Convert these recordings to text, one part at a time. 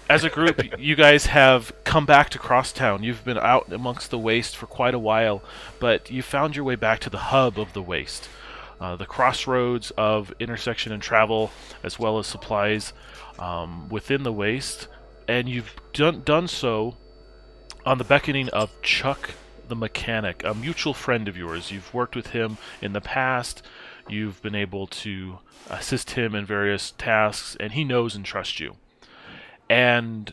as a group, you guys have come back to Crosstown. You've been out amongst the waste for quite a while, but you found your way back to the hub of the waste, the crossroads of intersection and travel, as well as supplies within the waste, and you've done so on the beckoning of Chuck the mechanic, a mutual friend of yours. You've worked with him in the past. You've been able to assist him in various tasks, and he knows and trusts you. And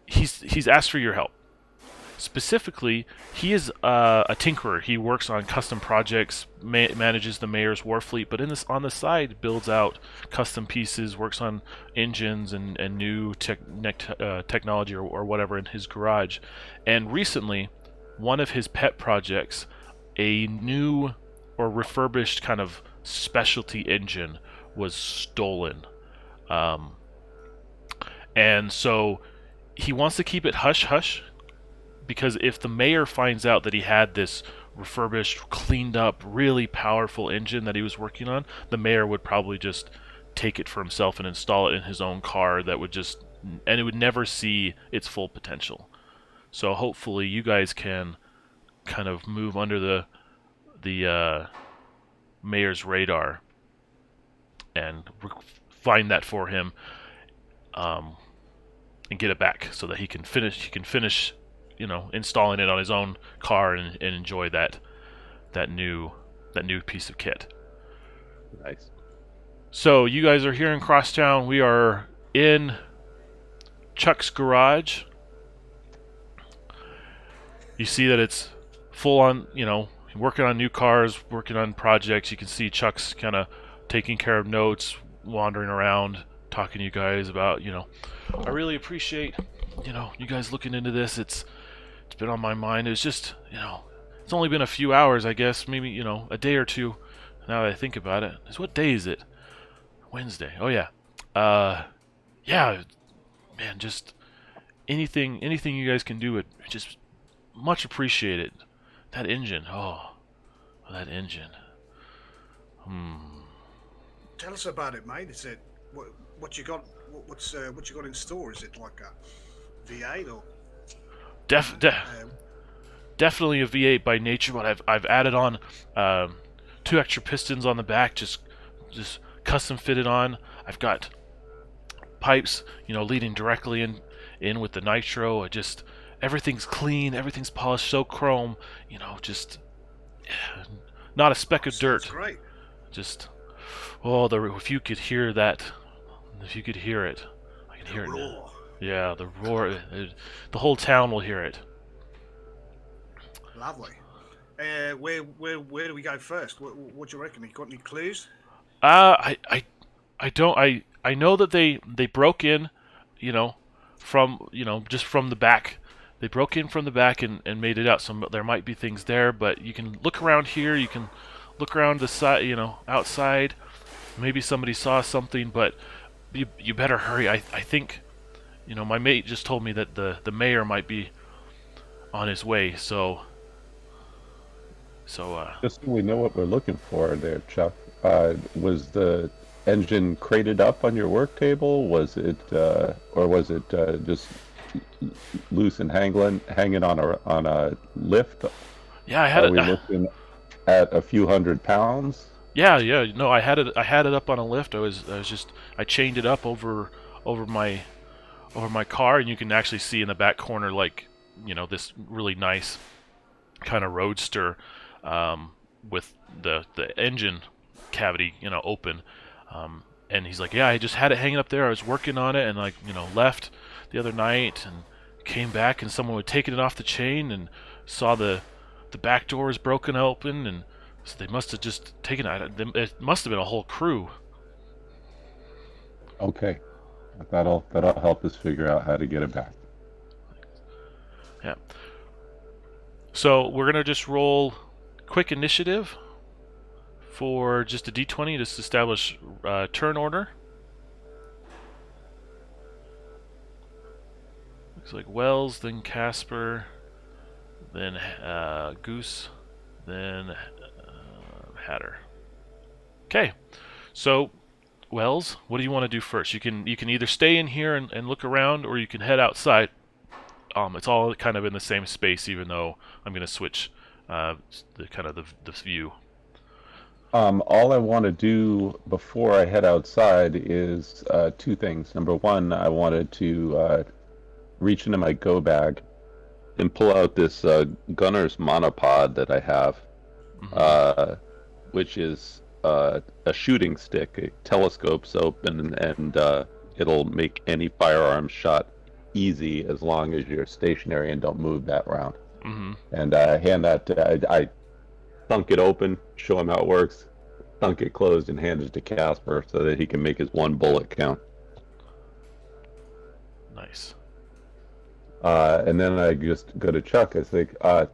he's asked for your help. Specifically, he is a tinkerer. He works on custom projects, manages the mayor's war fleet, but on the side builds out custom pieces, works on engines and new technology or whatever in his garage. And recently, one of his pet projects, a new or refurbished kind of specialty engine, was stolen. Um, and so he wants to keep it hush hush, because if the mayor finds out that he had this refurbished, cleaned up, really powerful engine that he was working on, the mayor would probably just take it for himself and install it in his own car. And it would never see its full potential. So hopefully you guys can kind of move under the mayor's radar and find that for him, and get it back so that he can finish installing it on his own car and enjoy that new piece of kit. Nice. So you guys are here in Crosstown. We are in Chuck's garage. You see that it's full on, working on new cars, working on projects. You can see Chuck's kind of taking care of notes, wandering around, talking to you guys about, I really appreciate, you guys looking into this. It's been on my mind. It's just, it's only been a few hours, I guess, maybe, a day or two now that I think about it. What day is it? Wednesday. Oh, yeah. Yeah, man, just anything you guys can do, it just much appreciated. That engine. Oh, that engine. Tell us about it, mate. Is it what you got? What you got in store? Is it like a V8 or? Definitely a V8 by nature, but I've added on 2 extra pistons on the back, just custom fitted on. I've got pipes, leading directly in with the nitro. Everything's clean, everything's polished, so chrome, just not a speck of dirt. Great. Just if you could hear that, if you could hear it, I can hear it now. Yeah, the roar. The whole town will hear it. Lovely. Where do we go first? What do you reckon? You got any clues? I don't. I know that they broke in, from just from the back. They broke in from the back and made it out. So there might be things there, but you can look around here. You can look around the side, outside. Maybe somebody saw something, but you better hurry. I think, my mate just told me that the mayor might be on his way. So Just so we know what we're looking for there, Chuck. Was the engine crated up on your work table? Was it, or was it just loose and hanging on a lift? Yeah, I had Are we looking at a few hundred pounds? Yeah. No, I had it up on a lift. I chained it up over my car, and you can actually see in the back corner, this really nice kind of roadster, with the engine cavity, open. And he's like, yeah, I just had it hanging up there. I was working on it, and left the other night and came back, and someone had taken it off the chain and saw the back door was broken open, and so they must have just taken it. It must have been a whole crew. Okay, that'll help us figure out how to get it back. Yeah. So we're gonna just roll quick initiative for just a d20, just to establish turn order. Looks like Wells, then Casper, then Goose, then Hatter. Okay, so Wells, what do you want to do first? You can either stay in here and look around, or you can head outside. It's all kind of in the same space, even though I'm going to switch the view. All I want to do before I head outside is two things. Number one, I wanted to reach into my go bag and pull out this gunner's monopod that I have, which is a shooting stick. It telescopes open, and it'll make any firearm shot easy as long as you're stationary and don't move that round. And hand that to, I thunk it open, show him how it works, thunk it closed, and hand it to Casper so that he can make his one bullet count. Nice. And then I just go to Chuck. I say,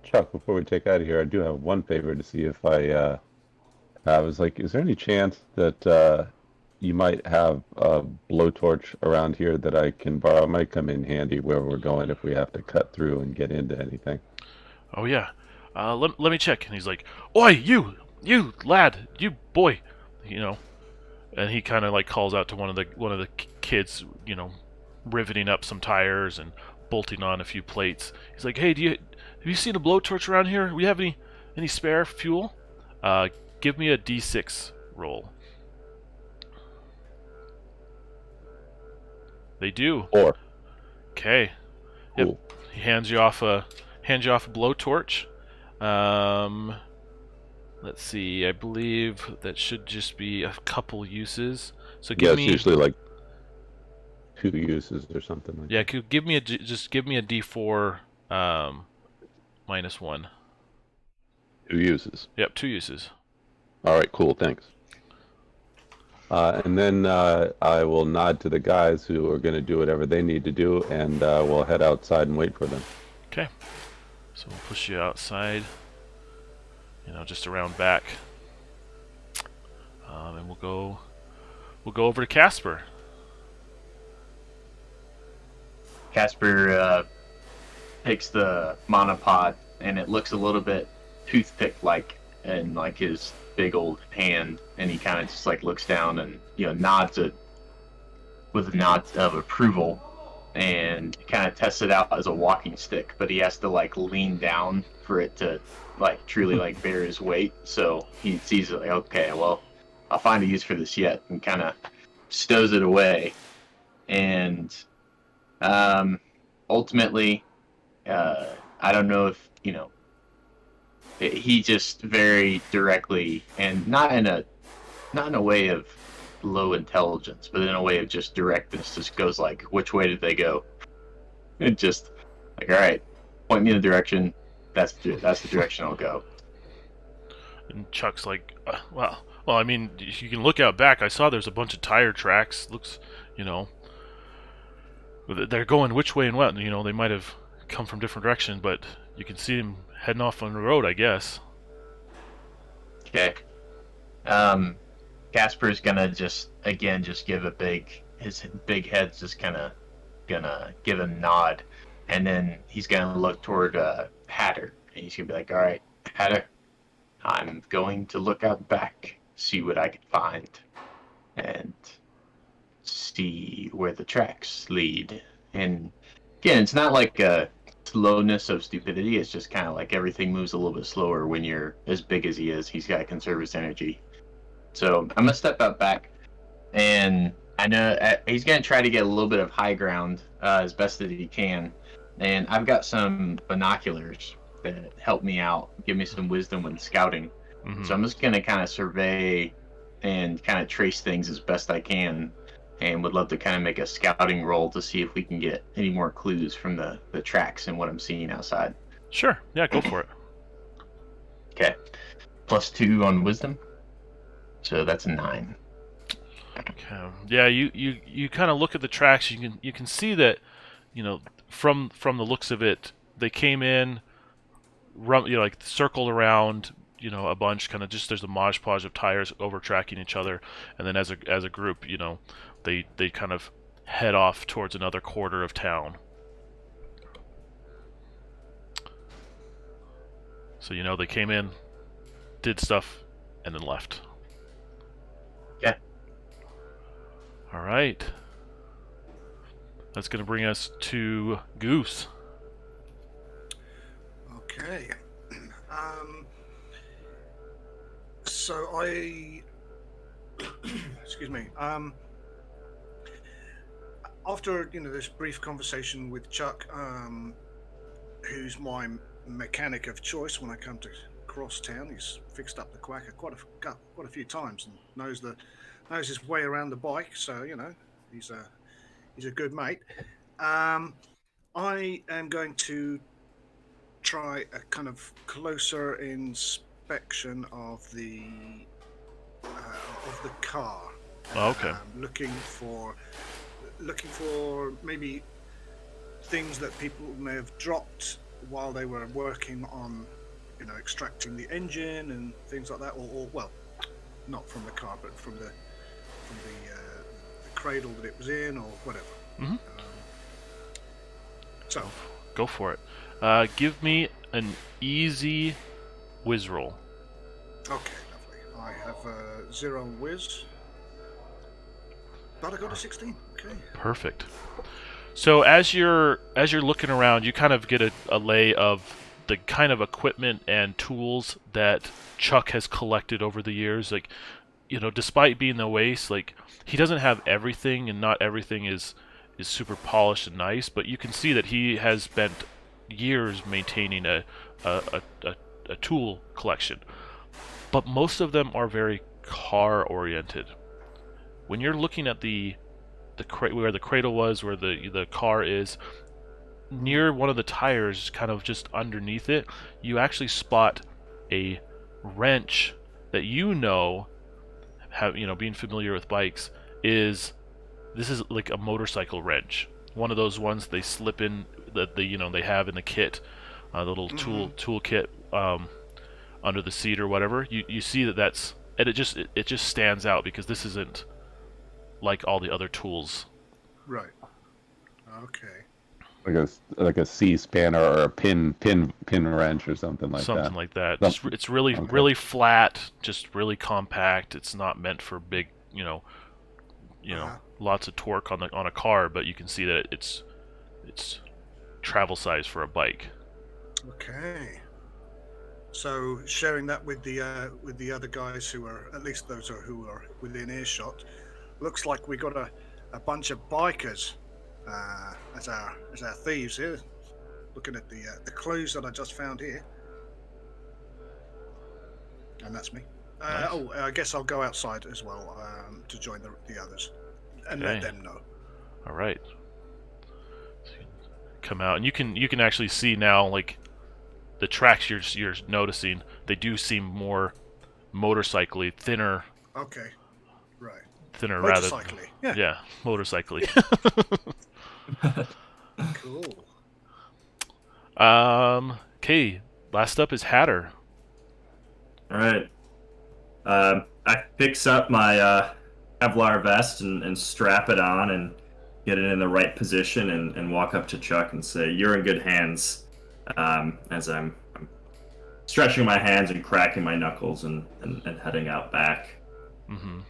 Chuck, before we take out of here, I do have one favor to see if I was like, is there any chance that you might have a blowtorch around here that I can borrow? It might come in handy where we're going if we have to cut through and get into anything. Oh yeah. Let me check. And he's like, "Oi, you lad, you boy," and he kind of like calls out to one of the kids, riveting up some tires and bolting on a few plates. He's like, "Hey, have you seen a blowtorch around here? We have any spare fuel? Give me a D6 roll." They do. 4. Okay. Cool. Yep. He hands you off a blowtorch. Let's see. I believe that should just be a couple uses. So give me. It's usually like 2 uses or something like that. Yeah, give me a D4 -1. 2 uses. Yep, 2 uses. All right, cool, thanks. And then I will nod to the guys who are going to do whatever they need to do, and we'll head outside and wait for them. Okay. So we'll push you outside, just around back, and we'll go over to Casper. Casper takes the monopod, and it looks a little bit toothpick-like in like his big old hand, and he kind of just like looks down and nods it with a nod of approval, and kind of tests it out as a walking stick, but he has to like lean down for it to like truly like bear his weight. So he sees it like, okay, well, I'll find a use for this yet, and kind of stows it away. And ultimately, I don't know if he just very directly, and not in a way of low intelligence, but in a way of just directness, just goes like, which way did they go? And just like, all right, point me in the direction. That's the direction I'll go. And Chuck's like, well, I mean, you can look out back. I saw there's a bunch of tire tracks. Looks, they're going which way and what. They might have come from different directions, but you can see them heading off on the road, I guess. Okay. Casper's gonna just give his big head's just gonna give a nod, and then he's gonna look toward Hatter, and he's gonna be like, all right, Hatter, I'm going to look out back, see what I can find, and see where the tracks lead. And again, it's not like a slowness of stupidity, it's just kind of like everything moves a little bit slower when you're as big as he is. He's got to conserve his energy. So I'm gonna step out back, and I know he's gonna try to get a little bit of high ground as best as he can. And I've got some binoculars that help me out, give me some wisdom when scouting. So I'm just gonna kind of survey and kind of trace things as best I can, and would love to kind of make a scouting roll to see if we can get any more clues from the tracks and what I'm seeing outside. Sure. Yeah, go for it. Okay. +2 on wisdom. So that's a 9. Okay. Yeah, you kind of look at the tracks. You can see that, from the looks of it, they came in, like circled around, a bunch. Kind of just there's a modge podge of tires over tracking each other, and then as a group, they kind of head off towards another quarter of town. So they came in, did stuff, and then left. Okay. All right. That's going to bring us to Goose. Okay. So I, excuse me. After this brief conversation with Chuck, who's my mechanic of choice when I come to Crosstown, he's fixed up the Quacker quite a few times and knows his way around the bike. So he's a good mate. I am going to try a kind of closer inspection of the car. Okay. Looking for maybe things that people may have dropped while they were working on, extracting the engine and things like that, or well, not from the car, but from the cradle that it was in, or whatever. Mm-hmm. So, go for it. Give me an easy whiz roll. Okay, lovely. I have 0 on whiz, but I got a 16. Okay. Perfect. So as you're looking around, you kind of get a lay of the kind of equipment and tools that Chuck has collected over the years. Like, despite being the waste, like, he doesn't have everything, and not everything is super polished and nice, but you can see that he has spent years maintaining a tool collection. But most of them are very car oriented. When you're looking at where the cradle was, where the car is, near one of the tires, kind of just underneath it, you actually spot a wrench that being familiar with bikes, this is like a motorcycle wrench. One of those ones they slip in that they have in the kit, the little toolkit under the seat or whatever. You see that's, and it just stands out because this isn't like all the other tools. Right. Okay. Like a C spanner or a pin wrench or something like that. Something like that. It's really flat, just really compact. It's not meant for big, lots of torque on a car, but you can see that it's travel size for a bike. Okay. So sharing that with the other guys who are, at least those who are within earshot, looks like we got a bunch of bikers as our thieves here. Looking at the clues that I just found here, and that's me. Nice. I guess I'll go outside as well to join the others and let them know. All right. So you come out, and you can actually see now, like, the tracks you're noticing. They do seem more motorcycly, thinner. Okay. Right. Thinner Motorcycly. rather. Yeah, motorcycly. Cool. Okay. Last up is Hatter. All right. I fix up my Kevlar vest and strap it on and get it in the right position and walk up to Chuck and say, "You're in good hands." As I'm stretching my hands and cracking my knuckles and heading out back. Mm-hmm.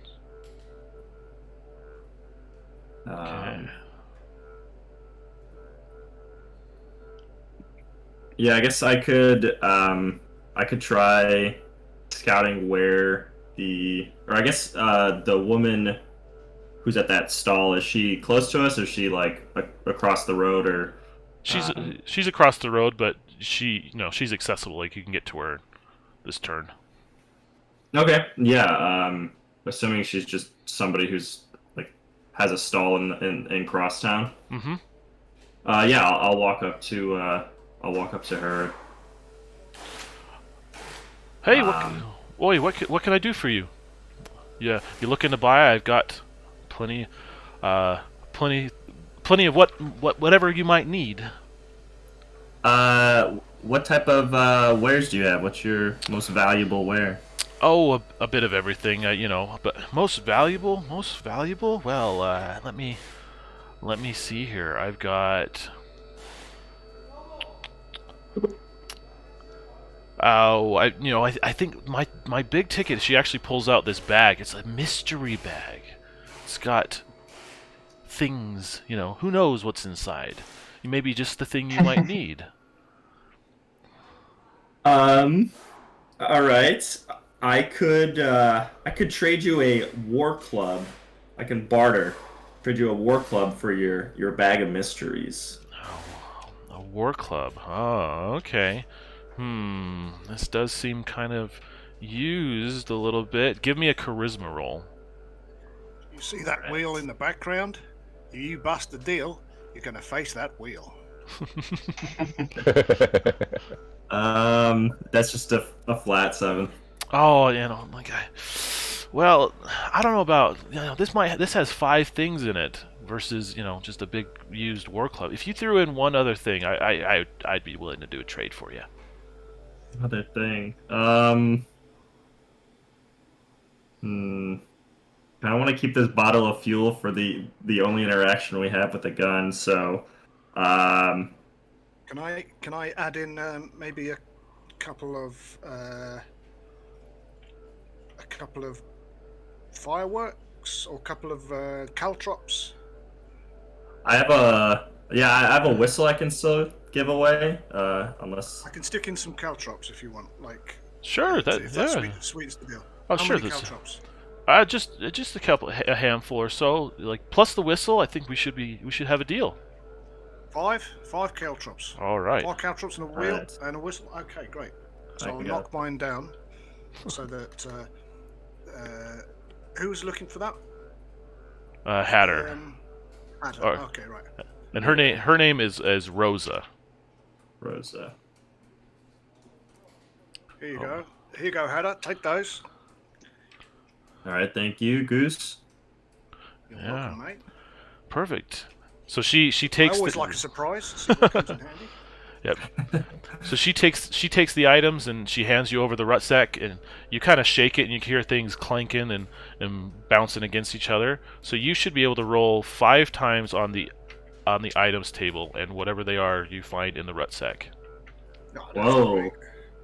Okay. Yeah, I guess I could try scouting where the woman who's at that stall, is she close to us, or is she like across the road, or she's across the road, but she's accessible, like you can get to her this turn. Okay. Yeah, assuming she's just somebody who's like has a stall in Crosstown. Mm-hmm. Yeah, I'll walk up to her. Hey, what can I do for you? Yeah, you're looking to buy? I've got plenty of whatever you might need. What type of wares do you have? What's your most valuable ware? Oh, a bit of everything, but most valuable. Well, let me see here. I've got. I think my big ticket. She actually pulls out this bag. It's a mystery bag. It's got things. Who knows what's inside? Maybe just the thing you might need. All right. I could trade you a war club. I can barter. Trade you a war club for your bag of mysteries. A war club. Oh, okay. This does seem kind of used a little bit. Give me a charisma roll. You see that wheel in the background? If you bust the deal, you're going to face that wheel. That's just a flat 7. Oh, well, I don't know about this has 5 things in it versus just a big used war club. If you threw in one other thing, I'd be willing to do a trade for you. Other thing. I want to keep this bottle of fuel for the only interaction we have with the gun. So, Can I add in maybe a couple of fireworks or a couple of caltrops? I have a whistle I can still give away. Unless I can stick in some caltrops if you want. Sure, if that sweets the deal. Oh, How sure. many caltrops? Just a handful or so. Plus the whistle, I think we should have a deal. 5 caltrops. All right. 5 caltrops and a wheel Right. and a whistle. Okay, great. So I'll Thank knock mine down so that who's looking for that? Hatter. Hatter. Or- Okay, right. And her name is Rosa. Rosa. Here you go. Here you go, Hatter. Take those. All right, thank you, Goose. You're Yeah. welcome, mate. Perfect. So she I takes always the, like a surprise. See what comes in handy. Yep. So she takes the items and she hands you over the rucksack, and you kind of shake it and you can hear things clanking and bouncing against each other. So you should be able to roll 5 times on the items table, and whatever they are you find in the rucksack. Oh, that's Whoa. great.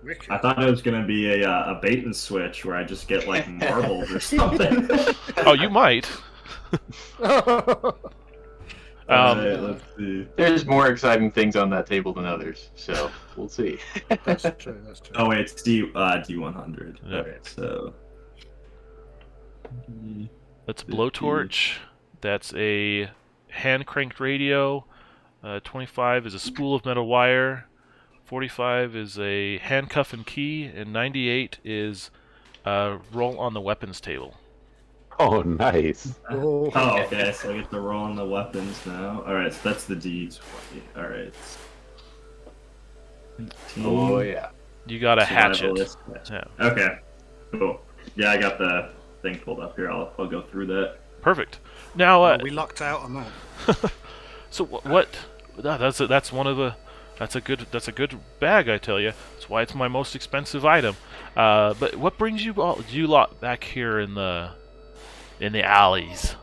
Wicked. I thought it was gonna be a bait and switch where I just get like marbles or something. Oh, you might. All right, let's see. There's more exciting things on that table than others, so we'll see. That's true. That's true. Oh wait, it's D100. Yeah. All right, so That's a blowtorch. That's a hand cranked radio. 25 is a spool of metal wire. 45 is a handcuff and key, and 98 is roll on the weapons table. Oh, nice. Oh, okay, so I get to roll on the weapons now. All right, so that's the D20. All right. 18. Oh yeah. You got a hatchet. Survivalist. Yeah, Okay, cool. Yeah, I got the thing pulled up here. I'll go through that. perfect. Now, we lucked out on that. so what? That's one of the. That's a good bag, I tell you. That's why it's my most expensive item. But what brings you lot back here in the alleys?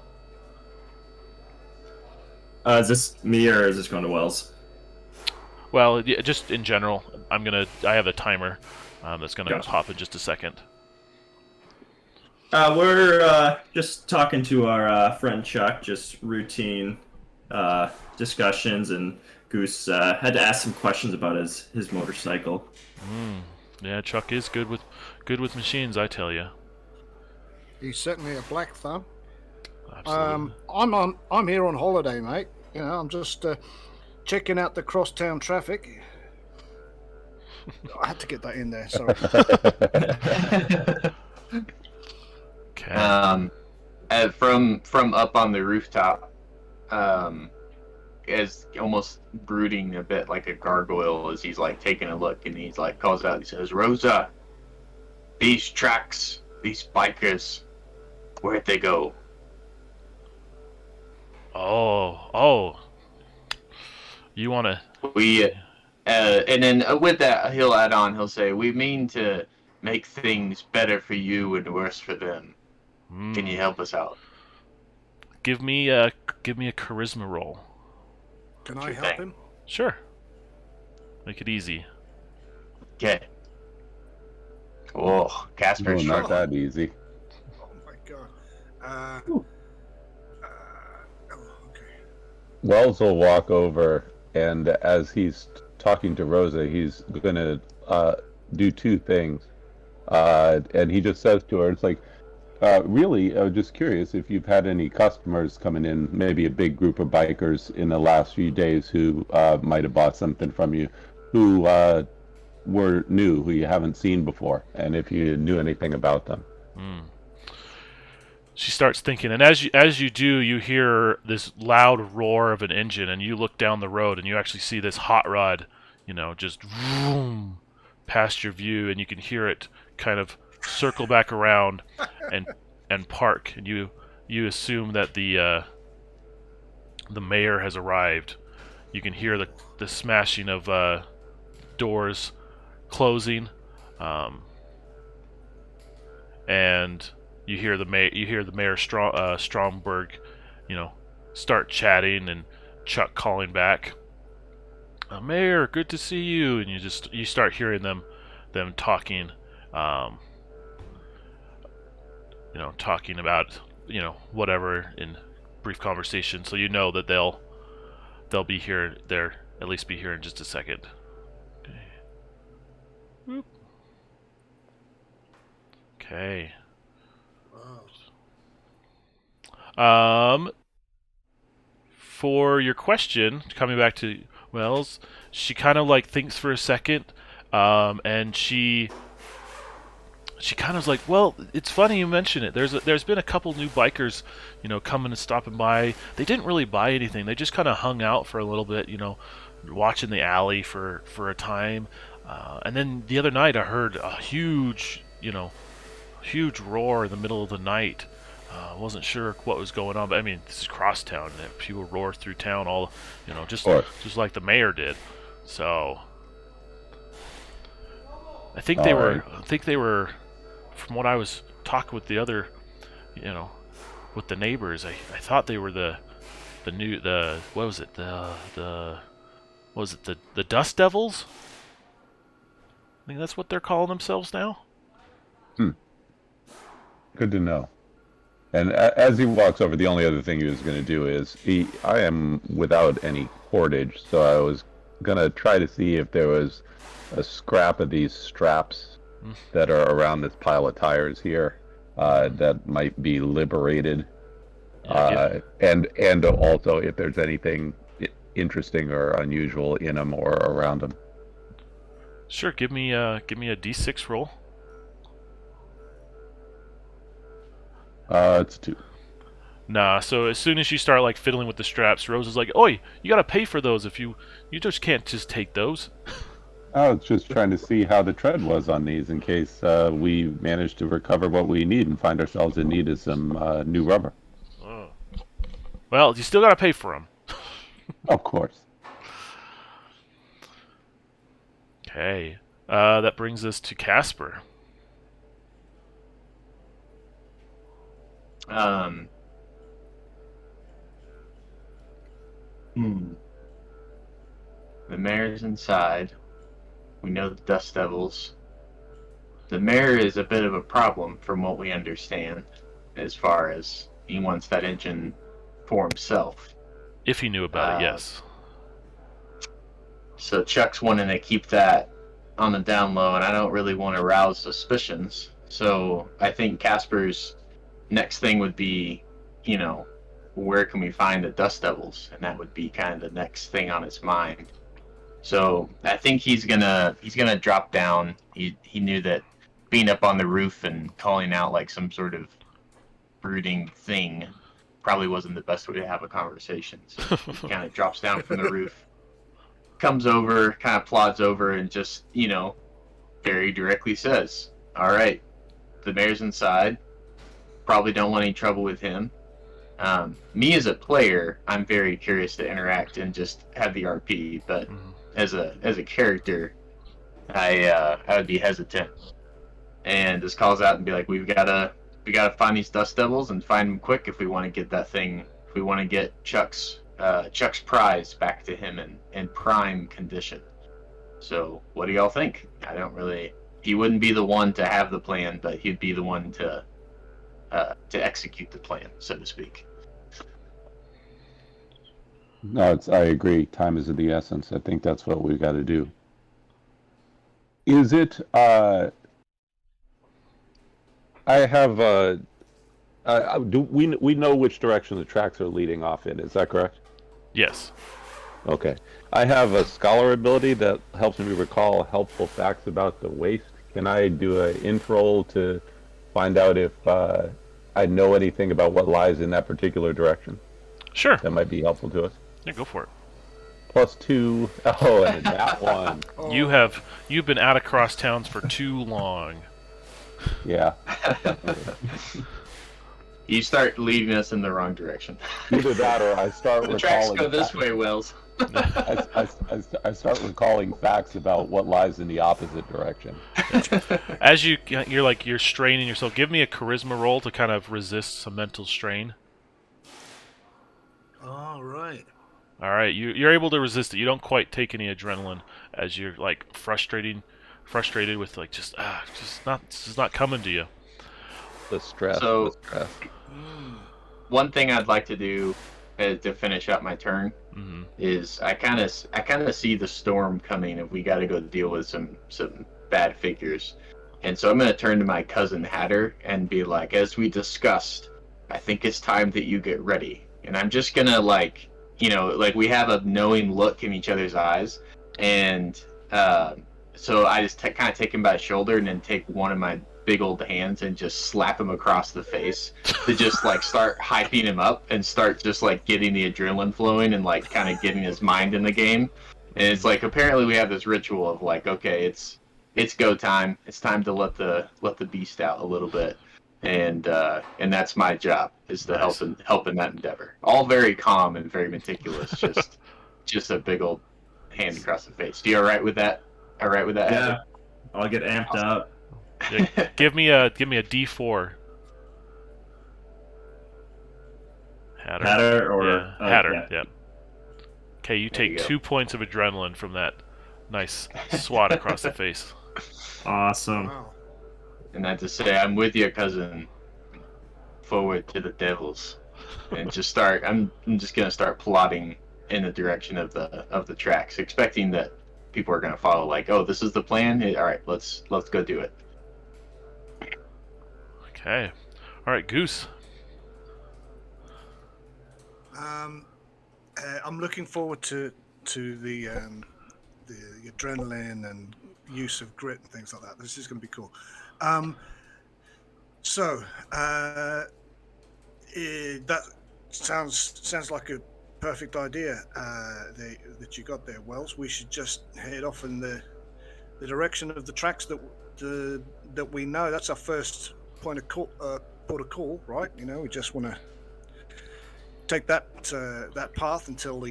Is this me or is this going to Wells? Well, yeah, just in general. I have a timer that's gonna Gotcha. pop in just a second. We're just talking to our friend Chuck, just routine discussions, and Goose had to ask some questions about his motorcycle. Yeah, Chuck is good with machines, I tell you. He's certainly a black thumb. Absolutely. I'm here on holiday, mate. I'm just checking out the crosstown traffic. I had to get that in there. Sorry. Okay. From up on the rooftop, is almost brooding a bit like a gargoyle as he's like taking a look, and he's like calls out. He says, "Rosa, these tracks, these bikers, where'd they go?" Oh. You wanna? We, and then with that, he'll add on. He'll say, "We mean to make things better for you and worse for them. Can you help us out?" Give me a charisma roll. Can I Sure help thing. him? Sure. Make it easy. Okay. Oh, Casper's Oh, not struggling. that easy. Oh my god. Oh, okay. Wells will walk over, and as he's talking to Rosa, he's going to do two things. And he just says to her, it's like, really, I was just curious if you've had any customers coming in, maybe a big group of bikers in the last few days who might have bought something from you, who were new, who you haven't seen before, and if you knew anything about them. She starts thinking, and as you do, you hear this loud roar of an engine, and you look down the road, and you actually see this hot rod, just vroom past your view, and you can hear it kind of circle back around and park, and you assume that the mayor has arrived. You can hear the smashing of doors closing, and you hear the mayor Stromberg, start chatting, and Chuck calling back, "Mayor, good to see you," and you start hearing them talking, talking about whatever in brief conversation. So you know that they'll be here. They'll at least be here in just a second. Okay. Okay. For your question, coming back to Wells, she kind of like thinks for a second, and she kind of like, well, it's funny you mention it. There's been a couple new bikers, coming and stopping by. They didn't really buy anything. They just kind of hung out for a little bit, watching the alley for a time. And then the other night I heard a huge roar in the middle of the night. Wasn't sure what was going on, but I mean, this is crosstown, and people roar through town all, just like the mayor did. So I think they were, from what I was talking with the other, with the neighbors. I thought they were the Dust Devils. I think that's what they're calling themselves now. Good to know. And as he walks over, the only other thing he was going to do is, I am without any cordage, so I was going to try to see if there was a scrap of these straps that are around this pile of tires here that might be liberated. And also if there's anything interesting or unusual in them or around them. Sure, give me a D6 roll. It's 2. Nah, so as soon as you start like fiddling with the straps, Rose is like, "Oi, you gotta pay for those. You just can't just take those." I was just trying to see how the tread was on these in case we manage to recover what we need and find ourselves in need of some new rubber. Oh. Well, you still gotta pay for them. Of course. Okay, that brings us to Casper. The mayor's inside. We know the Dust Devils. The mayor is a bit of a problem from what we understand, as far as he wants that engine for himself. If he knew about it, yes. So Chuck's wanting to keep that on the down low, and I don't really want to rouse suspicions. So I think Casper's next thing would be, where can we find the Dust Devils? And that would be kind of the next thing on his mind. So I think he's gonna drop down. He knew that being up on the roof and calling out like some sort of brooding thing probably wasn't the best way to have a conversation. So he kind of drops down from the roof, comes over, kind of plods over, and just, very directly says, "All right, the mayor's inside. Probably don't want any trouble with him. Me as a player, I'm very curious to interact and just have the RP, but as a character, I would be hesitant." And just calls out and be like, we gotta find these Dust Devils and find them quick if we want to get that thing. If we want to get Chuck's prize back to him in prime condition. So what do y'all think? He wouldn't be the one to have the plan, but he'd be the one to execute the plan, so to speak. No, I agree. Time is of the essence. I think that's what we've got to do. Is it? I have. Do we know which direction the tracks are leading off in? Is that correct? Yes. Okay. I have a scholar ability that helps me recall helpful facts about the waste. Can I do an infroll to find out if I know anything about what lies in that particular direction? Sure. That might be helpful to us. Yeah, go for it. +2. Oh, and that one. Oh, You've been out of crosstowns for too long. Yeah. You start leading us in the wrong direction. Either that or I start The tracks recalling. go this way, Wells. I start recalling facts about what lies in the opposite direction. As you're straining yourself, give me a charisma roll to kind of resist some mental strain. all right. All right, you're able to resist it. You don't quite take any adrenaline as you're like frustrated with like just this is not coming to you. The stress. So- the stress. One thing I'd like to do to finish up my turn Mm-hmm. is I kind of see the storm coming if we got to go deal with some bad figures, and so I'm going to turn to my cousin Hatter and be like, as we discussed, I think it's time that you get ready. And I'm just gonna like we have a knowing look in each other's eyes, and so I just kind of take him by the shoulder and then take one of my big old hands and just slap him across the face to just like start hyping him up and start just like getting the adrenaline flowing and like kind of getting his mind in the game. And it's like apparently we have this ritual of like, okay, it's go time. It's time to let the beast out a little bit. And that's my job, is to help in that endeavor. All very calm and very meticulous. Just a big old hand across the face. Do you all right with that? All right with that? Yeah, Heather? I'll get amped up. Yeah, give me a D4. Hatter or yeah, Hatter. yeah. Yeah. Okay, you There you take go. 2 points of adrenaline from that nice swat across the face. Awesome. Wow. And I just say, I'm with you, cousin. Forward to the devils, and just start. I'm just gonna start plotting in the direction of the tracks, expecting that people are gonna follow. Like, oh, this is the plan. All right, let's go do it. Okay. All right, Goose. I'm looking forward to the adrenaline and use of grit and things like that. This is going to be cool. That sounds like a perfect idea that you got there, Wells. We should just head off in the direction of the tracks that we know. That's our first port of call, right? We just want to take that path until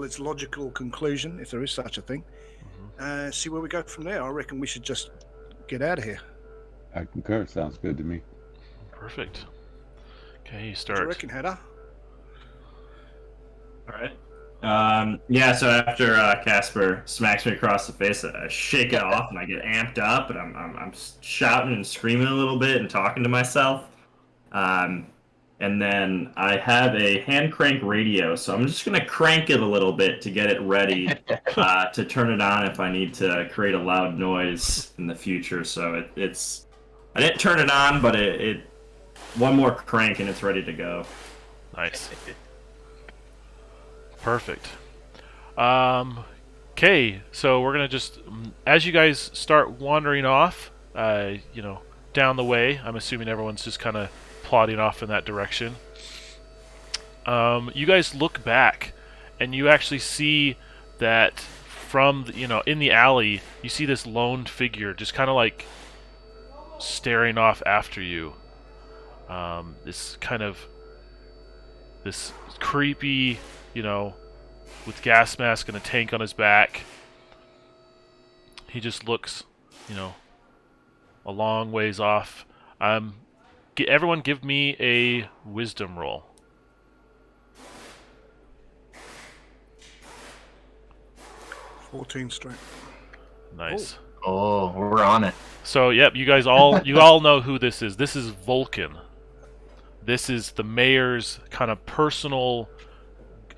its logical conclusion, if there is such a thing. See where we go from there. I reckon we should just get out of here. I concur. Sounds good to me. Perfect. Okay, you What do start. you reckon, Hedda? All right. Yeah, so after Casper smacks me across the face, I shake it off and I get amped up, and I'm shouting and screaming a little bit and talking to myself. And then I have a hand crank radio, so I'm just going to crank it a little bit to get it ready to turn it on if I need to create a loud noise in the future. So I didn't turn it on, but it one more crank and it's ready to go. Nice. Perfect. Okay, so we're gonna just, as you guys start wandering off, down the way. I'm assuming everyone's just kind of plodding off in that direction. You guys look back, and you actually see that from in the alley, you see this lone figure just kind of like staring off after you. This creepy, with gas mask and a tank on his back. He just looks, a long ways off. Everyone give me a wisdom roll. 14 strength. Nice. Oh, we're on it. So, yep, you all know who this is. This is Vulcan. This is the mayor's kind of personal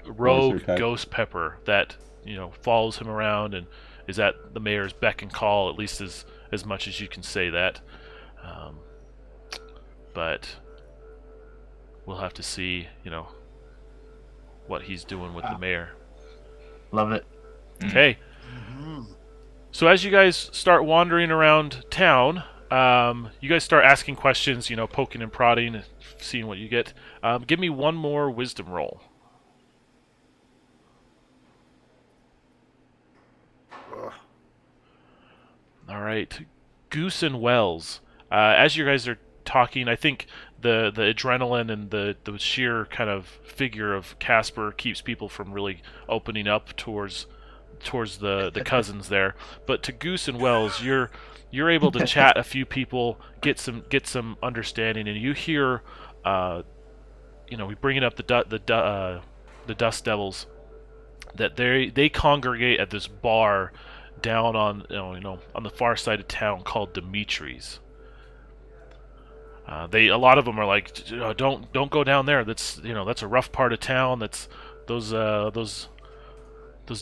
rogue type. ghost pepper that follows him around and is at the mayor's beck and call, at least as much as you can say that. But we'll have to see, what he's doing with the mayor. Love it. Okay. Mm-hmm. So as you guys start wandering around town, you guys start asking questions, poking and prodding, seeing what you get. Give me one more wisdom roll. Ugh. All right. Goose and Wells. As you guys are talking, I think the adrenaline and the sheer kind of figure of Casper keeps people from really opening up towards the cousins there. But to Goose and Wells, you're able to chat a few people, get some understanding, and you hear, we bringing up the Dust Devils, that they congregate at this bar down on on the far side of town called Dimitri's. A lot of them are like, don't go down there. That's a rough part of town. That's those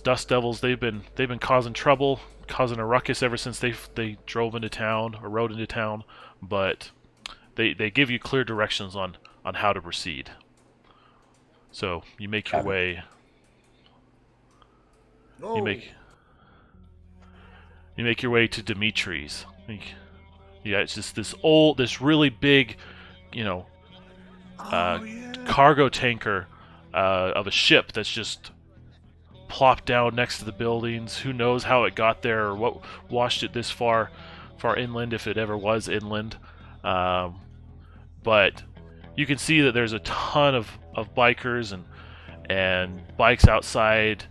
Dust Devils. They've been causing trouble, causing a ruckus ever since they drove into town or rode into town. But they give you clear directions on how to proceed. So you make your way. No. You make your way to Dimitri's. Yeah, it's just this really big, cargo tanker of a ship that's just plopped down next to the buildings. Who knows how it got there or what washed it this far inland, if it ever was inland. But you can see that there's a ton of bikers and bikes outside.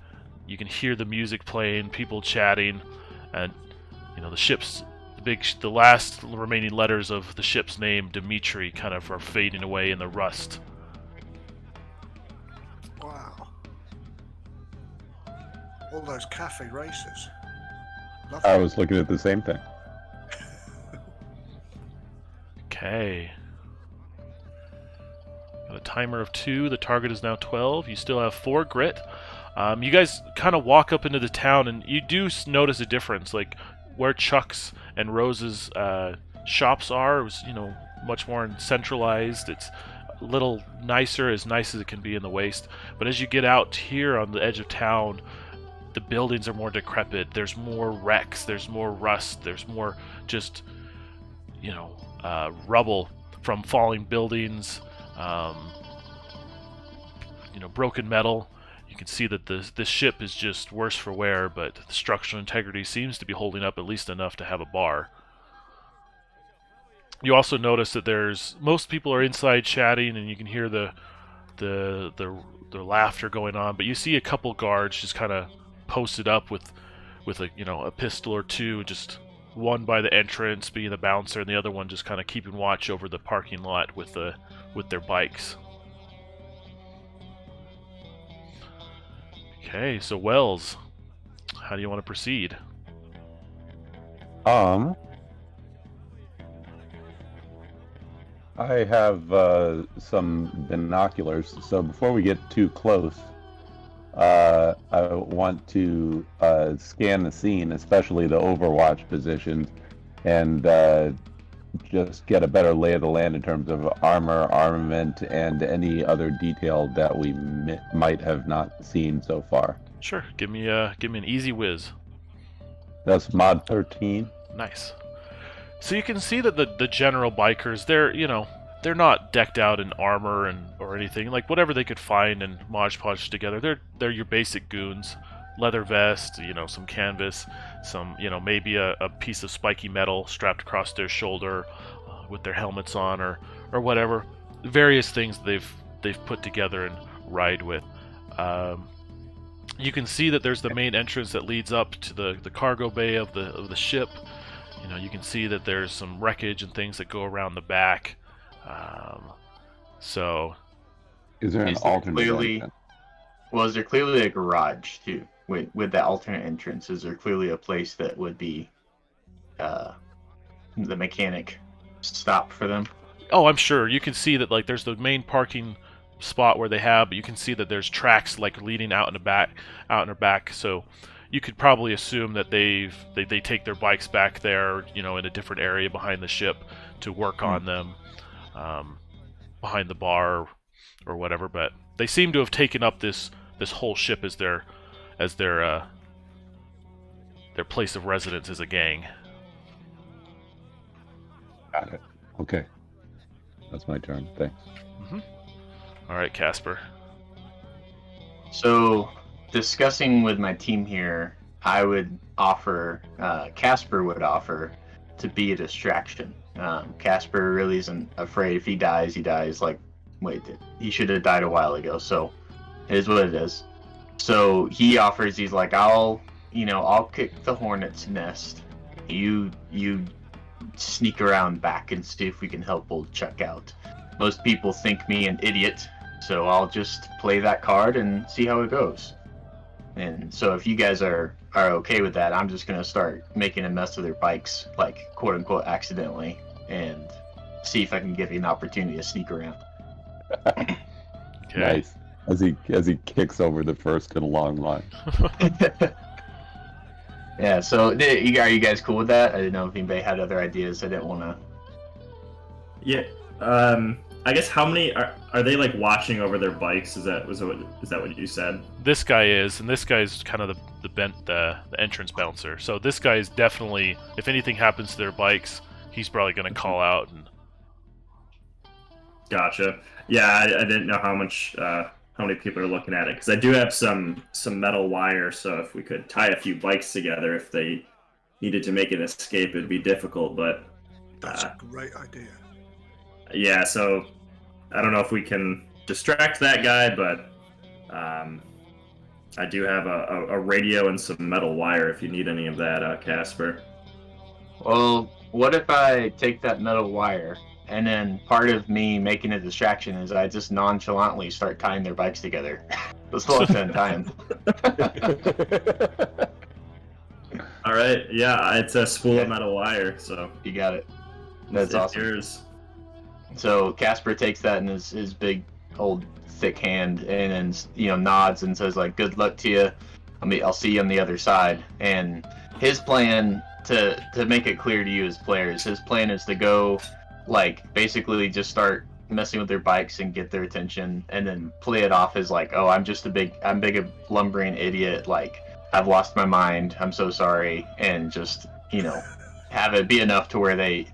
You can hear the music playing, people chatting, and the ship's the last remaining letters of the ship's name, Dimitri, kind of are fading away in the rust. Wow. All those cafe races. I was looking at the same thing. Okay. Got a timer of 2. The target is now 12. You still have 4 grit. You guys kind of walk up into the town, and you do notice a difference. Like, where Chuck's and Rose's shops are, it was, much more centralized. It's a little nicer, as nice as it can be in the waste. But as you get out here on the edge of town, the buildings are more decrepit. There's more wrecks. There's more rust. There's more just, rubble from falling buildings, broken metal. You can see that this ship is just worse for wear, but the structural integrity seems to be holding up at least enough to have a bar. You also notice that most people are inside chatting, and you can hear the laughter going on. But you see a couple guards just kind of posted up with a pistol or two, just one by the entrance being the bouncer, and the other one just kind of keeping watch over the parking lot with their bikes. Okay, so Wells, how do you want to proceed? I have some binoculars, so before we get too close, I want to scan the scene, especially the Overwatch positions, and just get a better lay of the land in terms of armor, armament, and any other detail that we might have not seen so far. Sure, give me an easy whiz. That's mod 13. Nice. So you can see that the general bikers, they're not decked out in armor or anything. Like, whatever they could find and Mod Podge together, they're your basic goons. Leather vest, some canvas, some, maybe a piece of spiky metal strapped across their shoulder with their helmets on or whatever. Various things they've put together and ride with. You can see that there's the main entrance that leads up to the cargo bay of the ship. You can see that there's some wreckage and things that go around the back. So, is there an alternate entrance? Well, is there clearly a garage too? With that alternate entrance, is there clearly a place that would be the mechanic stop for them? Oh, I'm sure. You can see that, like, there's the main parking spot where they have, but you can see that there's tracks like leading out in the back. So you could probably assume that they take their bikes back there, in a different area behind the ship to work on them, behind the bar or whatever. But they seem to have taken up this whole ship as their place of residence as a gang. Got it. Okay. That's my turn. Thanks. All right, Casper. So, discussing with my team here, I would offer, Casper would offer to be a distraction. Casper really isn't afraid. If he dies, he dies. Like, wait, he should have died a while ago. So, it is what it is. So he offers. He's like, I'll kick the hornet's nest. You sneak around back and see if we can help old Chuck out. Most people think me an idiot, so I'll just play that card and see how it goes. And so if you guys are okay with that, I'm just gonna start making a mess of their bikes, like quote unquote accidentally, and see if I can give you an opportunity to sneak around. Okay. Nice. As he kicks over the first in a long line. Yeah. So are you guys cool with that? I didn't know if anybody had other ideas. I didn't want to. Yeah. I guess how many are they like watching over their bikes? Is that what you said? This guy is, and this guy's kind of the entrance bouncer. So this guy is definitely, if anything happens to their bikes, he's probably going to call out. And Gotcha. Yeah, I didn't know how many people are looking at it, because I do have some metal wire. So if we could tie a few bikes together, if they needed to make an escape, it'd be difficult. But That's a great idea. yeah, so I don't know if we can distract that guy, but I do have a radio and some metal wire if you need any of that, Casper. Well, what if I take that metal wire, and then part of me making a distraction is I just nonchalantly start tying their bikes together? Let's go ahead and tie them. All right, yeah, it's a spool of metal wire, so You got it. That's it's awesome. yours. So Casper takes that in his big old thick hand and then nods and says like, "Good luck to you. I'll see you on the other side." And his plan, to make it clear to you as players, his plan is to go like basically just start messing with their bikes and get their attention, and then play it off as like, "Oh, I'm big a lumbering idiot. Like, I've lost my mind. I'm so sorry," and just have it be enough to where they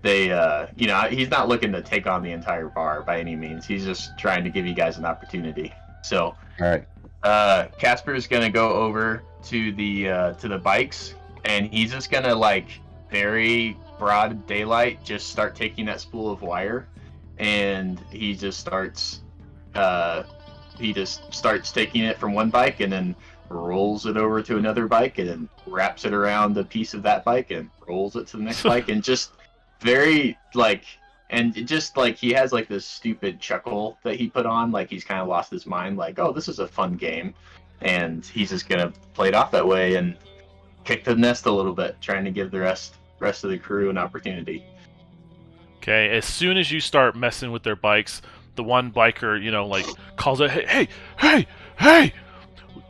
he's not looking to take on the entire bar by any means. He's just trying to give you guys an opportunity. So, All right. Casper is gonna go over to the bikes, and he's just gonna like very broad daylight just start taking that spool of wire, and he just starts taking it from one bike and then rolls it over to another bike and then wraps it around a piece of that bike and rolls it to the next bike, and just very like, and it just like he has like this stupid chuckle that he put on, like he's kind of lost his mind, like, "Oh, this is a fun game," and he's just gonna play it off that way and kick the nest a little bit, trying to give the rest of the crew an opportunity. okay, as soon as you start messing with their bikes, the one biker, like calls out, "Hey,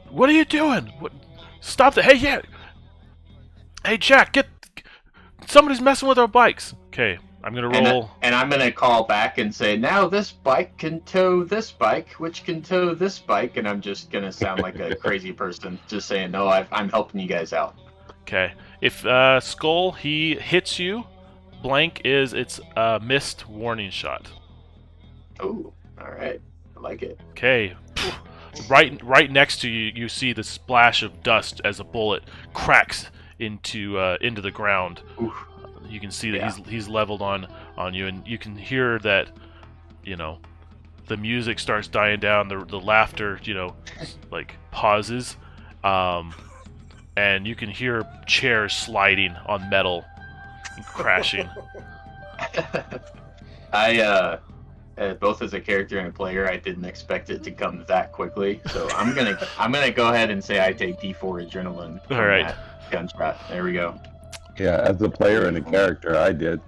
what are you doing? What? Stop that! Hey, Jack, somebody's messing with our bikes." Okay, I'm gonna roll. And I'm gonna call back and say, "Now this bike can tow this bike, which can tow this bike," and I'm just gonna sound like a crazy person, just saying, "No, I'm helping you guys out." Okay, if Skull he hits you, blank is it's a missed warning shot. Oh, all right, I like it. Okay, right next to you, you see the splash of dust as a bullet cracks into the ground. Oof. You can see that Yeah. he's leveled on you, and you can hear that, the music starts dying down, the laughter, like pauses, and you can hear chairs sliding on metal and crashing. I both as a character and a player, I didn't expect it to come that quickly, so I'm gonna go ahead and say I take D4 adrenaline. All right. Gunshot. There we go. Yeah, as a player and a character, I did.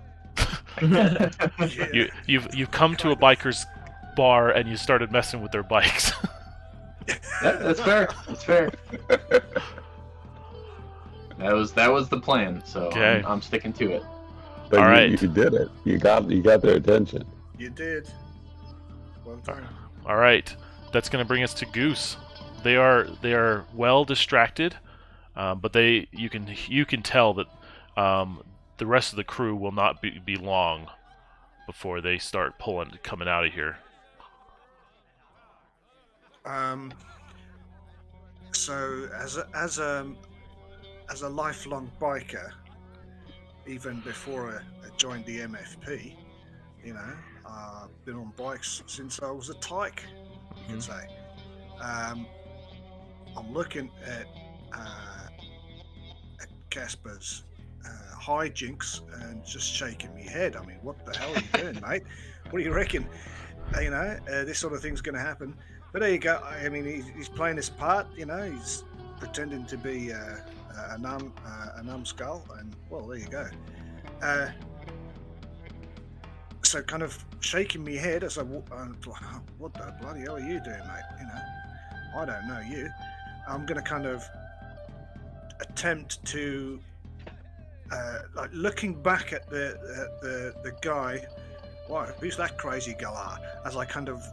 You've come to a biker's bar and you started messing with their bikes. Yeah, that's fair. That's fair. That was the plan, so Okay. I'm sticking to it. But All you, right. you did it. You got their attention. You did. Well done. All right, that's going to bring us to Goose. They are well distracted, but you can tell that the rest of the crew will not be long before they start coming out of here. So as a lifelong biker, even before I joined the MFP, I've been on bikes since I was a tyke, you could say. I'm looking at Casper's hijinks and just shaking my head. I mean, what the hell are you doing, mate? What do you reckon? This sort of thing's going to happen. But there you go. I mean, he's playing his part. He's pretending to be a numbskull, and well, there you go. So kind of shaking my head as what the bloody hell are you doing, mate? I don't know you. I'm going to kind of attempt to, like looking back at the guy. Wow, who's that crazy galah? As I kind of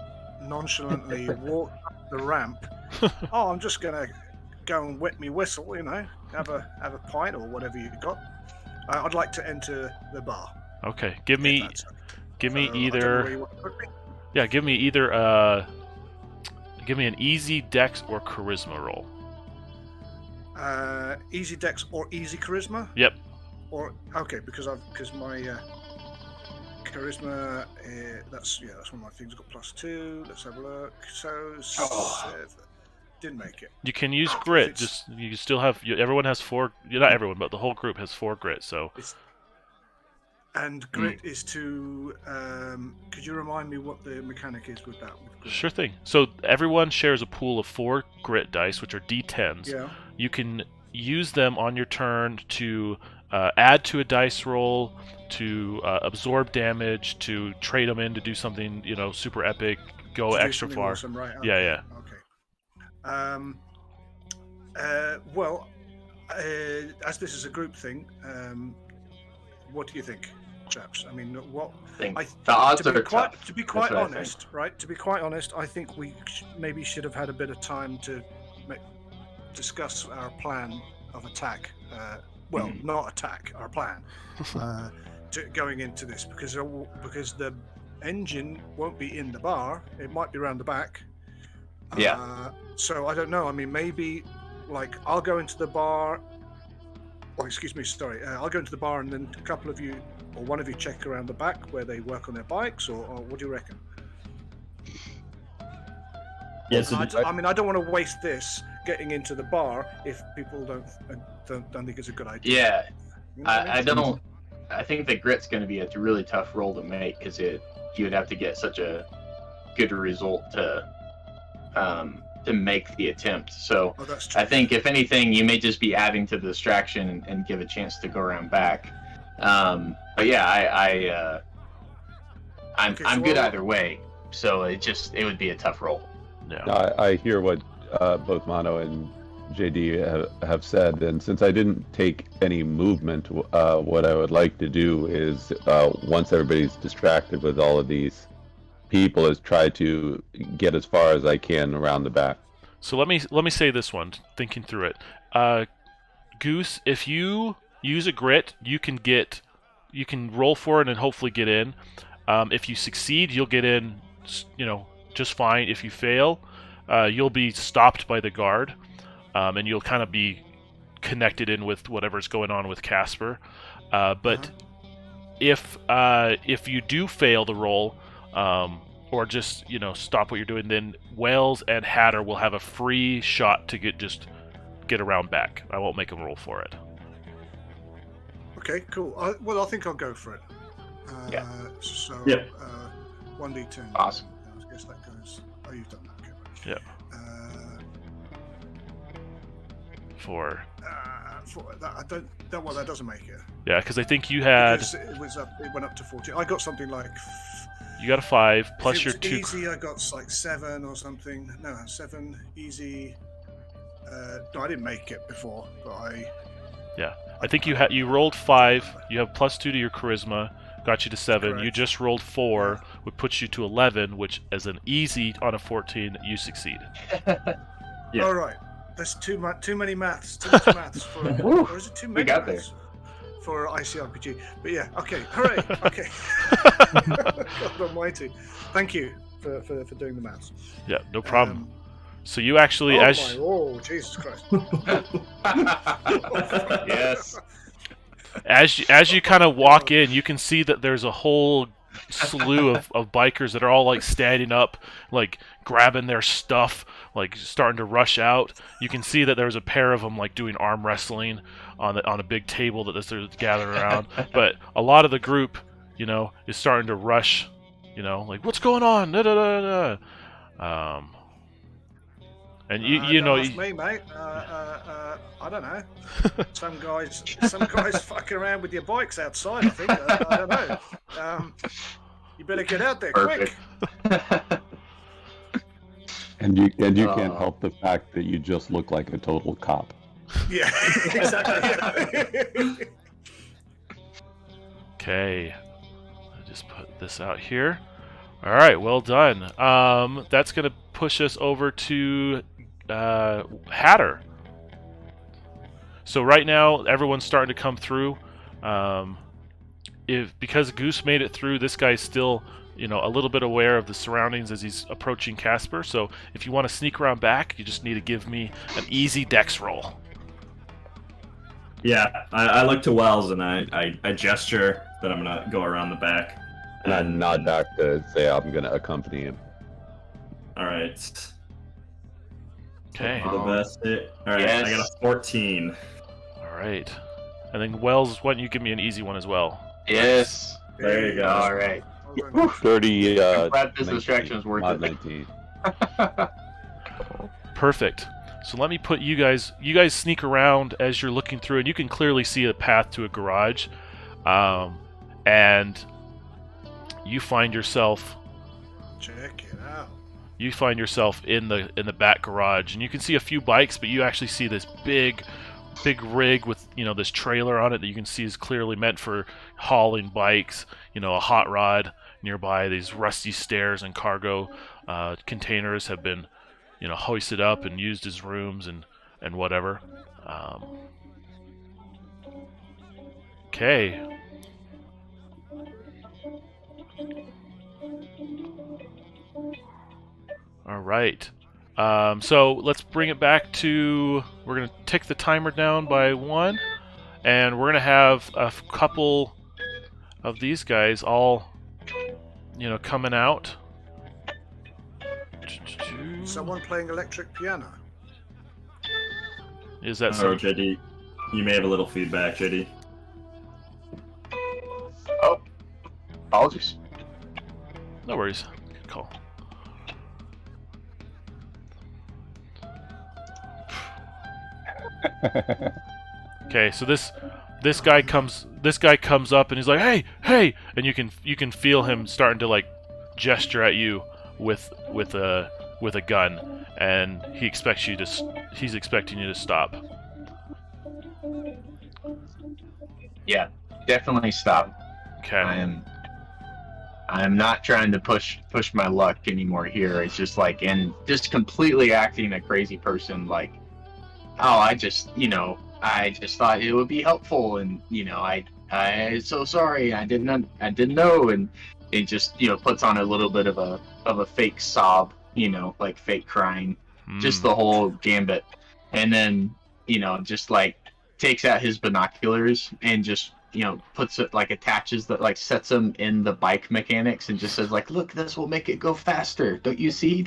nonchalantly walk up the ramp. Oh, I'm just going to go and wet me whistle, have a pint or whatever you've got. I'd like to enter the bar. Okay, give me either. Yeah, give me an easy dex or charisma roll. Easy dex or easy charisma. Yep. Or okay, because my charisma that's one of my things. Got +2. Let's have a look. So 7. Didn't make it. You can use grit. You still have. Everyone has 4. Not everyone, but the whole group has 4 grit. So. And grit is to. Could you remind me what the mechanic is with that? Sure thing. So everyone shares a pool of 4 grit dice, which are D10s. Yeah. You can use them on your turn to add to a dice roll, to absorb damage, to trade them in to do something super epic, go extra far. Awesome, right? Okay. Yeah. Okay. As this is a group thing, what do you think, chaps? I mean, the odds are tough. To be quite honest, right? To be quite honest, I think we maybe should have had a bit of time to discuss our plan of attack. Not attack, our plan going into this, because the engine won't be in the bar. It might be around the back. So I don't know. I mean, maybe I'll go into the bar. I'll go into the bar, and then a couple of you or one of you check around the back where they work on their bikes, or what do you reckon? Yes. I mean, I don't want to waste this getting into the bar if people don't think it's a good idea. Yeah, You know what I I mean? don't. I think the grit's going to be a really tough roll to make because you would have to get such a good result to make the attempt. So That's true. I think if anything, you may just be adding to the distraction and give a chance to go around back. But yeah, I'm good either way. So it would be a tough roll. Yeah. I hear what both Mono and JD have said, and since I didn't take any movement, what I would like to do is, once everybody's distracted with all of these people, is try to get as far as I can around the back. So let me say this one, thinking through it. Goose, if you use a grit, you can roll for it and hopefully get in. If you succeed, you'll get in, just fine. If you fail, you'll be stopped by the guard, and you'll kind of be connected in with whatever's going on with Casper. But if you do fail the roll, or just stop what you're doing, then Wales and Hatter will have a free shot to get around back. I won't make them roll for it. Okay, cool. I think I'll go for it. Yeah. So, Yep. 1d10. Awesome. I guess that goes. Oh, you've done that. Okay. Yep. For That, that doesn't make it. yeah, because I think you had. Because it went up to 14. I got something like You got a 5 plus if your it 2. was easy, I got like 7 or something. No, 7 easy. No, I didn't make it before, but I think you rolled 5. You have plus 2 to your charisma, got you to 7. You Correct. just rolled 4, which puts you to 11, which as an easy on a 14, you succeed. Yeah. All right. That's too many maths. Too much maths for. Or is it too many got maths for ICRPG? But yeah. Okay. Hooray. Okay. God Almighty. Thank you for doing the maths. Yeah, no problem. So you actually, Oh Jesus Christ! Yes. as you kind of walk in, you can see that there's a whole slew of bikers that are all like standing up, like grabbing their stuff, like starting to rush out. You can see that there's a pair of them like doing arm wrestling on a big table that they're gathered around. But a lot of the group, is starting to rush. Like what's going on? Da, da, da, da. And don't ask me, mate. I don't know. Some guys fucking around with your bikes outside. I think. I don't know. You better get out there quick. And you can't help the fact that you just look like a total cop. Yeah, exactly. Okay, I just put this out here. All right, well done. That's gonna push us over to Hatter. So right now, everyone's starting to come through. Because Goose made it through, this guy's still, a little bit aware of the surroundings as he's approaching Casper. So if you want to sneak around back, you just need to give me an easy dex roll. Yeah, I look to Wells and I gesture that I'm gonna go around the back. And I nod back to say I'm going to accompany him. All right. Okay. For the best hit. All right, Yes. I got a 14. All right. And then Wells, why don't you give me an easy one as well? Yes. There you go. All right. 30. Glad this 19, distraction was worth mod it. 19. Perfect. So let me put you guys sneak around as you're looking through, and you can clearly see a path to a garage. And you find yourself Check it out. you find yourself in the back garage, and you can see a few bikes, but you actually see this big rig with this trailer on it that you can see is clearly meant for hauling bikes. A hot rod nearby. These rusty stairs and cargo containers have been hoisted up and used as rooms and whatever. Okay. All right. So let's bring it back to. We're gonna tick the timer down by 1, and we're gonna have a couple of these guys all, coming out. Someone playing electric piano. Is that Oh, so? JD, you may have a little feedback, JD. Oh, apologies. No worries. Good call. Okay, so this guy comes up and he's like, hey, and you can feel him starting to like gesture at you with a gun, and he's expecting you to stop. Yeah, definitely stop. Okay. I am not trying to push my luck anymore here. It's just like, and just completely acting a crazy person. Like, oh, I just thought it would be helpful, and I'm so sorry. I didn't know, and it just puts on a little bit of a fake sob, like fake crying, just the whole gambit, and then just like takes out his binoculars and just puts it, like attaches that, like sets them in the bike mechanics and just says like, look, this will make it go faster. Don't you see?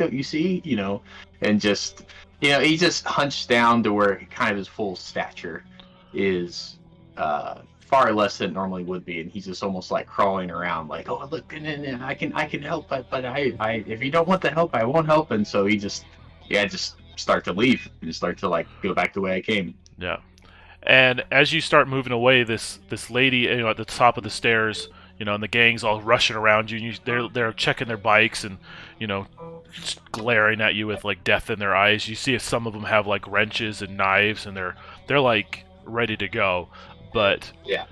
And just he just hunched down to where kind of his full stature is far less than it normally would be, and he's just almost like crawling around like, oh look, and I can help, but I if you don't want the help, I won't help. And so he just start to leave and start to like go back the way I came. Yeah. And as you start moving away, this lady, at the top of the stairs, and the gang's all rushing around you. And they're checking their bikes and just glaring at you with like death in their eyes. You see if some of them have like wrenches and knives, and they're like ready to go. But Yeah.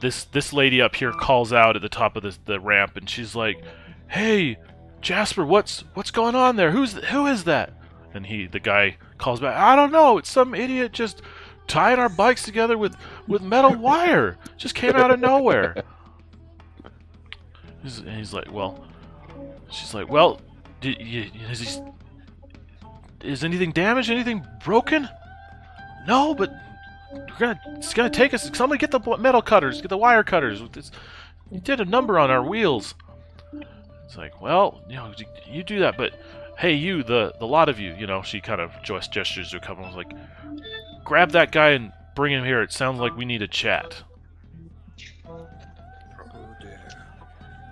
this lady up here calls out at the top of the ramp, and she's like, "Hey, Jasper, what's going on there? Who is that?" And the guy calls back, "I don't know. It's some idiot just tying our bikes together with metal wire. Just came out of nowhere." He's like, "Well," she's like, "Well, is anything damaged? Anything broken?" "No, but it's gonna take us. Somebody get the metal cutters, get the wire cutters. You did a number on our wheels." It's like, "Well, you do that, but hey, you, the lot of you, she kind of gestures to a couple. Was like, "Grab that guy and bring him here. It sounds like we need a chat." Oh dear.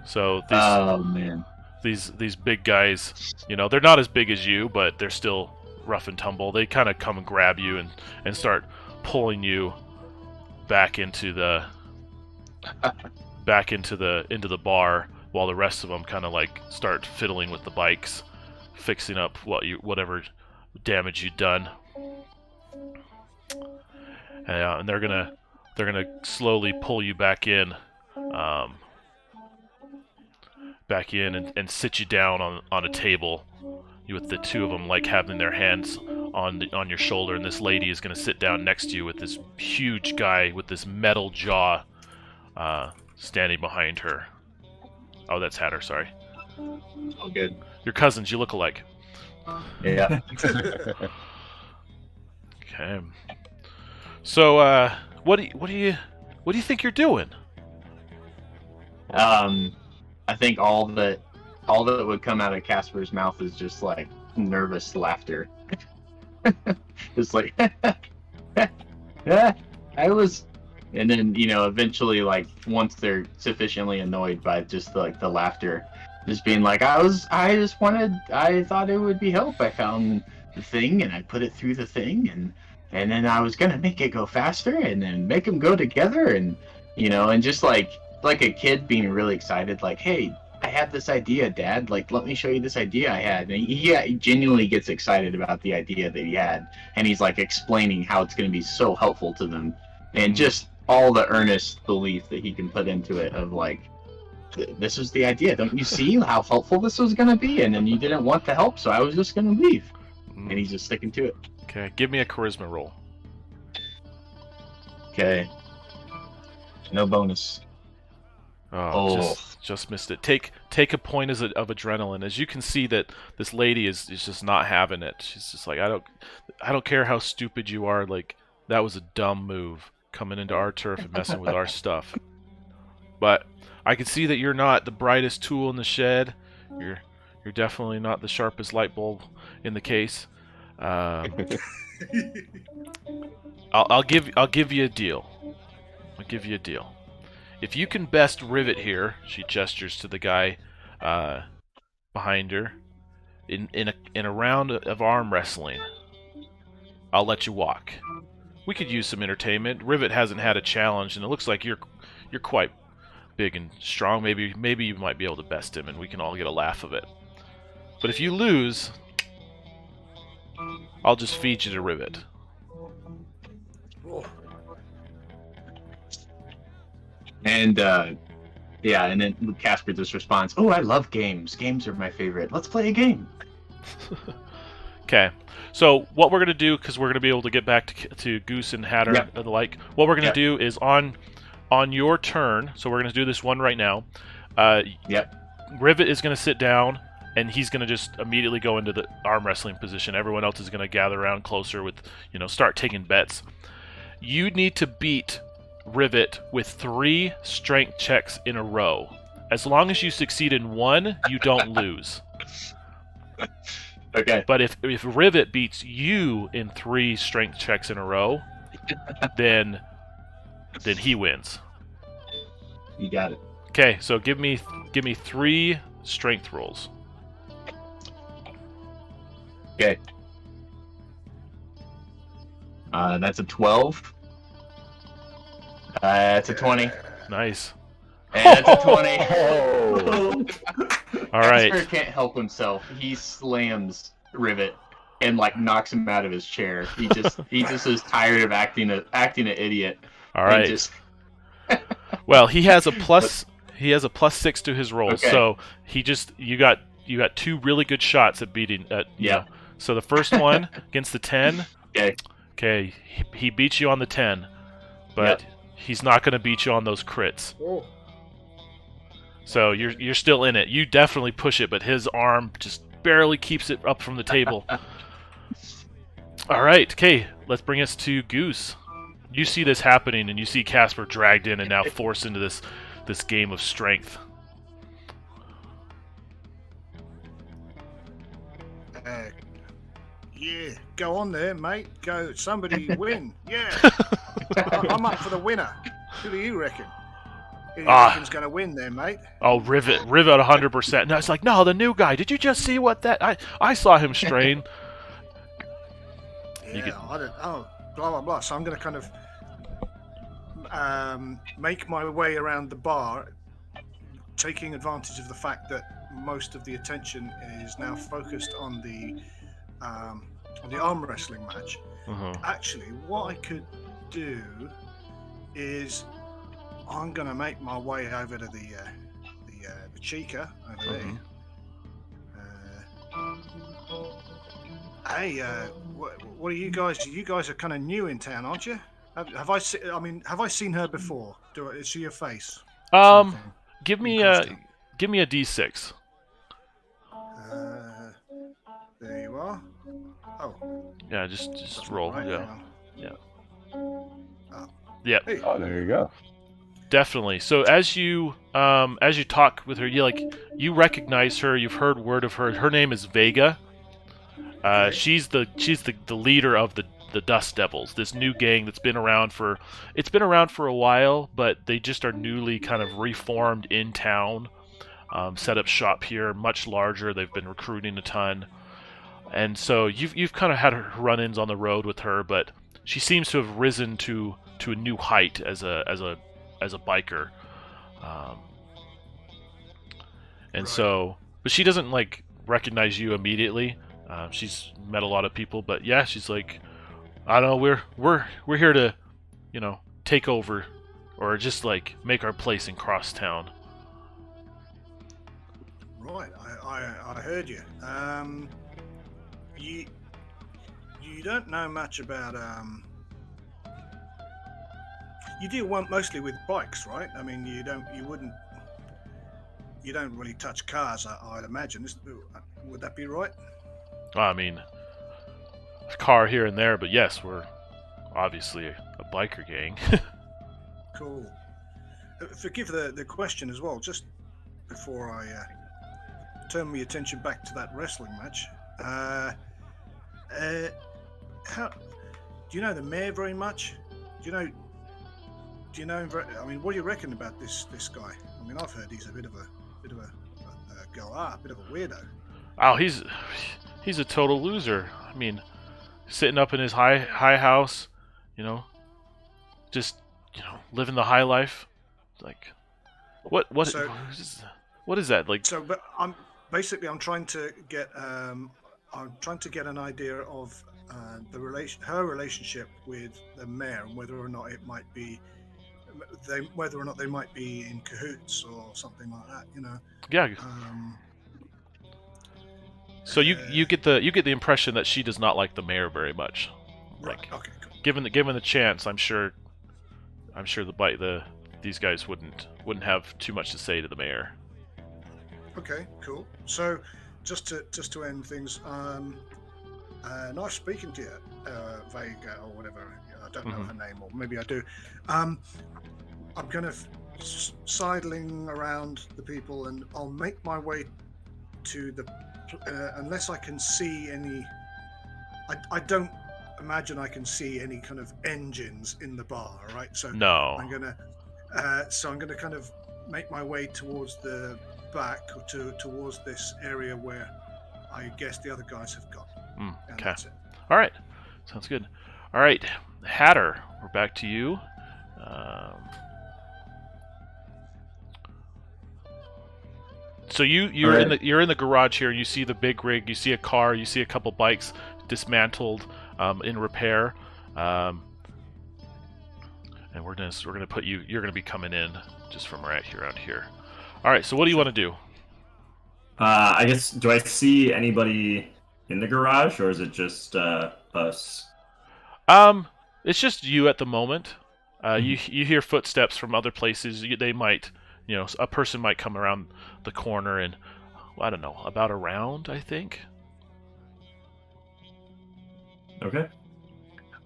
So Oh man. these big guys, they're not as big as you, but they're still rough and tumble. They kind of come and grab you and start pulling you back into the bar, while the rest of them kind of like start fiddling with the bikes, fixing up whatever damage you've done. And they're gonna slowly pull you back in and sit you down on a table, with the two of them like having their hands on your shoulder, and this lady is gonna sit down next to you with this huge guy with this metal jaw standing behind her. Oh, that's Hatter, sorry. Oh, good. Your cousins, you look alike. Yeah. Okay. So, what do you think you're doing? I think all that would come out of Casper's mouth is just like nervous laughter. Just like, I was, and then eventually, like, once they're sufficiently annoyed by just the laughter, just being like, I thought it would be help. I found the thing and I put it through the thing, and then I was gonna make it go faster and then make them go together, and and just like a kid being really excited, like, "Hey, I had this idea, Dad. Like, let me show you this idea I had." And he genuinely gets excited about the idea that he had, and he's like explaining how it's going to be so helpful to them, and just all the earnest belief that he can put into it of like, "This was the idea. Don't you see how helpful this was going to be? And then you didn't want the help, so I was just going to leave." And he's just sticking to it. Okay, give me a charisma roll. Okay. No bonus. Oh. Just missed it. Take a point of adrenaline. As you can see that this lady is just not having it. She's just like, I don't care how stupid you are. Like, that was a dumb move, coming into our turf and messing with our stuff. But I can see that you're not the brightest tool in the shed. You're definitely not the sharpest light bulb in the case. I'll give you a deal. I'll give you a deal. If you can best Rivet here, she gestures to the guy behind her, in a round of arm wrestling, I'll let you walk. We could use some entertainment. Rivet hasn't had a challenge, and it looks like you're quite big and strong. Maybe you might be able to best him, and we can all get a laugh of it. But if you lose, I'll just feed you to Rivet. Oh, And and then Casper just responds, "Oh, I love games. Games are my favorite. Let's play a game." Okay, so what we're going to do, because we're going to be able to get back to Goose and Hatter Yep. and the like, what we're going to do is on your turn, so we're going to do this one right now, Yep. Rivet is going to sit down, and he's going to just immediately go into the arm wrestling position. Everyone else is going to gather around closer with, start taking bets. You need to beat Rivet with 3 strength checks in a row. As long as you succeed in one, you don't lose. Okay. But if Rivet beats you in 3 strength checks in a row, then he wins. You got it. Okay, so give me 3 strength rolls. Okay. That's a 12. That's a 20. Nice. And that's a 20. Oh, All right. Casper can't help himself. He slams Rivet and like knocks him out of his chair. He just is tired of acting an idiot. All And right. just Well, he has a +6 to his roll, Okay. so you got 2 really good shots at beating. Yeah. So the first one against the 10. Okay. Okay, he beats you on the 10, but he's not going to beat you on those crits. Oh, So you're still in it. You definitely push it, but his arm just barely keeps it up from the table. All right, okay, let's bring us to Goose. You see this happening, and you see Casper dragged in and now forced into this game of strength. yeah. Go on there, mate. Go. Somebody win. Yeah. I'm up for the winner. Who do you reckon? Who do you reckon's going to win there, mate? Oh, Rivet 100%. No, it's like, no, the new guy. Did you just see what that? I saw him strain. Yeah, I don't. Oh, blah blah blah. So I'm going to kind of make my way around the bar, taking advantage of the fact that most of the attention is now focused on the arm wrestling match. Actually, what I could do is I'm going to make my way over to the Chica over there. Hey, what are you guys? You guys are kind of new in town, aren't you? Have I seen her before? Is she a face? Give me a D6. There you are. Oh. Yeah, just roll. Right, Yeah. hang on. Yep. Hey. oh, there you go. Definitely. So as you talk with her, you recognize her. You've heard word of her. Her name is Vega. She's the leader of the Dust Devils, this new gang that's been around for a while, but they just are newly kind of reformed in town. Set up shop here, much larger. They've been recruiting a ton, and so you've kind of had her run-ins on the road with her, but she seems to have risen to a new height as a biker, and so, but she doesn't like recognize you immediately. She's met a lot of people, but yeah, she's like, I don't know, we're here to, take over, or just like make our place in Crosstown. Right, I heard you. You don't know much about You deal mostly with bikes, right? I mean, you don't really touch cars, I'd imagine. Would that be right? I mean, a car here and there, but yes, we're obviously a biker gang. Cool. Forgive the question as well, just before I turn my attention back to that wrestling match. Do you know the mayor very much? Do you know him I mean, what do you reckon about this guy? I mean, I've heard he's a bit of a goer, a bit of a weirdo. Oh, he's a total loser. I mean, sitting up in his high house, just living the high life. Like, what is that like? So, but I'm trying to get an idea of her relationship with the mayor, and whether or not they might be in cahoots or something like that. Yeah. So you get the impression that she does not like the mayor very much. Right. Like, Okay. Cool. given the chance, I'm sure these guys wouldn't have too much to say to the mayor. Okay. Cool. So, just to end things, nice speaking to you, Vega or whatever. I don't know her name, or maybe I do. I'm kind of sidling around the people, and I'll make my way to the. Unless I can see any, I don't imagine I can see any kind of engines in the bar, right? So No. I'm gonna kind of make my way towards the back, or towards this area where I guess the other guys have gone. Okay. That's it. All right. Sounds good. All right, Hatter, we're back to you. So you're in the garage here. You see the big rig. You see a car. You see a couple bikes dismantled, in repair, and we're gonna put you. You're gonna be coming in just from right here around here. All right. So what do you want to do? I guess, do I see anybody in the garage, or is it just us? It's just you at the moment. You hear footsteps from other places. They might, a person might come around the corner and, I don't know, about a round, I think. Okay.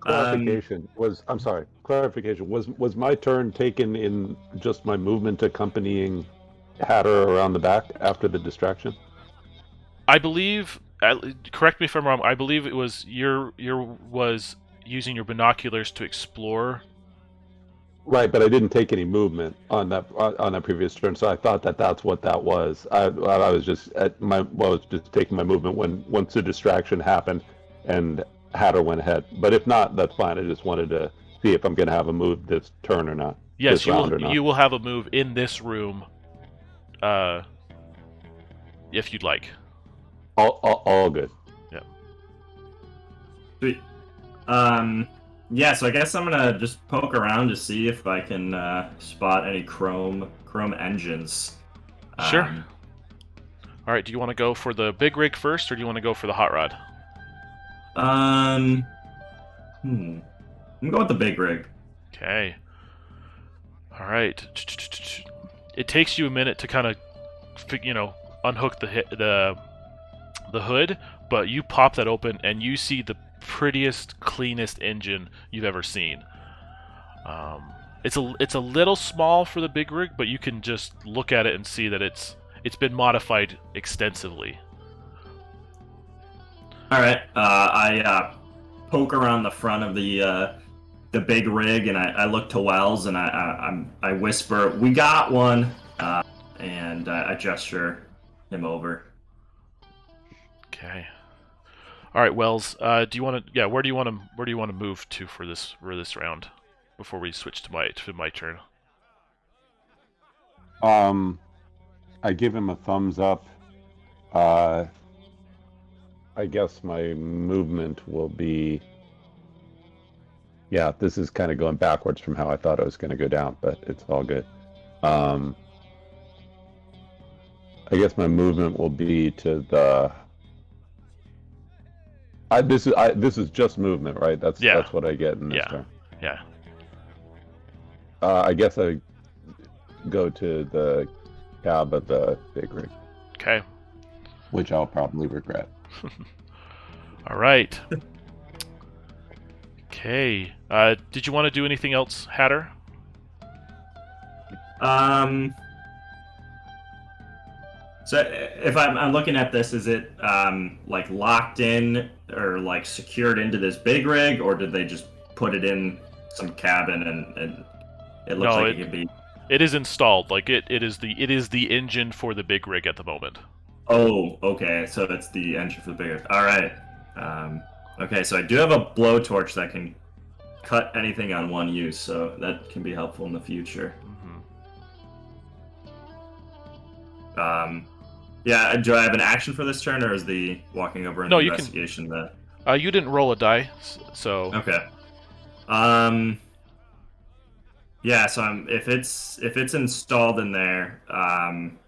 Clarification was my turn taken in just my movement accompanying Hatter around the back after the distraction? I believe. Correct me if I'm wrong. I believe it was was using your binoculars to explore. Right, but I didn't take any movement on that previous turn, so I thought that's what that was. I was just taking my movement once the distraction happened, and Hatter went ahead. But if not, that's fine. I just wanted to see if I'm going to have a move this turn or not. Yes, you will have a move in this room, if you'd like. All good. Yeah. Sweet. Yeah, so I guess I'm gonna just poke around to see if I can spot any chrome engines. Sure. All right. Do you want to go for the big rig first, or do you want to go for the hot rod? I'm gonna go with the big rig. Okay. All right. It takes you a minute to kind of, unhook the hood, but you pop that open and you see the prettiest, cleanest engine you've ever seen. It's a little small for the big rig, but you can just look at it and see that it's been modified extensively. All right. I poke around the front of the big rig, and I look to Wells, and I whisper, "We got one," and I gesture him over. Okay. All right, Wells. Do you want to? Yeah. Where do you want to move to for this round? Before we switch to my turn. I give him a thumbs up. I guess my movement will be. Yeah, this is kind of going backwards from how I thought it was going to go down, but it's all good. I guess my movement will be to the. This is just movement, right? That's what I get in this turn. Yeah. I guess I go to the cab of the big rig. Okay. Which I'll probably regret. All right. Okay. Did you want to do anything else, Hatter? So if I'm looking at this, is it like locked in or like secured into this big rig, or did they just put it in some cabin and it looks like it could be? It is installed. Like it is the engine for the big rig at the moment. Oh, okay. So it's the engine for the big rig. All right. Okay, so I do have a blowtorch that can cut anything on one use, so that can be helpful in the future. Mm-hmm. Yeah, do I have an action for this turn, or is the walking over and the investigation that? You didn't roll a die, so. Okay. Yeah, so if it's installed in there, and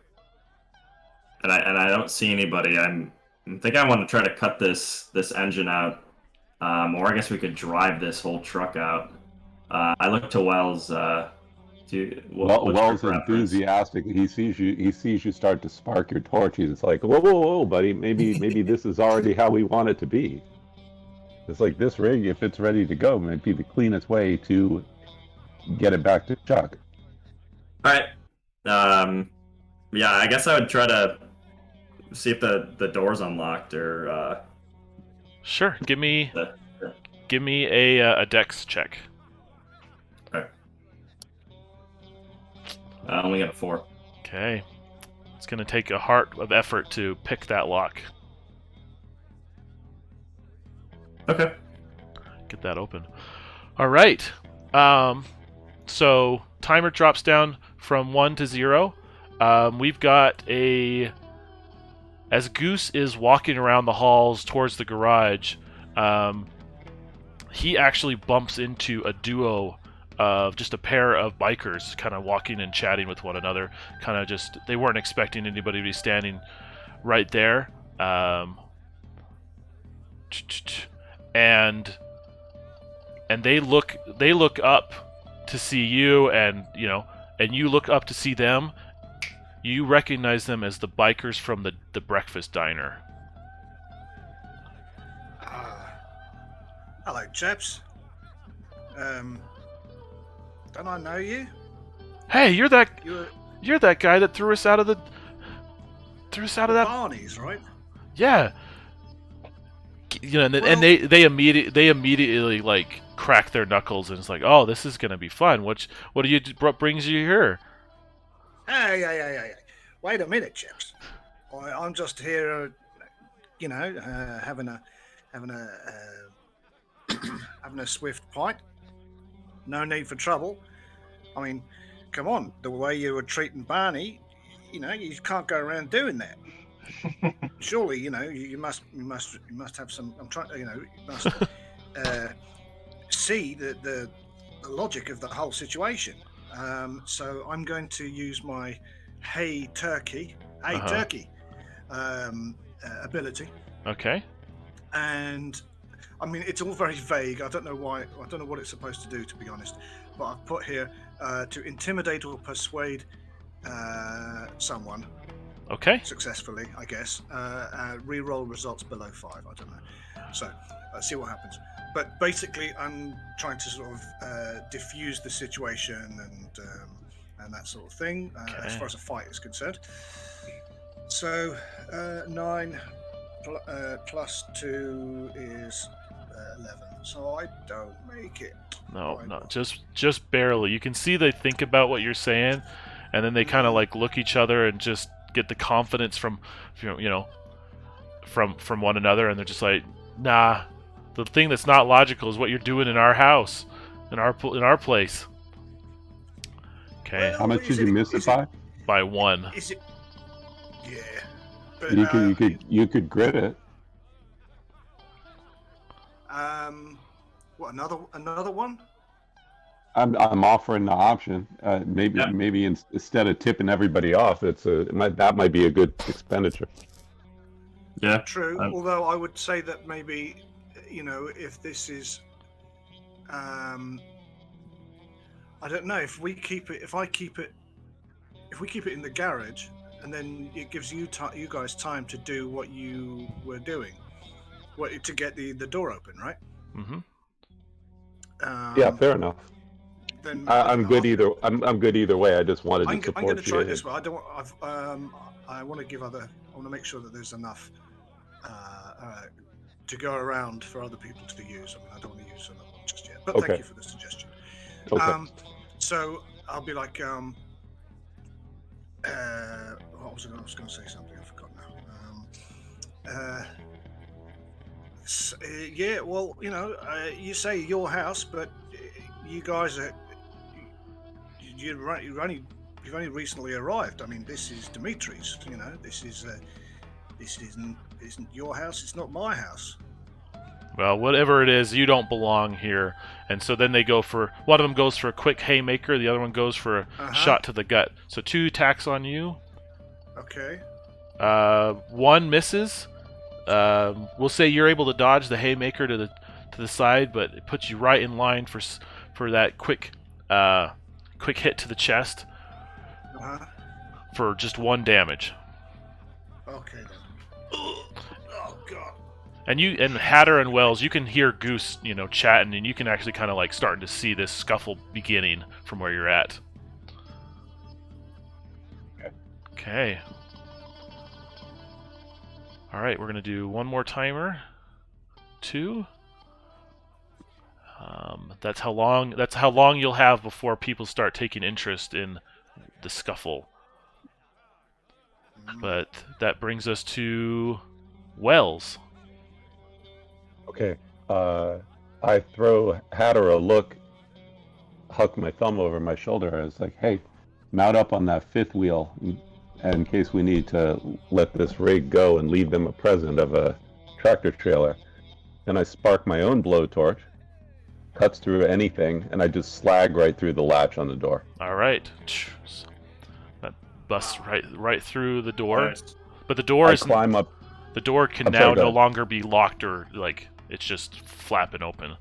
I don't see anybody, I think I want to try to cut this engine out, or I guess we could drive this whole truck out. I look to Wells. Wells enthusiastic. He sees you start to spark your torch. He's like, whoa, buddy. Maybe this is already how we want it to be. It's like this rig, if it's ready to go, might be the cleanest way to get it back to Chuck. All right. Yeah, I guess I would try to see if the door's unlocked, or. Sure. Give me a dex check. I only got a 4. Okay. It's going to take a heart of effort to pick that lock. Okay. Get that open. All right. So timer drops down from 1 to 0, We've got a... As Goose is walking around the halls towards the garage, he actually bumps into a duo of just a pair of bikers kind of walking and chatting with one another. Kind of just... They weren't expecting anybody to be standing right there. And they look up to see you, and and you look up to see them. You recognize them as the bikers from the breakfast diner. Hello, chaps. Don't I know you? Hey, you're that guy that threw us out of that. Barney's, right? Yeah. And they immediately like crack their knuckles, and it's like, oh, this is gonna be fun. What brings you here? Hey. Wait a minute, chaps. I'm just here, having a having a swift pint. No need for trouble. I mean, come on. The way you were treating Barney, you can't go around doing that. Surely, you must have some. I'm trying. You must see the logic of the whole situation. So I'm going to use my Hey Turkey ability. Okay. And I mean, it's all very vague. I don't know why. I don't know what it's supposed to do, to be honest. But I've put here to intimidate or persuade someone. Okay. Successfully, I guess. Reroll results below 5. I don't know. So see what happens. But basically, I'm trying to sort of diffuse the situation and that sort of thing, as far as a fight is concerned. So 9 plus 2 is 11. So I don't make it. No, just barely. You can see they think about what you're saying, and then they kind of like look each other and just get the confidence from from one another, and they're just like, nah. The thing that's not logical is what you're doing in our house, in our place. Okay. How much did you miss it by? By 1. Is it? Yeah. But, you could grit it. What, another one? I'm offering the option. Maybe instead of tipping everybody off, that might be a good expenditure. Yeah. True. Although I would say that maybe, if this is, I don't know, if I keep it in the garage, and then it gives you guys time to do what you were doing, to get the door open, right? Mm-hmm. Yeah, fair enough. Then I'm good either. I'm good either way. I just wanted to support you. I'm going to try it this way. I want to make sure that there's enough to go around for other people to use. I mean, I don't want to use another one just yet. But thank you for the suggestion. Okay. So I'll be like, what was I going to say something? I forgot now. Yeah, well, you say your house, but you guys you've only recently arrived. I mean, this is Dimitri's. This isn't your house. It's not my house. Well, whatever it is, you don't belong here. And so then they go for... One of them goes for a quick haymaker. The other one goes for a shot to the gut. So 2 attacks on you. Okay. 1 misses. We'll say you're able to dodge the haymaker to the side, but it puts you right in line for that quick hit to the chest for just 1 damage. Okay then. Oh god. And Hatter and Wells, you can hear Goose, chatting, and you can actually kind of like starting to see this scuffle beginning from where you're at. Okay. All right, we're gonna do 1 more timer. 2. That's how long you'll have before people start taking interest in the scuffle. But that brings us to Wells. Okay. I throw Hatter a look, huck my thumb over my shoulder. I was like, hey, mount up on that 5th wheel. in case we need to let this rig go and leave them a present of a tractor trailer. Then I spark my own blowtorch, cuts through anything, and I just slag right through the latch on the door. All right. That busts right through the door. But the door is climb up. The door can I'm now sorry, go no ahead. longer be locked or like it's just flapping open.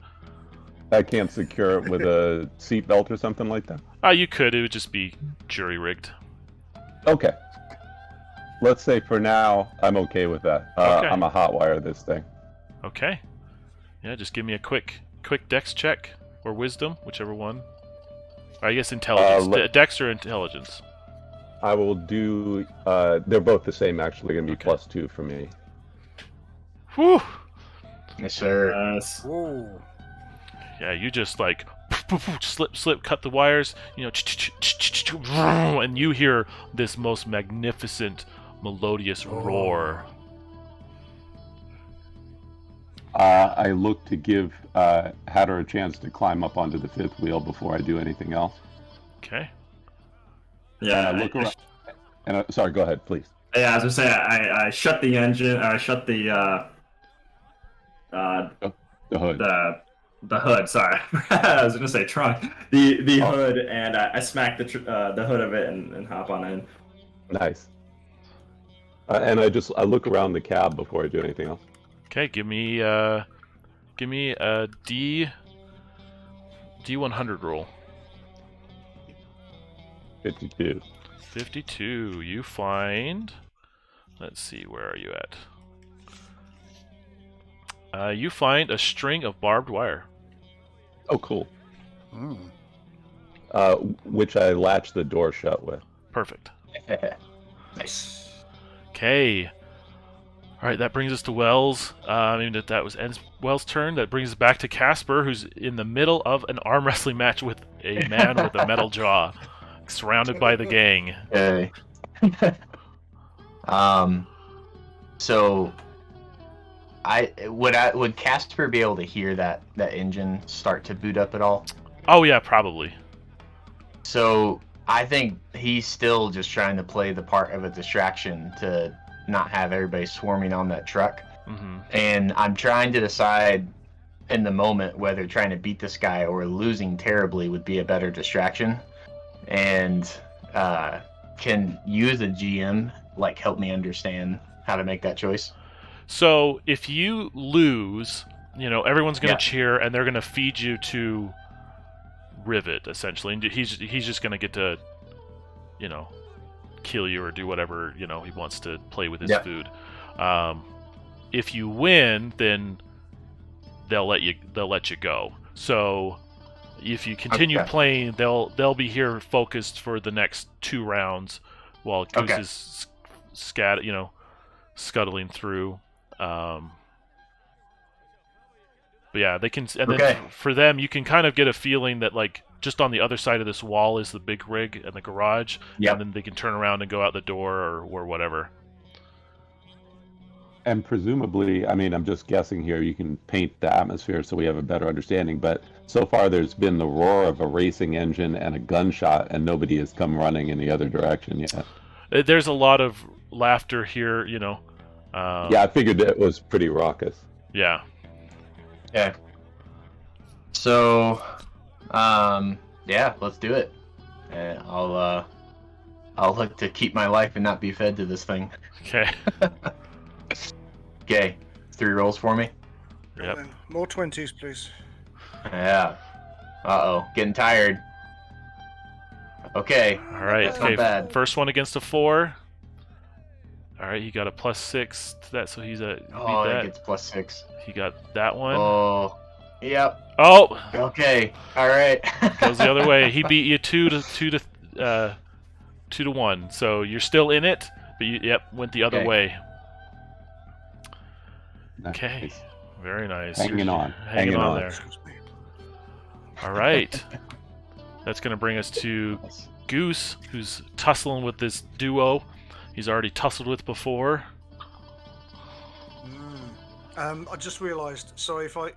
I can't secure it with a seatbelt or something like that. You could. It would just be jury rigged. Okay. Let's say for now I'm okay with that. Okay. I'm a hotwire this thing. Okay. Yeah, just give me a quick dex check or wisdom, whichever one. Or I guess intelligence. Dex or intelligence. I will do. They're both the same. Actually, gonna be Okay. +2 for me. Whew. Yes, sir. Yes. Whoa. Yeah, you just like slip, cut the wires, and you hear this most magnificent, melodious roar. I look to give Hatter a chance to climb up onto the fifth wheel before I do anything else. Okay. Yeah. And I look around. And sorry, go ahead, please. Yeah, I was gonna say I shut the engine. I shut the The hood. the hood. Sorry, I was gonna say trunk. The hood, and I smack the hood of it and hop on in. Nice. And I look around the cab before I do anything else. Okay, give me a D100 roll. 52. 52. You find. Let's see, where are you at? You find a string of barbed wire. Oh, cool. Mm. Which I latch the door shut with. Perfect. Nice. Okay. All right, that brings us to Wells. I mean, that was Wells' turn. That brings us back to Casper, who's in the middle of an arm wrestling match with a man with a metal jaw, surrounded by the gang. Okay. So would Casper be able to hear that engine start to boot up at all? Oh yeah, probably. So I think he's still just trying to play the part of a distraction to not have everybody swarming on that truck. Mm-hmm. And I'm trying to decide in the moment whether trying to beat this guy or losing terribly would be a better distraction. And can you as a GM like help me understand how to make that choice? So if you lose, everyone's going to Yeah. cheer and they're going to feed you to Rivet, essentially. And he's just going to get to, kill you or do whatever, he wants to play with his Yeah. food. If you win, then they'll let you go. So if you continue Okay. playing, they'll be here focused for the next 2 rounds while Goose Okay. is scuttling through. But yeah, they can, and Okay. then for them, you can kind of get a feeling that like just on the other side of this wall is the big rig and the garage, Yep. and then they can turn around and go out the door or whatever. And presumably, I mean, I'm just guessing here, you can paint the atmosphere so we have a better understanding, but so far there's been the roar of a racing engine and a gunshot, and nobody has come running in the other direction yet. There's a lot of laughter here, Yeah, I figured it was pretty raucous. Yeah. Okay. So, yeah, let's do it. And I'll look to keep my life and not be fed to this thing. Okay. Okay, 3 rolls for me. Yep. Then more 20s, please. Yeah. Uh-oh, getting tired. Okay. All right. That's not Okay. bad. First one against a 4. All right. He got a +6 to that, so he's a beat Oh, that. that gets +6. He got that one. Oh, yep. Oh, Okay. All right. goes the other way. He beat you 2 to 1. So you're still in it, but went the other Okay. way. Nice. Okay. Very nice. Hanging on. Hanging on there. Excuse me. All right. That's going to bring us to Goose, who's tussling with this duo he's already tussled with before. I just realised. So if I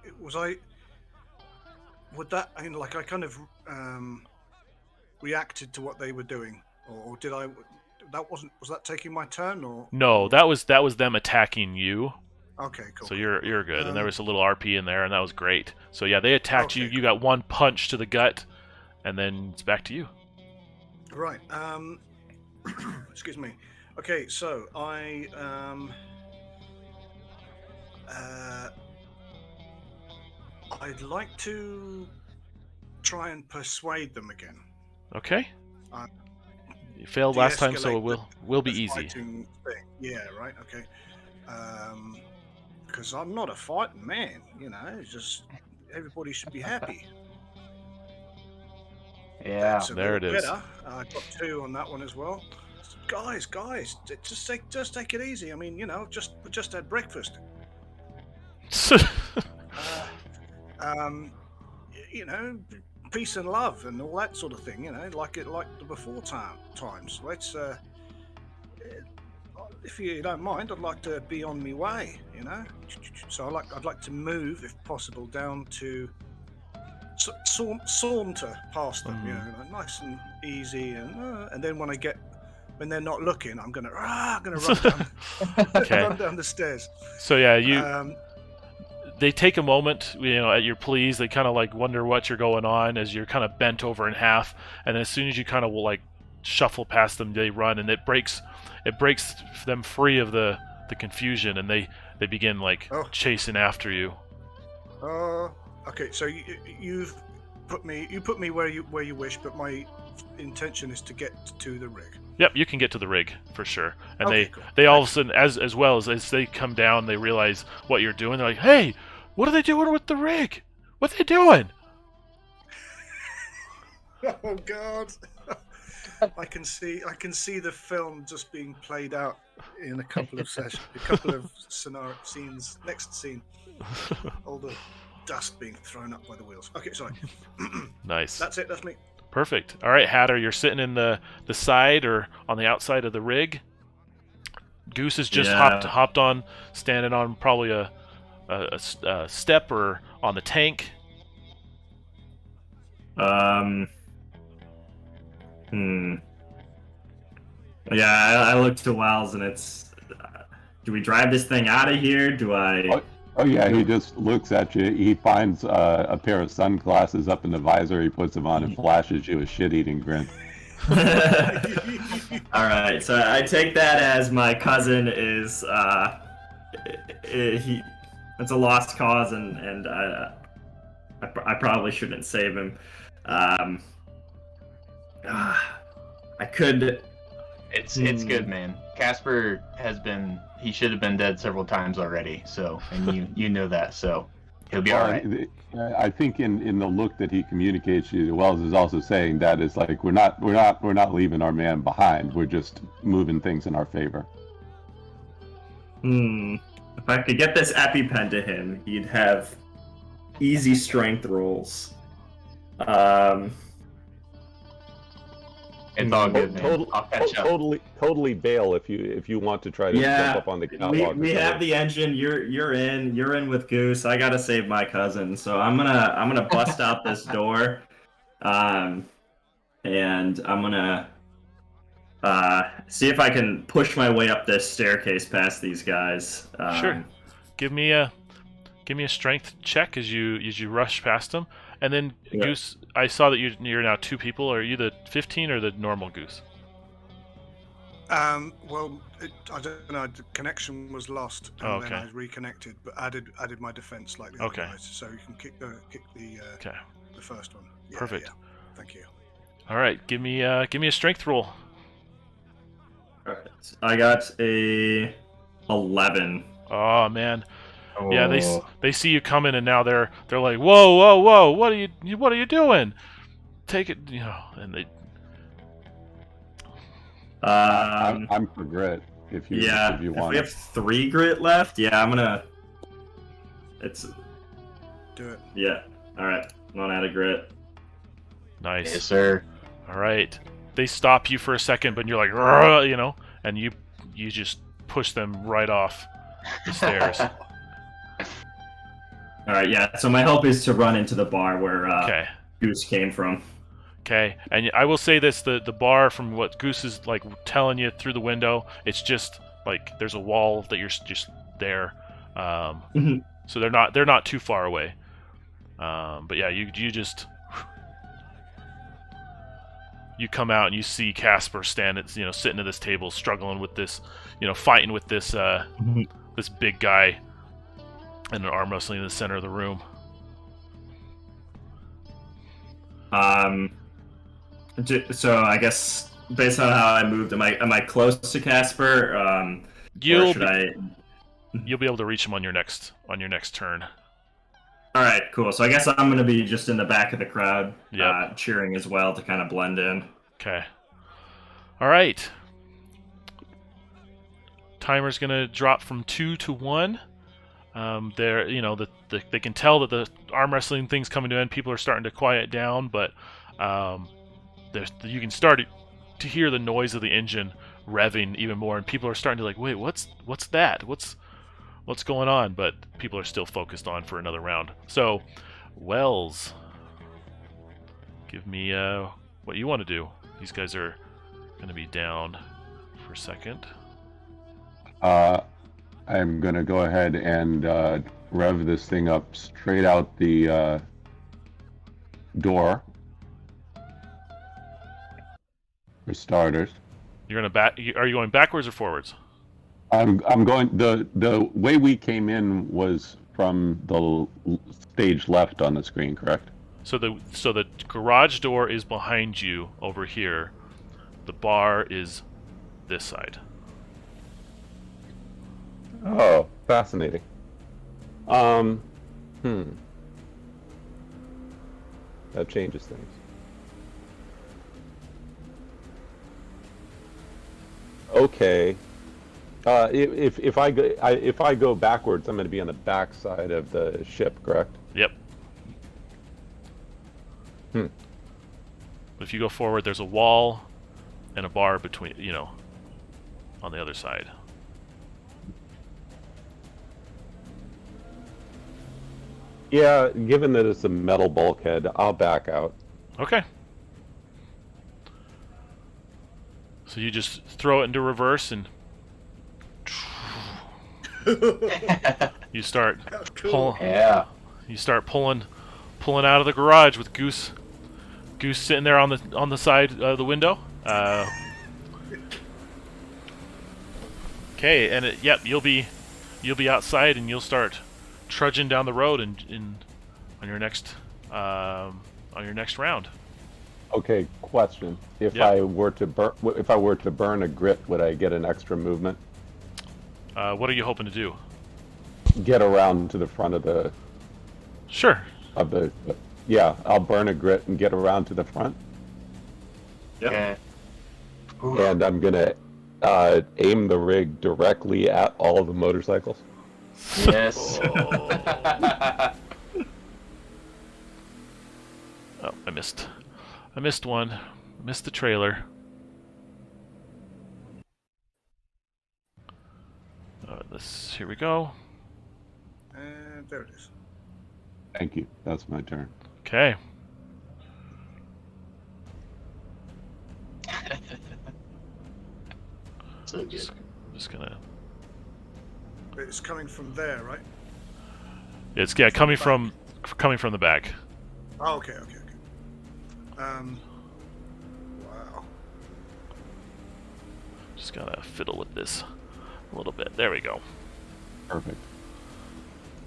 would that, I mean, like I kind of reacted to what they were doing, or did I? that wasn't. Was that taking my turn or? No, that was them attacking you. Okay, cool. So you're good. And there was a little RP in there, and that was great. So yeah, they attacked you. You got one punch to the gut, and then it's back to you. Right. Excuse me. Okay, so I'd like to try and persuade them again. Okay. You failed last time, so it will be the easy. fighting thing. Yeah. Right. Okay. Because I'm not a fighting man, you know. It's just everybody should be happy. Yeah, That's a there it bit is. better. I got 2 on that one as well. Guys, just take it easy. I mean, you know, we just had breakfast. You know, peace and love and all that sort of thing. You know, like the before times. Let's, if you don't mind, I'd like to be on my way. You know, so I'd like to move, if possible, down to saunter past them. You know, nice and easy, and then when they're not looking, I'm gonna run down, run down the stairs. So yeah, they take a moment, you know, at your pleas. They kind of like wonder what you're going on as you're kind of bent over in half, and then as soon as you kind of will like shuffle past them, they run, and it breaks them free of the confusion, and they begin like chasing after you. Okay, so you put me where you wish, but my intention is to get to the rig. Yep, you can get to the rig for sure. And cool. they all of a sudden, as well as they come down, they realize what you're doing. They're like, "Hey, what are they doing with the rig? What are they doing?" Oh God! I can see the film just being played out in a couple of scenario scenes. Next scene, all the dust being thrown up by the wheels. Okay, sorry. Nice. That's it. That's me. Perfect. All right, Hatter, you're sitting in the side or on the outside of the rig. Goose has just hopped on, standing on probably a step or on the tank. Yeah, I look to Wells, and it's. Do we drive this thing out of here? Do I? Oh yeah, he just looks at you. He finds a pair of sunglasses up in the visor. He puts them on and flashes you a shit-eating grin. All right, so I take that as my cousin is it's a lost cause, and I probably shouldn't save him. I could. It's good, man. Casper he should have been dead several times already. So, and you know that, so he'll be all right. I think in the look that he communicates you, Wells is also saying that it's like we're not leaving our man behind. We're just moving things in our favor. If I could get this EpiPen to him, he'd have easy strength rolls. It's all good, man. I'll catch up. Totally bail if you want to try to jump up on the catwalk. We have the engine. You're in with Goose. I gotta save my cousin, so I'm gonna bust out this door, and I'm gonna see if I can push my way up this staircase past these guys. Sure. Give me a strength check as you rush past them. And then, yeah. Goose, I saw that you're now 2 people. Are you the 15 or the normal Goose? Well, I don't know. The connection was lost, and then I reconnected, but added my defense like the other guys, so you can kick the first one. Yeah, perfect. Yeah. Thank you. All right, give me a strength roll. All right, I got a 11. Oh man. Oh. Yeah, they see you coming, and now they're like, whoa, what are you doing? Take it, you know, and they. I'm for grit if you want. If we have 3 grit left, yeah, I'm gonna. Do it. Yeah. All right. I'm gonna add a grit. Nice. Yes, sir. All right. They stop you for a second, but you're like, you know, and you just push them right off the stairs. All right, yeah. So my help is to run into the bar where Goose came from. Okay, and I will say this: the bar, from what Goose is like telling you through the window, it's just like there's a wall that you're just there, so they're not too far away. But yeah, you just you come out and you see Casper standing, sitting at this table, struggling with this, fighting with this this big guy, and an arm wrestling in the center of the room. So I guess based on how I moved, am I close to Casper? You'll be able to reach him on your next turn. All right, cool. So I guess I'm going to be just in the back of the crowd, Yep. cheering as well to kind of blend in. Okay. All right. Timer's going to drop from 2 to 1. They can tell that the arm wrestling thing's coming to an end. People are starting to quiet down, but you can start to hear the noise of the engine revving even more, and people are starting to like, wait, what's that? What's going on? But people are still focused on for another round. So, Wells, give me what you want to do. These guys are going to be down for a second. I'm going to go ahead and rev this thing up straight out the door. For starters. You're going to are you going backwards or forwards? I'm going. The way we came in was from the stage left on the screen, correct? So the garage door is behind you over here. The bar is this side. Oh, fascinating. That changes things. Okay. If I go backwards, I'm going to be on the back side of the ship, correct? Yep. If you go forward, there's a wall and a bar between, on the other side. Yeah, given that it's a metal bulkhead, I'll back out. Okay. So you just throw it into reverse and you start you start pulling out of the garage with Goose sitting there on the side of the window. Okay, and you'll be outside and you'll start trudging down the road on your next round. Okay, question. If I were to burn a grit, would I get an extra movement? What are you hoping to do? Get around to the front of the. Sure. Yeah, I'll burn a grit and get around to the front. Yep. Okay. And I'm gonna aim the rig directly at all of the motorcycles. Yes. Oh, I missed one. I missed the trailer. Here we go. And there it is. Thank you. That's my turn. Okay. So good. Just gonna. It's coming from there, right? It's coming from the back. Oh, okay. Wow. Just gotta fiddle with this a little bit. There we go. Perfect.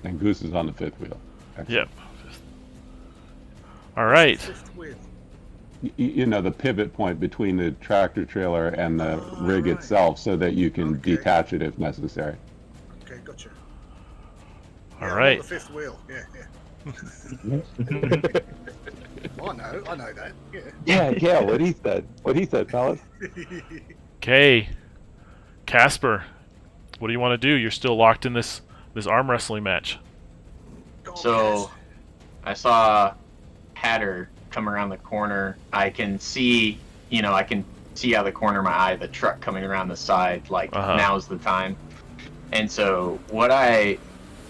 And Goose is on the fifth wheel. Yep. Excellent. All right. Fifth wheel. You know, the pivot point between the tractor trailer and the rig itself, so that you can detach it if necessary. Okay, gotcha. All Yeah, right. The fifth wheel. Yeah. I know that. Yeah. Yeah. What he said, fellas. Okay. Casper, what do you want to do? You're still locked in this arm wrestling match. So, I saw Hatter come around the corner. I can see out of the corner of my eye the truck coming around the side. Like now's the time. And so what I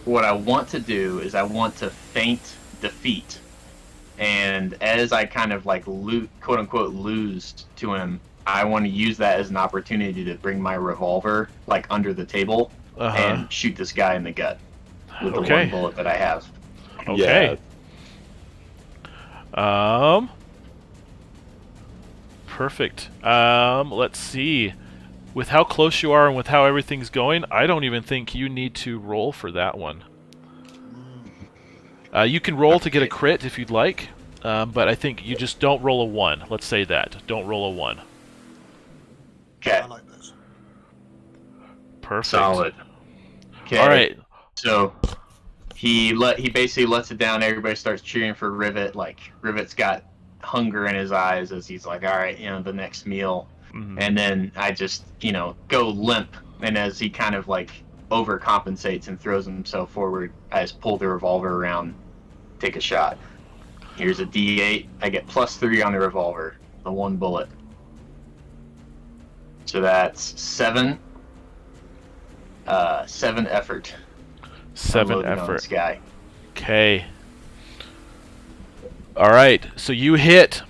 want to do is I want to feint defeat, and as I kind of like quote unquote lose to him, I want to use that as an opportunity to bring my revolver like under the table and shoot this guy in the gut with the one bullet that I have. Okay. Perfect. Let's see. With how close you are and with how everything's going, I don't even think you need to roll for that one. You can roll to get a crit if you'd like, but I think you just don't roll a 1. Let's say that. Don't roll a 1. Okay. I like those. Perfect. Solid. Okay. All right. So he basically lets it down. Everybody starts cheering for Rivet. Like Rivet's got hunger in his eyes as he's like, all right, the next meal. And then I just, go limp. And as he kind of like overcompensates and throws himself forward, I just pull the revolver around, take a shot. Here's a D8. I get +3 on the revolver, the 1 bullet. So that's 7. 7 effort. 7 on effort. this guy. Okay. All right. So you hit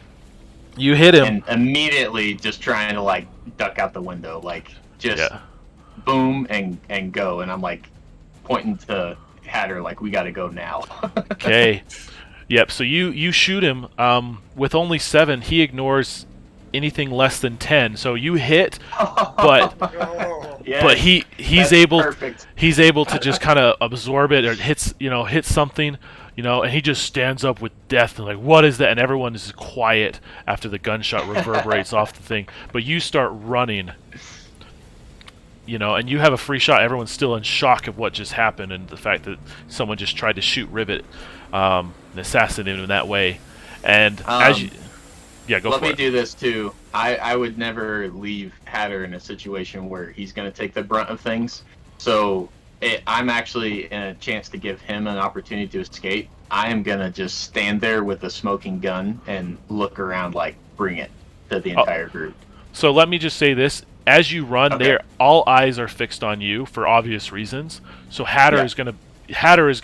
him. And immediately just trying to like duck out the window, like just boom and go. And I'm like pointing to Hatter like, we got to go now. Okay. Yep. So you shoot him. With only 7, he ignores anything less than 10. So you hit, but Oh, but he's able Perfect. he's able to just kind of absorb it or hits something, and he just stands up with death and like, what is that? And everyone is quiet after the gunshot reverberates off the thing. But you start running, and you have a free shot. Everyone's still in shock of what just happened and the fact that someone just tried to shoot Rivet, and assassinate him in that way. And as you go for it. Let me do this too. I would never leave Hatter in a situation where he's going to take the brunt of things. So I'm actually in a chance to give him an opportunity to escape. I am going to just stand there with a smoking gun and look around like, bring it to the entire group. So let me just say this. As you run, all eyes are fixed on you for obvious reasons. So Hatter is going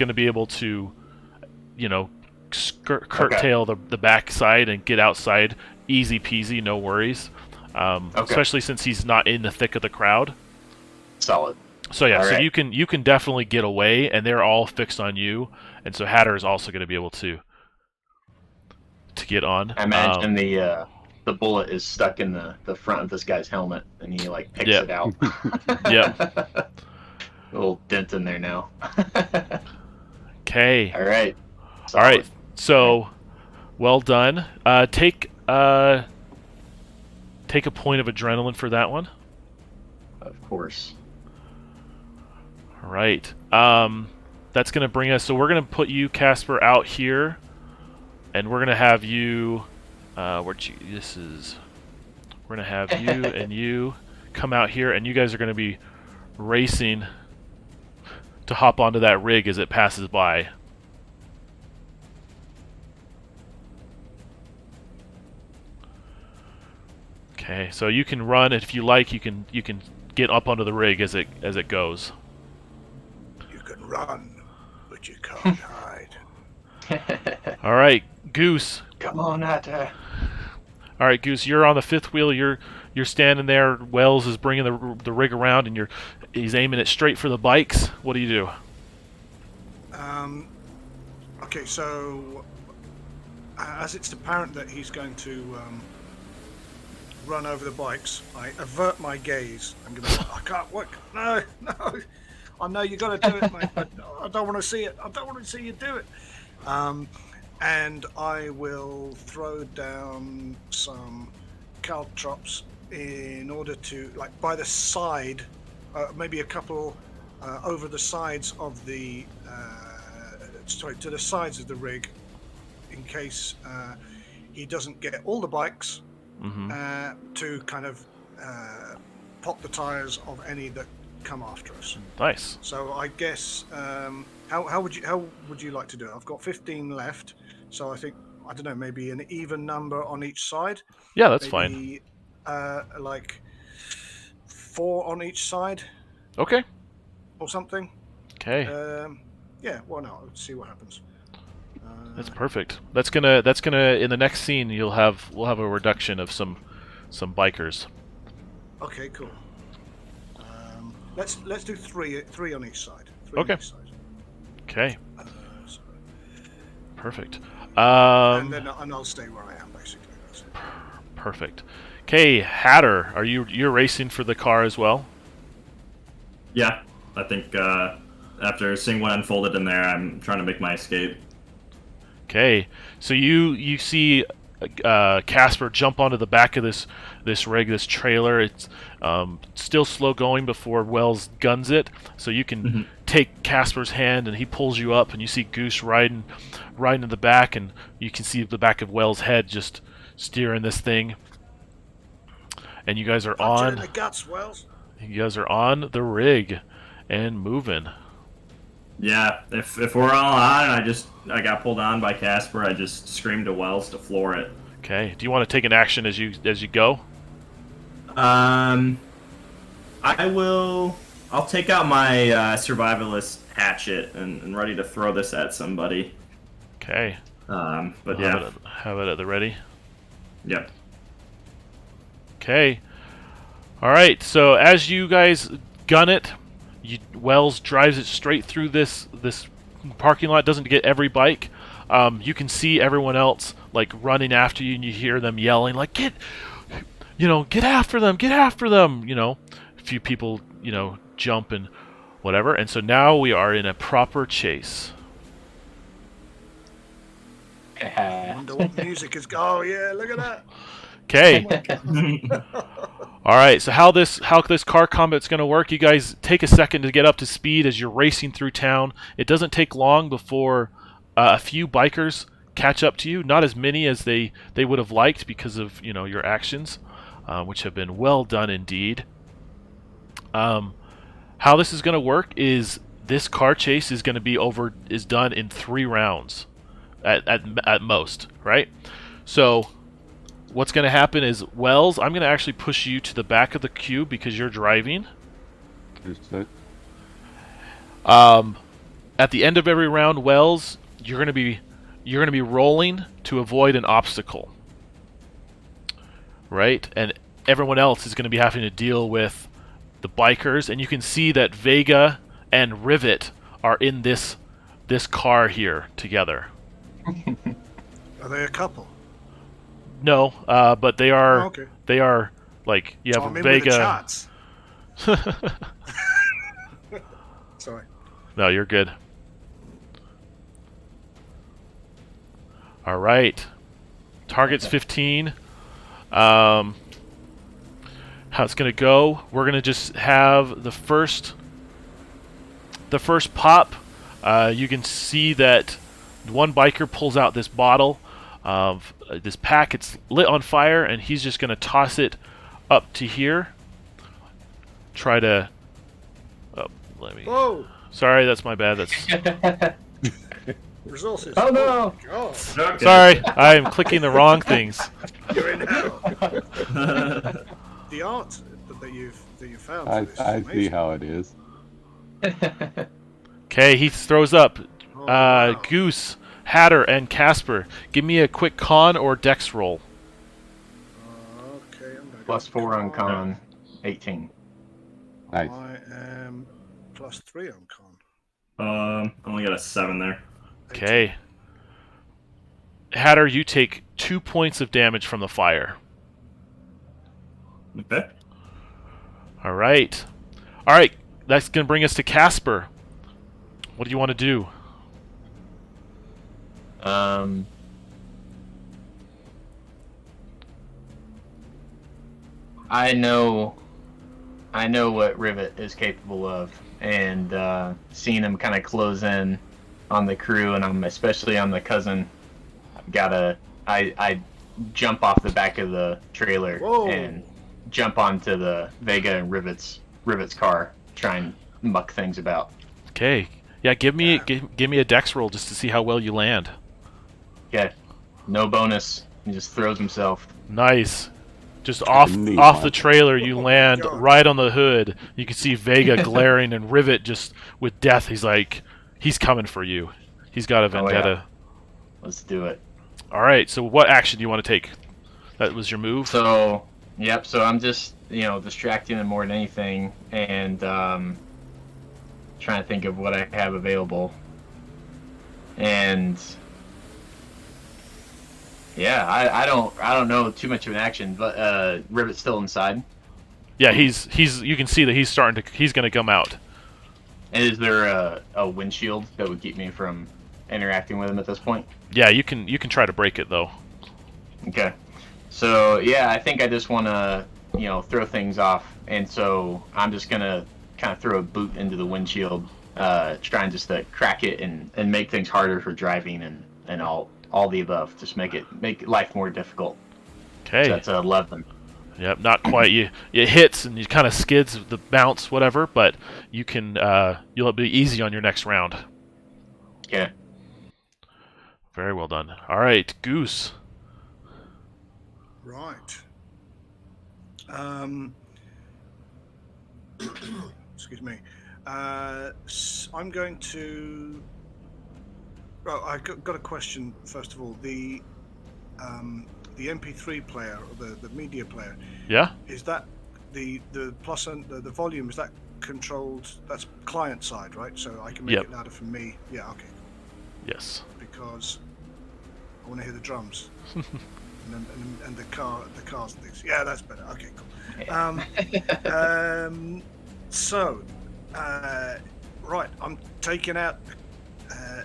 to be able to, curtail the backside and get outside, easy peasy, no worries. Especially since he's not in the thick of the crowd. Solid. So you can definitely get away, and they're all fixed on you, and so Hatter is also going to be able to get on. I imagine the bullet is stuck in the front of this guy's helmet, and he like picks it out. Yep. A little dent in there now. Okay. All right. All right. So, well done. Take a point of adrenaline for that one. Of course. All right. That's going to bring us. So we're going to put you, Casper, out here, and we're going to have you. We're going to have you and you come out here, and you guys are going to be racing to hop onto that rig as it passes by. Okay, so you can run if you like. You can get up onto the rig as it goes. you can run, but you can't hide. All right, Goose. Come on, Hatter. All right, Goose. You're on the 5th wheel. You're standing there. Wells is bringing the rig around, and he's aiming it straight for the bikes. What do you do? Okay, so as it's apparent that he's going to run over the bikes, I avert my gaze. I'm going to. I can't work. No. I know you got to do it, mate, but I don't want to see it. I don't want to see you do it. And I will throw down some caltrops in order to, like, by the side, maybe a couple over the sides of the, to the sides of the rig, in case he doesn't get all the bikes, to kind of pop the tires of any that come after us. Nice. So I guess how would you like to do it? I've got 15 left, so I think, I don't know, maybe an even number on each side. Yeah, that's maybe, fine. Like 4 on each side. Okay. Or something. Okay. Yeah. Why not? Let's see what happens. That's perfect. That's gonna in the next scene we'll have a reduction of some bikers. Okay, cool. Let's do three on each side. Three Okay. On each side. Okay. So- Perfect. and I'll stay where I am basically. That's it. Perfect. Okay, Hatter, you're racing for the car as well? Yeah, I think after seeing what unfolded in there, I'm trying to make my escape. Okay, so you see Casper jump onto the back of this trailer. It's still slow going before Wells guns it, so you can take Casper's hand and he pulls you up, and you see Goose riding in the back, and you can see the back of Wells' head just steering this thing. And you guys are Punch it on. in the guts, Wells. You guys are on the rig and moving. Yeah, if we're all on, I got pulled on by Casper. I just screamed to Wells to floor it. Okay. Do you want to take an action as you go? I will. I'll take out my survivalist hatchet and ready to throw this at somebody. Okay. But yeah, Have it at the ready. yep. Okay. All right. So as you guys gun it, Wells drives it straight through this parking lot. Doesn't get every bike. You can see everyone else like running after you, and you hear them yelling like, get after them, get after them. A few people, jump and whatever. And so now we are in a proper chase. I wonder what music is. Oh yeah, look at that. Okay. All right. So how this car combat's going to work? You guys take a second to get up to speed as you're racing through town. It doesn't take long before a few bikers catch up to you. Not as many as they would have liked because of your actions, which have been well done indeed. How this is going to work is this car chase is going to be done in 3 rounds at most, right? So what's going to happen is, Wells, I'm going to actually push you to the back of the cube because you're driving. At the end of every round, Wells, you're going to be rolling to avoid an obstacle, right? And everyone else is going to be having to deal with the bikers, and you can see that Vega and Rivet are in this car here together. Are they a couple? No, but they are. Oh, okay. They are like you have I'm in with the Vega. charts. Sorry. No, you're good. All right. Target's 15. How it's gonna go? We're gonna just have the first pop. You can see that one biker pulls out this bottle of this pack. It's lit on fire, and he's just gonna toss it up to here. Try to. Oh, let me. Whoa! Sorry, that's my bad. That's. Resources. Oh no! God. Sorry, I am clicking the wrong things. You're in hell. The art that you've found. for this is I see amazing. how it is. Okay, he throws up. Oh, wow. Goose, Hatter, and Casper. Give me a quick con or dex roll. Okay, I'm gonna Plus go 4 on con, 18. Nice. I am plus 3 on con. I only got a 7 there. Okay. Hatter, you take 2 points of damage from the fire. Okay. All right. All right. That's going to bring us to Casper. What do you want to do? I know what Rivet is capable of, and seeing him kind of close in on the crew, and especially on the cousin, I jump off the back of the trailer Whoa. and jump onto the Vega and Rivet's car, try and muck things about. Okay. Yeah, give me a dex roll just to see how well you land. Okay, no bonus. He just throws himself. Nice. Just off neat the one. trailer, you land God. right on the hood. You can see Vega glaring, and Rivet just with death. He's like, he's coming for you. He's got a vendetta. Let's do it. All right. So what action do you want to take? That was your move. So, yep. So I'm just, distracting him more than anything, and trying to think of what I have available. And yeah, I don't know too much of an action, but Rivet's still inside. Yeah, he's. You can see that he's starting to. He's going to come out. And is there a windshield that would keep me from interacting with him at this point? Yeah, you can try to break it though. Okay. So yeah, I think I just want to throw things off, and so I'm just gonna kind of throw a boot into the windshield, trying just to crack it and make things harder for driving and all the above. Just make life more difficult. Okay. So that's 11. Yep, not quite. It hits and you kind of skids the bounce, whatever. But you can you'll be easy on your next round. Okay. Very well done. All right, Goose. Right. Excuse me. I'm going to. Well, I've got a question first of all. The MP3 player, or the media player. Yeah. Is that the plus and the volume? Is that controlled? That's client side, right? So I can make it louder for me. Yeah. Okay. Yes. Because I want to hear the drums. and the cars and things. Yeah, that's better. Okay, cool. So, right, I'm taking out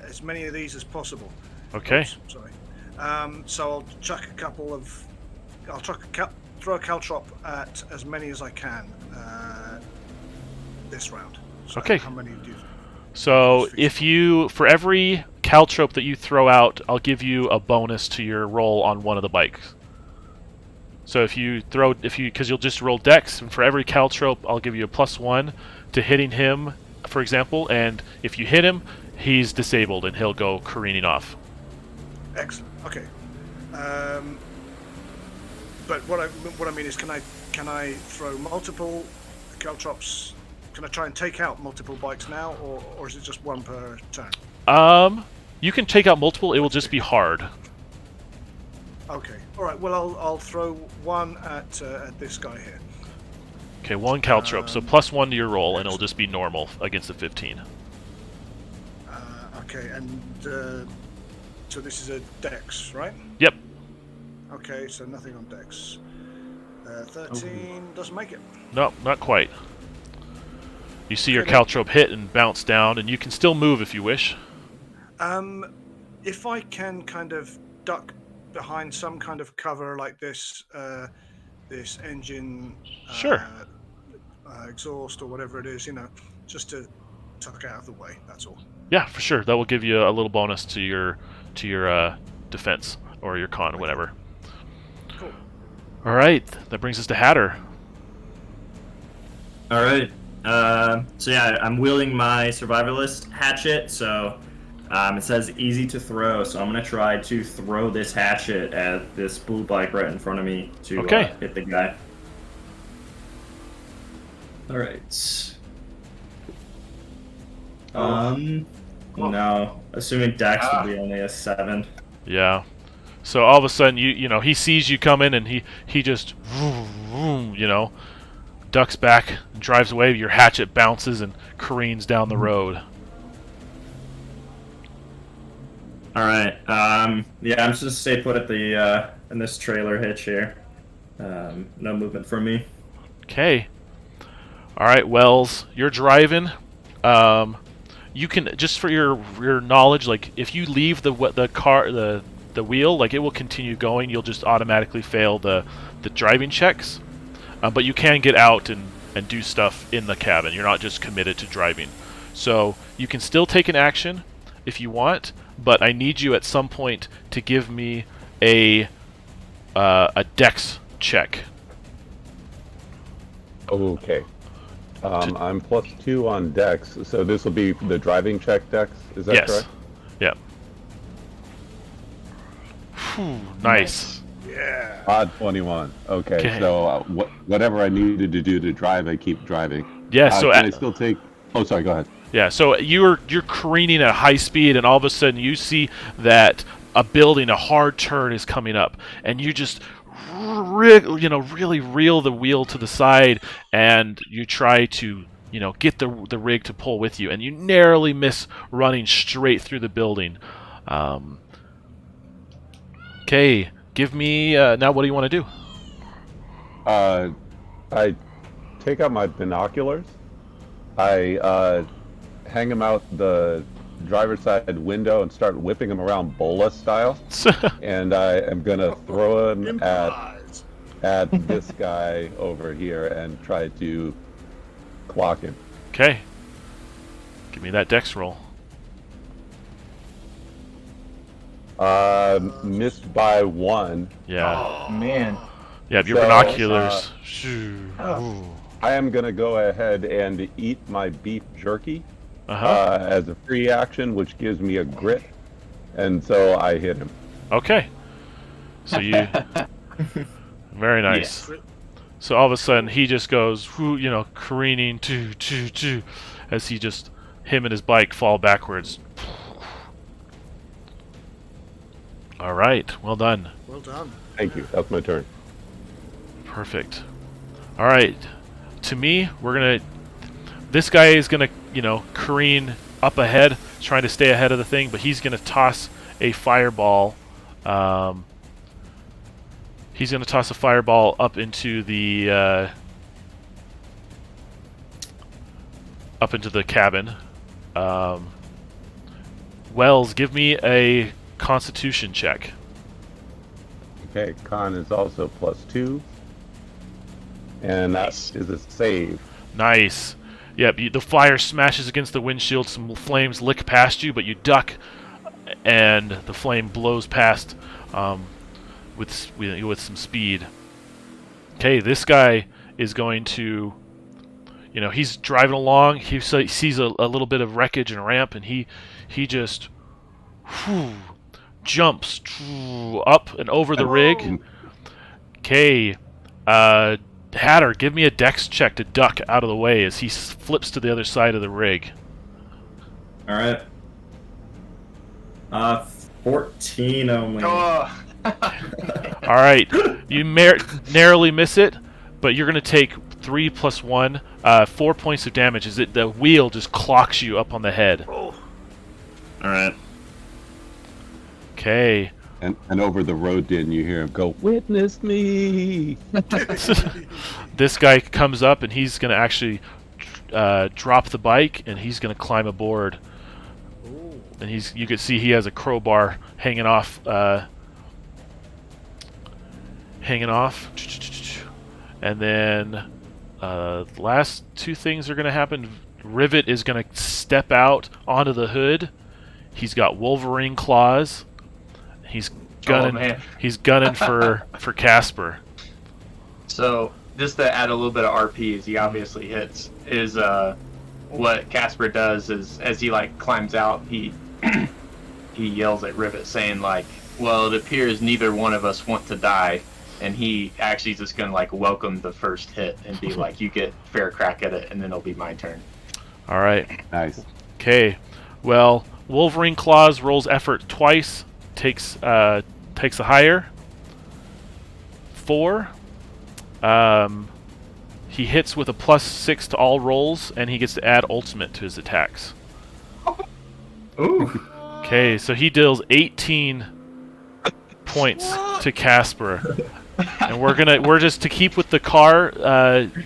as many of these as possible. Okay. Oops, sorry. So I'll chuck a couple of. I'll throw a caltrop at as many as I can this round. So Okay. How many do you? So for every caltrope that you throw out, I'll give you a bonus to your roll on one of the bikes. So because you'll just roll dex, and for every caltrope, I'll give you a +1 to hitting him, for example. And if you hit him, he's disabled and he'll go careening off. Excellent. Okay. But what I mean is, can I throw multiple caltrops? Can I try and take out multiple bikes now, or is it just one per turn? You can take out multiple. It will just be hard. Okay. All right. Well, I'll throw one at this guy here. Okay, one caltrope. So +1 to your roll, and it'll just be normal against the 15. Okay, and so this is a dex, right? Yep. Okay, so nothing on dex. 13 doesn't make it. No, not quite. You see your caltrope hit and bounce down, and you can still move if you wish. If I can kind of duck behind some kind of cover like this, this engine, Sure. Exhaust or whatever it is, just to tuck out of the way. That's all. Yeah, for sure. That will give you a little bonus to your defense or your con, whatever. Cool. All right, that brings us to Hatter. All right. So yeah, I'm wielding my survivalist hatchet. So it says easy to throw. So I'm gonna try to throw this hatchet at this blue bike right in front of me to hit the guy. All right. No, assuming Dex would be only a 7. Yeah. So all of a sudden, he sees you coming, and he just, ducks back, and drives away. Your hatchet bounces and careens down the road. All right. Yeah, I'm just gonna stay put at the in this trailer hitch here. No movement from me. Okay. All right, Wells, you're driving. You can, just for your knowledge, like if you leave the wheel, like it will continue going. You'll just automatically fail the driving checks. But you can get out and do stuff in the cabin. You're not just committed to driving. So you can still take an action if you want, but I need you at some point to give me a dex check. Okay. I'm +2 on dex, so this will be the driving check dex. Is that correct? Yep. Whew, nice. Yeah. Odd 21. Okay. So whatever I needed to do to drive, I keep driving. Yeah. So can I still take? Oh, sorry. Go ahead. Yeah. So you're careening at high speed, and all of a sudden you see that a building, a hard turn is coming up, and you just really reel the wheel to the side, and you try to get the rig to pull with you, and you narrowly miss running straight through the building. Okay, give me now. What do you want to do? I take out my binoculars. I hang them out the driver's side window and start whipping them around bola style. And I am gonna throw them at this guy over here and try to clock him. Okay. Give me that dex roll. Missed by 1. Yeah. Oh man. Yeah, your So, binoculars. I am gonna go ahead and eat my beef jerky Uh-huh. as a free action, which gives me a grit, and so I hit him. Okay. So you... Very nice. So all of a sudden, he just goes, careening, as him and his bike fall backwards. All right, well done. Well done. Thank you. That's my turn. Perfect. All right, to me, this guy is gonna, careen up ahead, trying to stay ahead of the thing, but he's gonna toss a fireball. He's going to toss a fireball up into the cabin. Wells, give me a Constitution check. Okay, con is also +2, and that is a save. Nice. Yep, the fire smashes against the windshield. Some flames lick past you, but you duck, and the flame blows past. With some speed. Okay, this guy is going to, he's driving along. He sees a little bit of wreckage and ramp, and he just jumps up and over the rig. Okay, Hatter, give me a dex check to duck out of the way as he flips to the other side of the rig. All right. 14 only. Oh. All right, you narrowly miss it, but you're going to take 3 + 1, 4 points of damage as the wheel just clocks you up on the head. All right. Okay. And over the road, didn't you hear him go, "Witness me"? This guy comes up and he's going to actually drop the bike and he's going to climb aboard. And you can see he has a crowbar hanging off. And then the last two things are going to happen. Rivet is going to step out onto the hood. He's got Wolverine claws. He's gunning. He's gunning for Casper. So just to add a little bit of RP, as he obviously hits, is what Casper does is as he climbs out, he he yells at Rivet saying "Well, it appears neither one of us want to die." And he actually just gonna welcome the first hit and be like, "You get fair crack at it, and then it'll be my turn." All right. Nice. Okay. Well, Wolverine Claws rolls effort twice, takes a higher. 4. He hits with a +6 to all rolls, and he gets to add ultimate to his attacks. Ooh. Okay, so he deals 18 points to Casper. And we're just to keep with the car,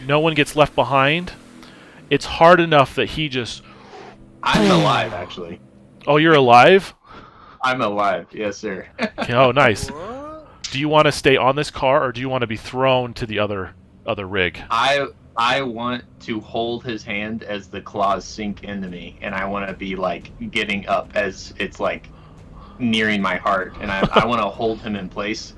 no one gets left behind. It's hard enough that he just... I'm alive, actually. Oh, you're alive? I'm alive, yes, sir. Oh, nice. What? Do you want to stay on this car, or do you want to be thrown to the other rig? I want to hold his hand as the claws sink into me, and I want to be getting up as it's nearing my heart, and I want to hold him in place.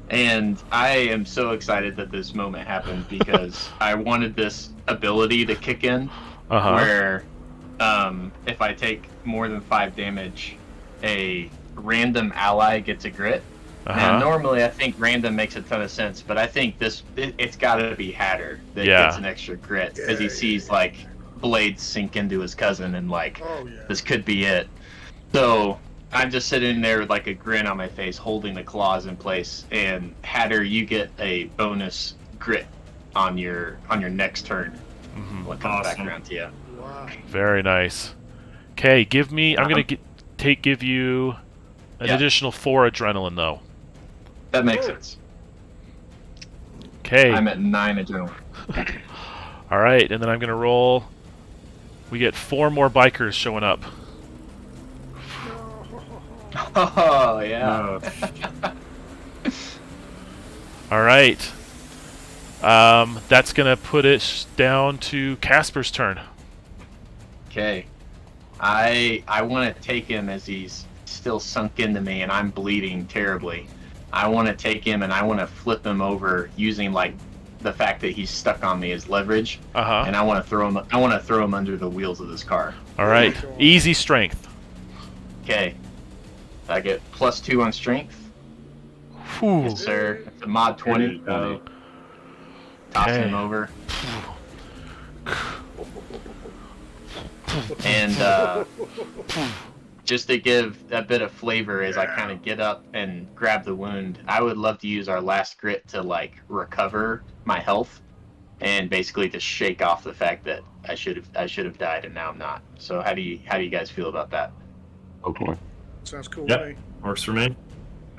And I am so excited that this moment happened because I wanted this ability to kick in, where if I take more than 5 damage, a random ally gets a grit. Now, normally I think random makes a ton of sense, but I think it's got to be Hatter that gets an extra grit as he sees blades sink into his cousin and this could be it. So I'm just sitting there with like a grin on my face, holding the claws in place. And Hatter, you get a bonus grit on your next turn. What comes back Awesome. around to you? Wow. Very nice. Okay, give me. I'm gonna give you an additional 4 adrenaline though. That makes sense. Okay. I'm at 9 adrenaline. All right, and then I'm gonna roll. We get 4 more bikers showing up. Oh yeah. All right. That's gonna put it down to Casper's turn. Okay. I want to take him as he's still sunk into me and I'm bleeding terribly. I want to take him and I want to flip him over using like the fact that he's stuck on me as leverage. And I want to throw him. I want to throw him under the wheels of this car. All right. Easy strength. Okay. I get +2 on strength. Whew. Yes, sir. It's a mod 20. Tossing him over. And just to give a bit of flavor as I kind of get up and grab the wound, I would love to use our last grit to like recover my health and basically to shake off the fact that I should have died and now I'm not. So how do you guys feel about that? Okay. Sounds cool. Yep. To me. Works for me.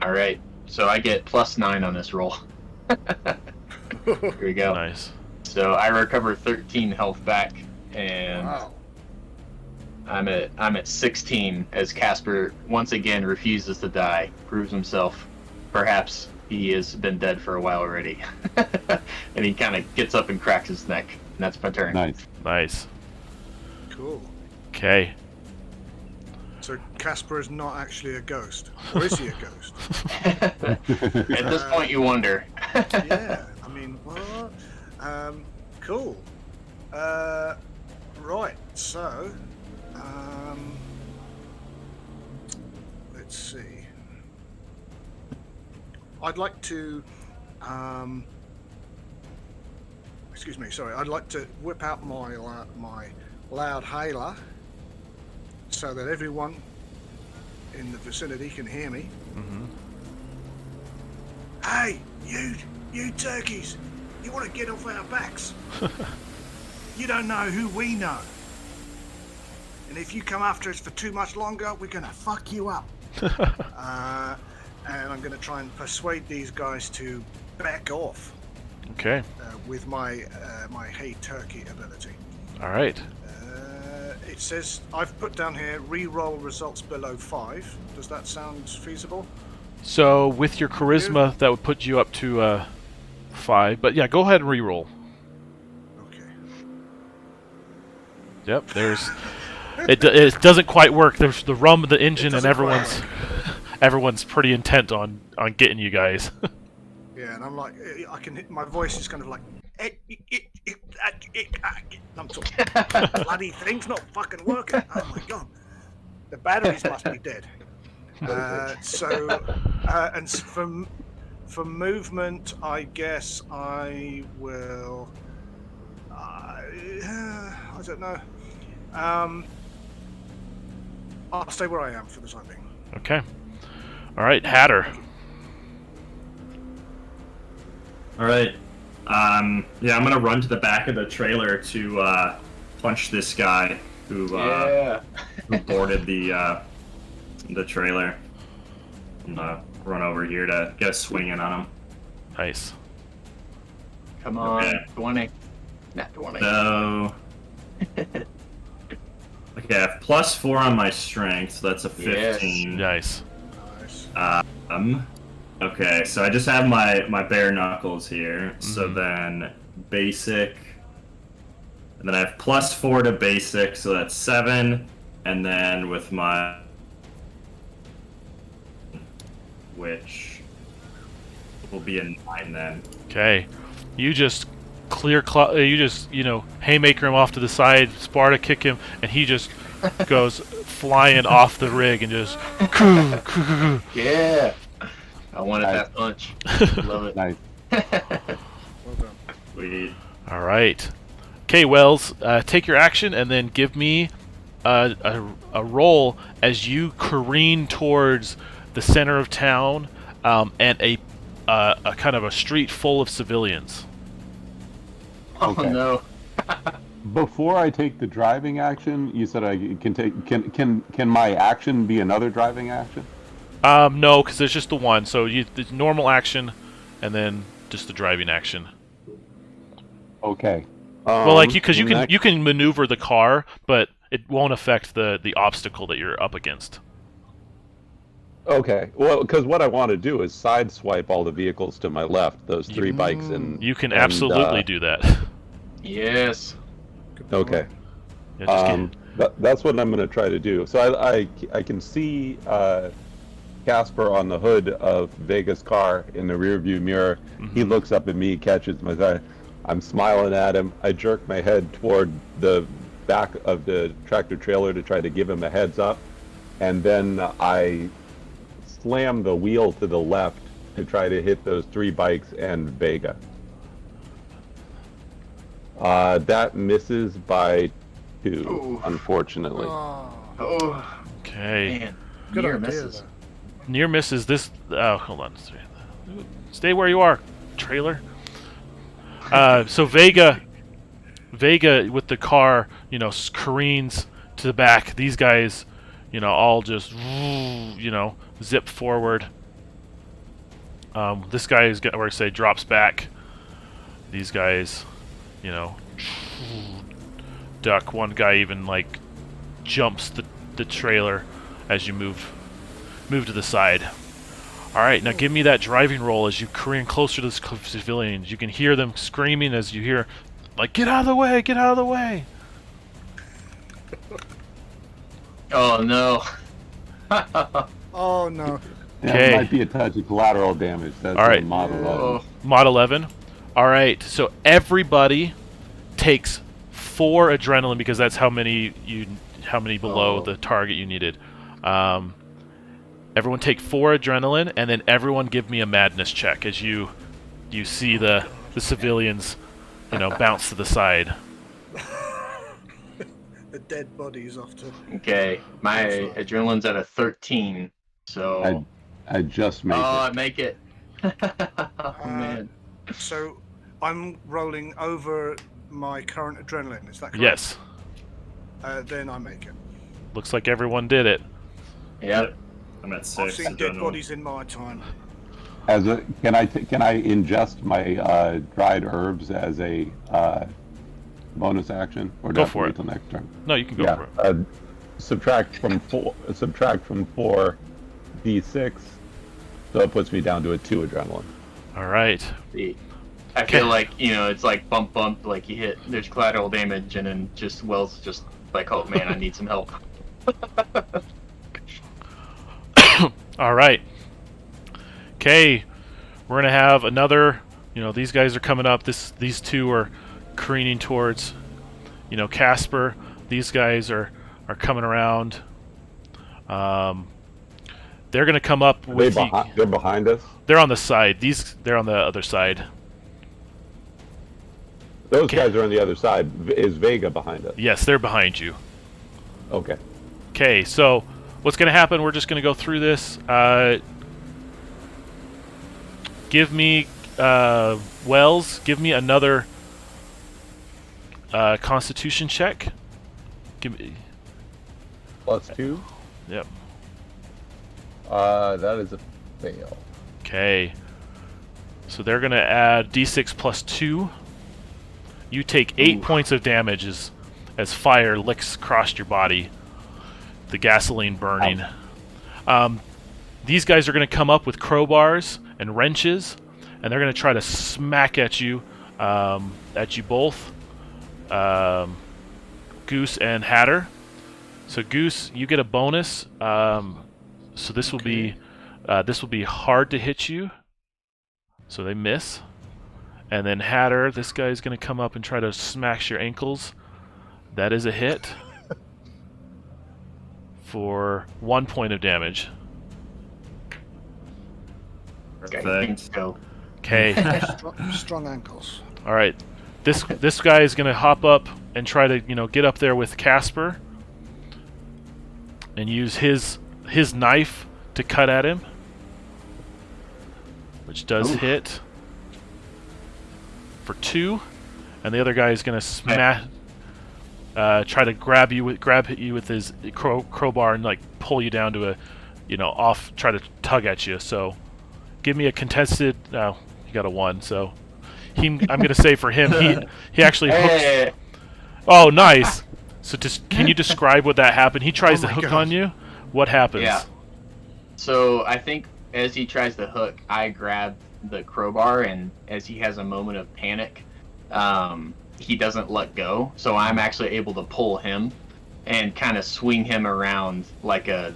All right. So I get +9 on this roll. Here we go. Nice. So I recover 13 health back, and Wow. I'm at 16 as Casper once again refuses to die, proves himself. Perhaps he has been dead for a while already, and he kind of gets up and cracks his neck, and that's my turn. Nice. Nice. Cool. Okay. So Casper is not actually a ghost, or is he a ghost? At this point, you wonder. Yeah. I mean, what? Cool. Right. So, let's see. I'd like to, excuse me. Sorry. I'd like to whip out my my loud hailer, so that everyone in the vicinity can hear me. Hey, you turkeys! You want to get off our backs? You don't know who we know. And if you come after us for too much longer, we're going to fuck you up. And I'm going to try and persuade these guys to back off Okay. with my my Hey Turkey ability. All right. It says, I've put down here, re-roll results below 5. Does that sound feasible? So with your charisma, that would put you up to 5. But yeah, go ahead and re-roll. Okay. Yep. There's. It doesn't quite work. There's the rum of the engine, and doesn't quite everyone's pretty intent on getting you guys. Yeah, and I'm like, I can hit, my voice is kind of like, I'm talking, bloody thing's not fucking working. Oh my god, the batteries must be dead. And for movement, I guess I will. I don't know. I'll stay where I am for the time being. Okay. All right, Hatter. All right. Yeah, I'm gonna run to the back of the trailer to punch this guy who who boarded the trailer. I'm gonna run over here to get a swing in on him. Nice. Come on, Okay. 20. Not 20. So, okay, I have +4 on my strength, so that's a 15. Nice. Nice. Okay, so I just have my bare knuckles here. So then basic, and then I have +4 to basic, so that's 7. And then with my, which will be a 9 then. Okay. You just haymaker him off to the side, Sparta kick him, and he just goes flying off the rig and just. Yeah. I wanted that punch. Love it. Nice. Well done. Sweet. All right. Okay, Wells, take your action and then give me a roll as you careen towards the center of town and a kind of a street full of civilians. Oh Okay. no. Before I take the driving action, you said I can take. Can my action be another driving action? No, because there's just the one. So the normal action, and then just the driving action. Okay. Well, like because you in that- can maneuver the car, but it won't affect the obstacle that you're up against. Okay. Well, because what I want to do is sideswipe all the vehicles to my left, those 3 bikes, and You can and, absolutely do that. Yes. Good point. Okay. Yeah, just That's what I'm going to try to do. So I can see Casper on the hood of Vega's car in the rearview mirror. He looks up at me, catches my eye. I'm smiling at him. I jerk my head toward the back of the tractor trailer to try to give him a heads up, and then I slam the wheel to the left to try to hit those 3 bikes and Vega. That misses by 2, Ooh. unfortunately. Oh, Oh okay. man. good Near idea, misses. though. Near misses this. Oh, hold on. Stay where you are, trailer. So Vega with the car, careens to the back. These guys, all just, zip forward. This guy is, where I say, drops back. These guys, duck. One guy even like jumps the trailer as you move to the side. All right, now give me that driving roll as you careen closer to the civilians. You can hear them screaming as you hear, like, get out of the way, get out of the way. Oh no. Oh no. Yeah, Okay. it might be a touch of collateral damage. That's All right. a model Oh. of. Mod 11. All right, so everybody takes 4 adrenaline because that's how many below Oh. the target you needed. Everyone take 4 adrenaline, and then everyone give me a madness check as you see the civilians, bounce to the side. The dead bodies off to. Okay. My adrenaline's at a 13. So I just made I it. make it. Oh man. So I'm rolling over my current adrenaline. Is that correct? Yes, Then I make it. looks like everyone did it. Yep. I'm at I've 6. seen dead adrenaline. bodies in my time. Can I ingest my dried herbs as a bonus action, or do Go I have to for wait it. till next turn? No, you can go Yeah. for it. Subtract from 4 d6, so it puts me down to a 2 adrenaline. All right. See, I feel like it's like bump, like you hit. There's collateral damage, and then just Wells just like, oh man, I need some help. All right. Okay, we're gonna have another. These guys are coming up. These 2 are careening towards, Casper. These guys are coming around. They're gonna come up with. They're behind us. They're on the side. They're on the other side. Those Okay. guys are on the other side. Is Vega behind us? Yes, they're behind you. Okay. Okay, so what's gonna happen? We're just gonna go through this. Give me Wells. Give me another Constitution check. Give me. +2. Yep. That is a fail. Okay. So they're gonna add d6 plus 2. You take 8 points of damage as fire licks across your body. The gasoline burning. These guys are gonna come up with crowbars and wrenches, and they're gonna try to smack at you both, Goose and Hatter. So Goose, you get a bonus. So this will be hard to hit you. So they miss. And then Hatter, this guy's gonna come up and try to smash your ankles. That is a hit for 1 point of damage. Okay, Perfect. so Okay. Strong ankles. All right. This guy is gonna hop up and try to get up there with Casper. and use his knife to cut at him, which does hit for 2, and the other guy is going to smash, try to grab you with his crowbar and like pull you down to a, try to tug at you. So, give me a contested. No, you got a 1. So, I'm going to say for him, he actually hooks. Oh, nice. So, can you describe what that happened? He tries to hook on you. What happens? Yeah. So I think as he tries to hook, I grab the crowbar, and as he has a moment of panic, he doesn't let go. So I'm actually able to pull him and kind of swing him around like a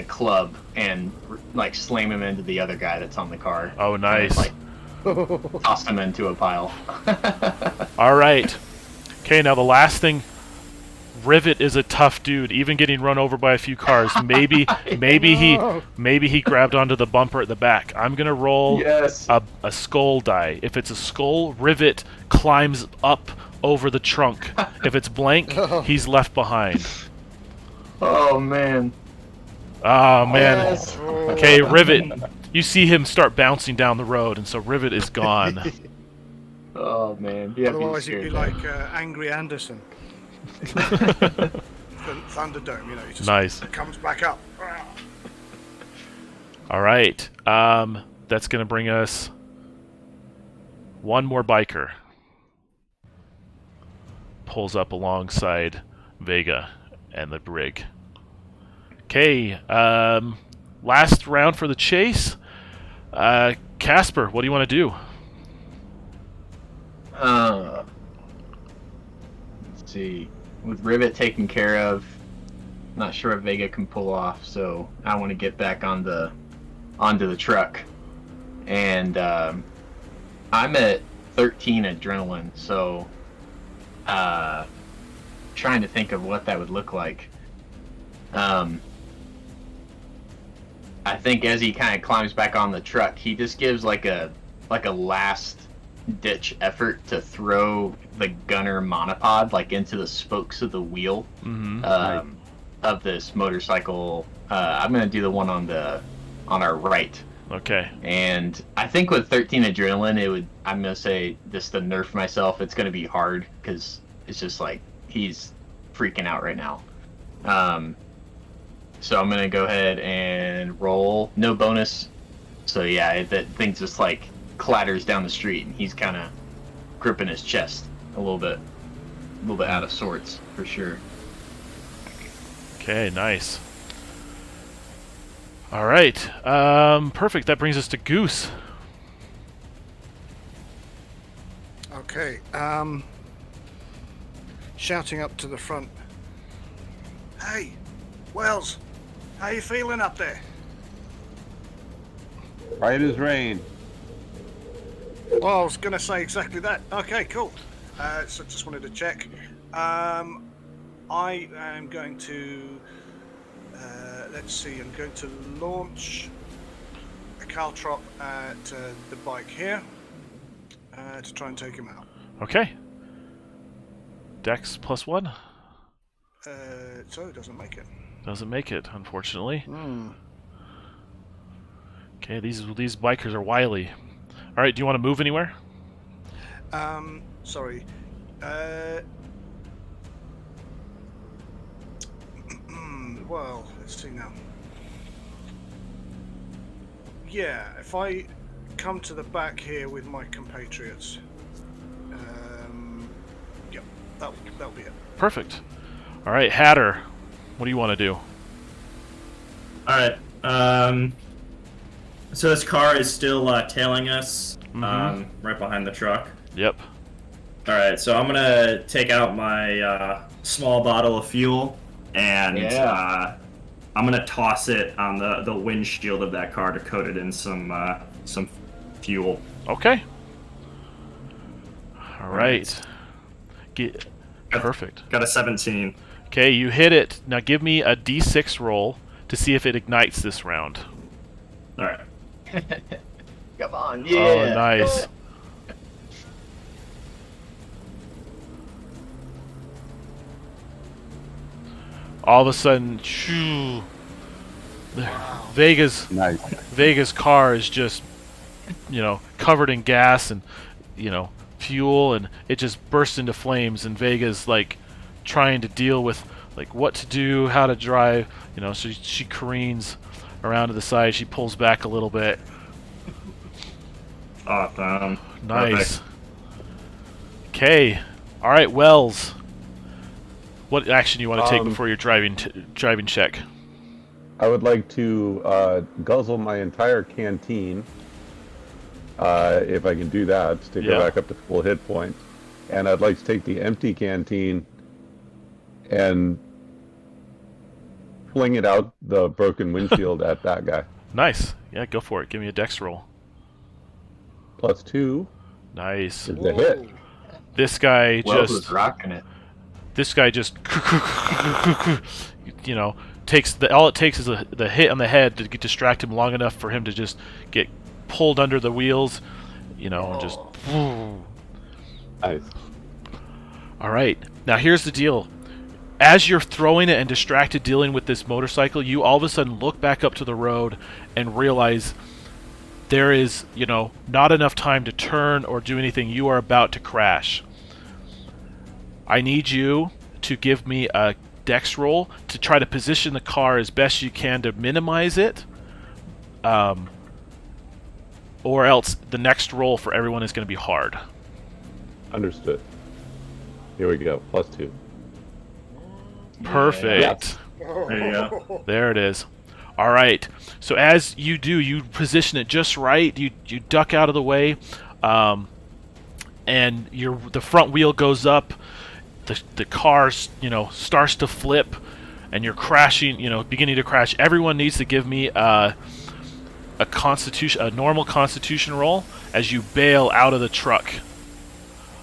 club and like slam him into the other guy that's on the car. Oh, nice. And, like, toss him into a pile. All right. Okay, now the last thing. Rivet is a tough dude, even getting run over by a few cars. Maybe he grabbed onto the bumper at the back. I'm gonna roll a skull die. If it's a skull, Rivet climbs up over the trunk. If it's blank, he's left behind. Oh man. Oh man. Yes. Okay, Rivet. You see him start bouncing down the road, and so Rivet is gone. Oh man. Otherwise, he'd be like Angry Anderson. Thunderdome, he just comes back up. All right, that's gonna bring us one more biker. Pulls up alongside Vega and the brig. Okay, last round for the chase. Casper, what do you want to do? Let's see. With Rivet taken care of, not sure if Vega can pull off, so I want to get back onto the truck. And I'm at 13 adrenaline, so trying to think of what that would look like. I think as he kind of climbs back on the truck, he just gives like a last ditch effort to throw the gunner monopod like into the spokes of the wheel of this motorcycle. I'm gonna do the one on our right. Okay. And I think with 13 adrenaline, I'm gonna say just to nerf myself, it's gonna be hard because it's just like he's freaking out right now. So I'm gonna go ahead and roll, no bonus. So yeah, that thing just like clatters down the street, and he's kind of gripping his chest a little bit out of sorts for sure. Okay, nice. All right, perfect. That brings us to Goose. Okay, shouting up to the front. Hey, Wells, how you feeling up there? Right as rain. Well, I was going to say exactly that. Okay, cool. So just wanted to check. I am going to, let's see, I'm going to launch a caltrop at the bike here to try and take him out. Okay. Dex +1? So it doesn't make it. Doesn't make it, unfortunately. Okay, these bikers are wily. All right, do you want to move anywhere? Sorry. Well, let's see now. Yeah, if I come to the back here with my compatriots, yep, that'll be it. Perfect. All right, Hatter, what do you want to do? All right. So this car is still tailing us, right behind the truck. Yep. All right, so I'm gonna take out my small bottle of fuel, and I'm gonna toss it on the windshield of that car to coat it in some fuel. Okay. All right. Perfect. Got a 17. Okay, you hit it. Now give me a D6 roll to see if it ignites this round. All right. Come on, yeah. Oh, nice. all of a sudden, shoo, Vega's Nice. car is just, covered in gas and, fuel, and it just bursts into flames, and Vega's like trying to deal with like what to do, how to drive, so she careens around to the side, she pulls back a little bit. Awesome. Nice. Okay. All right, Wells. What action you want to take before your driving check? I would like to guzzle my entire canteen, if I can do that, to go back up to full hit points. And I'd like to take the empty canteen and fling it out the broken windshield at that guy. Nice. Yeah, go for it. Give me a dex roll. +2 Nice. is the hit. This guy Wells just was rocking it. This guy just takes all it takes is the hit on the head to distract him long enough for him to just get pulled under the wheels, and just. Nice. All right. Now here's the deal. As you're throwing it and distracted dealing with this motorcycle, you all of a sudden look back up to the road and realize there is, not enough time to turn or do anything. You are about to crash. I need you to give me a dex roll to try to position the car as best you can to minimize it. Or else the next roll for everyone is going to be hard. Understood. Here we go. +2. Perfect. There you go. There it is. All right. So as you do, you position it just right. You duck out of the way, and the front wheel goes up. The car, starts to flip, and you're crashing. Beginning to crash. Everyone needs to give me a normal Constitution roll as you bail out of the truck.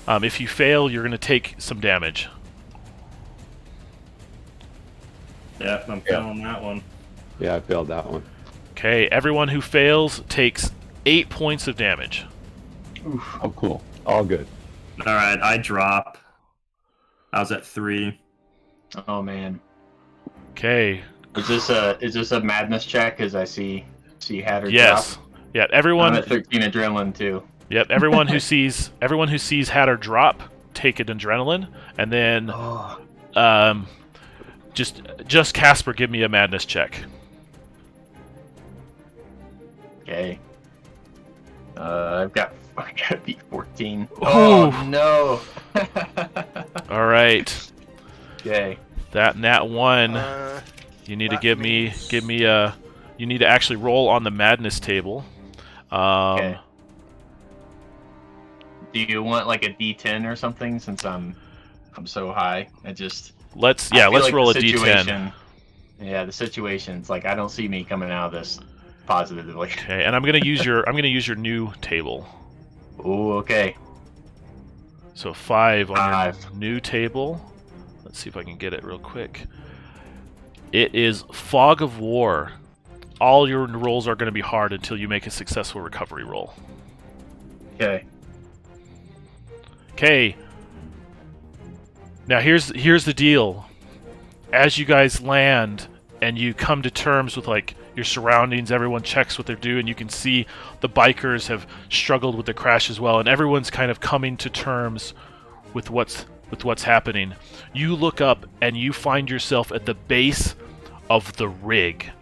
If you fail, you're going to take some damage. Yeah, I'm feeling that one. Yeah, I failed that one. Okay, everyone who fails takes 8 points of damage. Oof. Oh, cool. All good. All right, I drop. I was at 3. Oh man. Okay. Is this a madness check? As I see Hatter Yes. drop. Yeah. Everyone. I'm at 13 adrenaline too. Yep. Everyone who sees Hatter drop, take an adrenaline, and then just Casper, give me a madness check. Okay. I've got to beat 14. Oh no. All right. Okay. That nat 1. You need to give me a. You need to actually roll on the madness table. Okay. Do you want like a D10 or something? Since I'm so high, Let's like roll a the D10. situation- Yeah, the situation's like I don't see me coming out of this positively. Okay, and I'm gonna use your new table. Ooh, okay. So 5 on 5. your new table. Let's see if I can get it real quick. It is Fog of War. All your rolls are going to be hard until you make a successful recovery roll. Okay. Okay. Now here's the deal. As you guys land and you come to terms with like your surroundings, everyone checks what they're doing. You can see the bikers have struggled with the crash as well, and everyone's kind of coming to terms with what's happening. You look up and you find yourself at the base of the rig.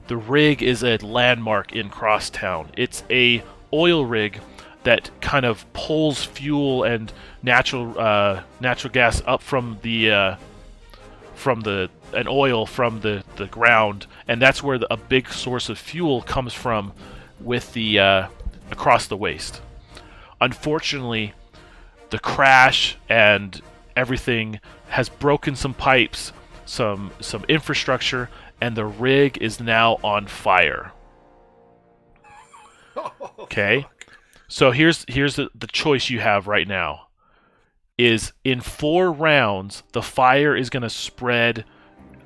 The rig is a landmark in Crosstown. It's a oil rig that kind of pulls fuel and natural gas up from the oil from the ground, and that's where a big source of fuel comes from with the across the waste. Unfortunately, the crash and everything has broken some pipes, some infrastructure, and the rig is now on fire. Okay? So here's the choice you have right now. Is in 4 rounds, the fire is going to spread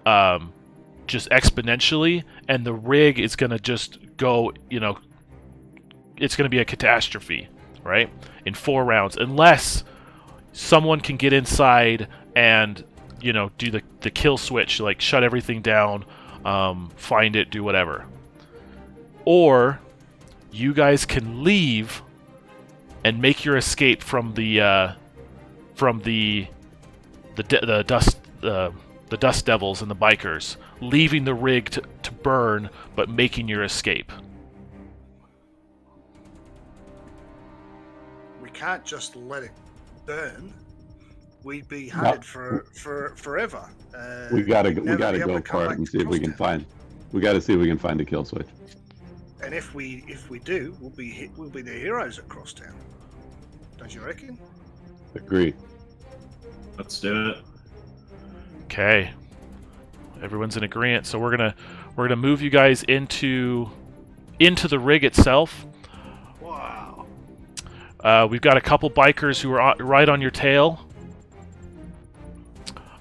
just exponentially, and the rig is going to just go, it's going to be a catastrophe, right? In 4 rounds, unless someone can get inside and do the kill switch, like shut everything down, find it, do whatever. Or you guys can leave and make your escape from the dust devils and the bikers, leaving the rig to burn, but making your escape. We can't just let it burn. We'd be hunted for forever. We gotta we'd never go be able to come for it back and to see if we can Crosstown. find. We got to see if we can find the kill switch. And if we do, we'll be the heroes at Crosstown. Don't you reckon? Agreed. Let's do it. Okay. Everyone's in agreement. So we're gonna move you guys into the rig itself. Wow. We've got a couple bikers who are right on your tail.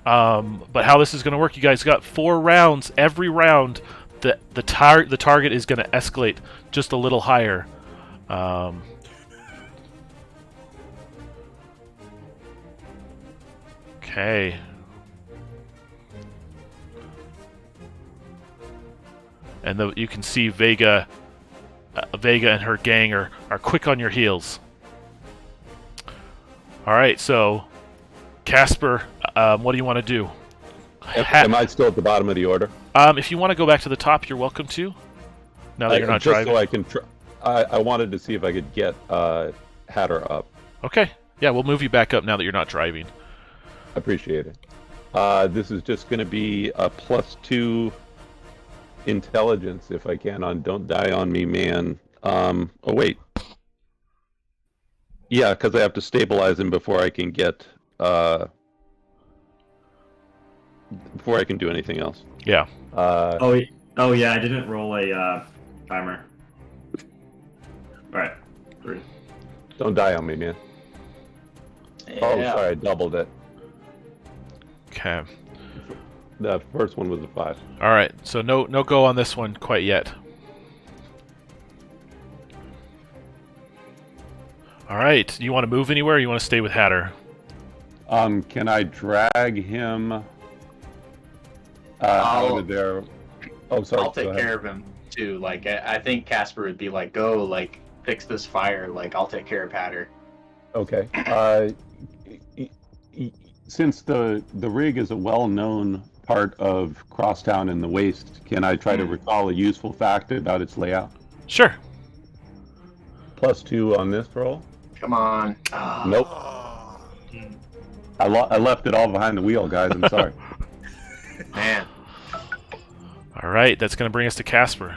But how this is going to work, you guys got 4 rounds. Every round, the target is going to escalate just a little higher. Okay. And you can see Vega and her gang are quick on your heels. All right, so Casper, what do you want to do? Am I still at the bottom of the order? If you want to go back to the top, you're welcome to. Now that you're not just driving. so I can. I wanted to see if I could get Hatter up. Okay. Yeah, we'll move you back up now that you're not driving. Appreciate it. This is just going to be a +2 intelligence if I can on Don't Die on Me, Man. Oh wait. Yeah, because I have to stabilize him before I can get before I can do anything else. Yeah. Oh yeah, I didn't roll a timer. All right, 3. Don't die on me, man. Yeah. Oh, sorry, I doubled it. Okay. The first one was a 5. All right. So no go on this one quite yet. All right. You want to move anywhere? Or you want to stay with Hatter? Can I drag him out of there? Oh, sorry. I'll take care of him too. Like I think Casper would be like, go like fix this fire. Like I'll take care of Hatter. Okay. Since the rig is a well-known part of Crosstown and the Waste, can I try to recall a useful fact about its layout? Sure. +2 on this roll? Come on. Nope. Oh, I left it all behind the wheel, guys. I'm sorry. Man. All right. That's going to bring us to Casper.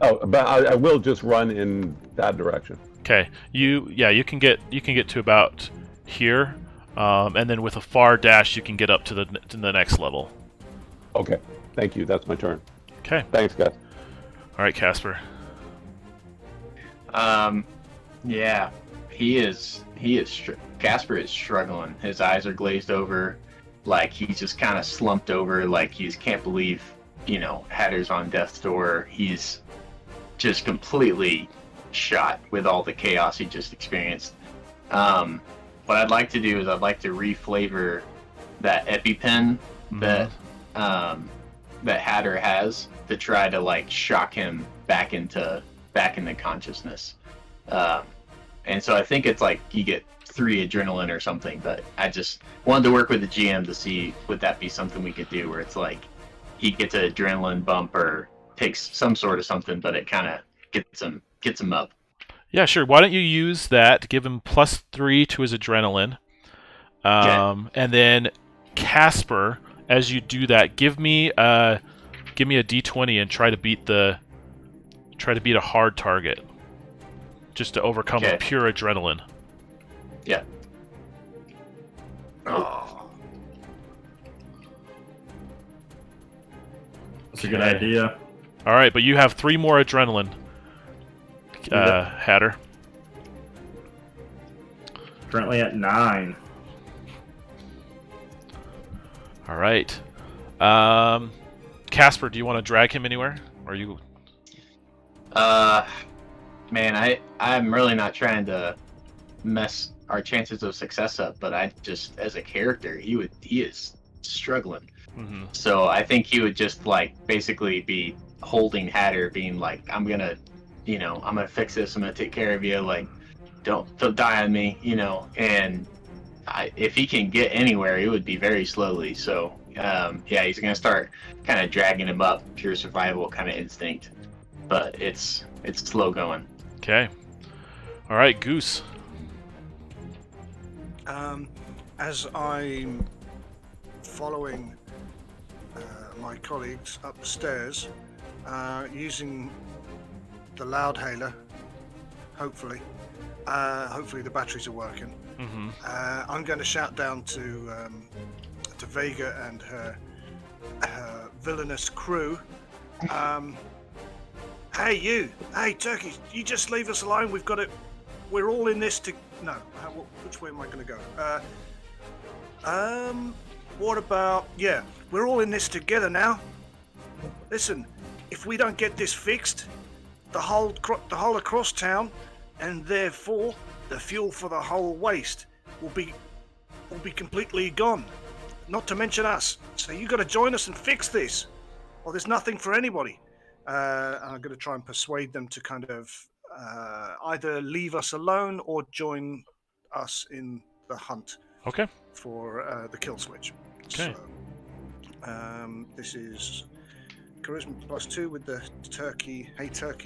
Oh, but I will just run in that direction. Okay. You can get to about here, and then with a far dash, you can get up to the next level. Okay. Thank you. That's my turn. Okay. Thanks, guys. All right, Casper. Yeah, Casper is struggling. His eyes are glazed over, like he's just kind of slumped over, like he can't believe, Hatter's on death's door. He's just completely shot with all the chaos he just experienced. What I'd like to do is I'd like to reflavor that EpiPen that Hatter has to try to like shock him back into consciousness. And so I think it's like you get 3 adrenaline or something, but I just wanted to work with the GM to see would that be something we could do where it's like he gets an adrenaline bump or takes some sort of something, but it kind of gets him up. Yeah, sure. Why don't you use that to give him +3 to his adrenaline? And then Casper, as you do that, give me a D20 and try to beat a hard target, just to overcome Okay. pure adrenaline. Yeah. oh. That's a good idea. All right, but you have 3 more adrenaline, Hatter. Currently at 9. All right. Casper, do you want to drag him anywhere? Or you? Man, I'm really not trying to mess our chances of success up. But I just, as a character, he is struggling. Mm-hmm. So I think he would just like basically be holding Hatter, being like, I'm gonna fix this. I'm gonna take care of you. Like, don't die on me, And if he can get anywhere, it would be very slowly. So he's gonna start kind of dragging him up, pure survival kind of instinct. But it's slow going. Okay. All right, Goose. As I'm following my colleagues upstairs, using the loudhailer, hopefully the batteries are working. Mm-hmm. I'm going to shout down to Vega and her villainous crew. Hey Turkey, you just leave us alone. We're all in this to. No, which way am I going to go? What about? Yeah, we're all in this together now. Listen, if we don't get this fixed, the whole across town, and therefore the fuel for the whole waste will be completely gone. Not to mention us. So you got to join us and fix this, or there's nothing for anybody. I'm going to try and persuade them to kind of either leave us alone or join us in the hunt. Okay. For the kill switch. Okay. So, this is charisma +2 with the turkey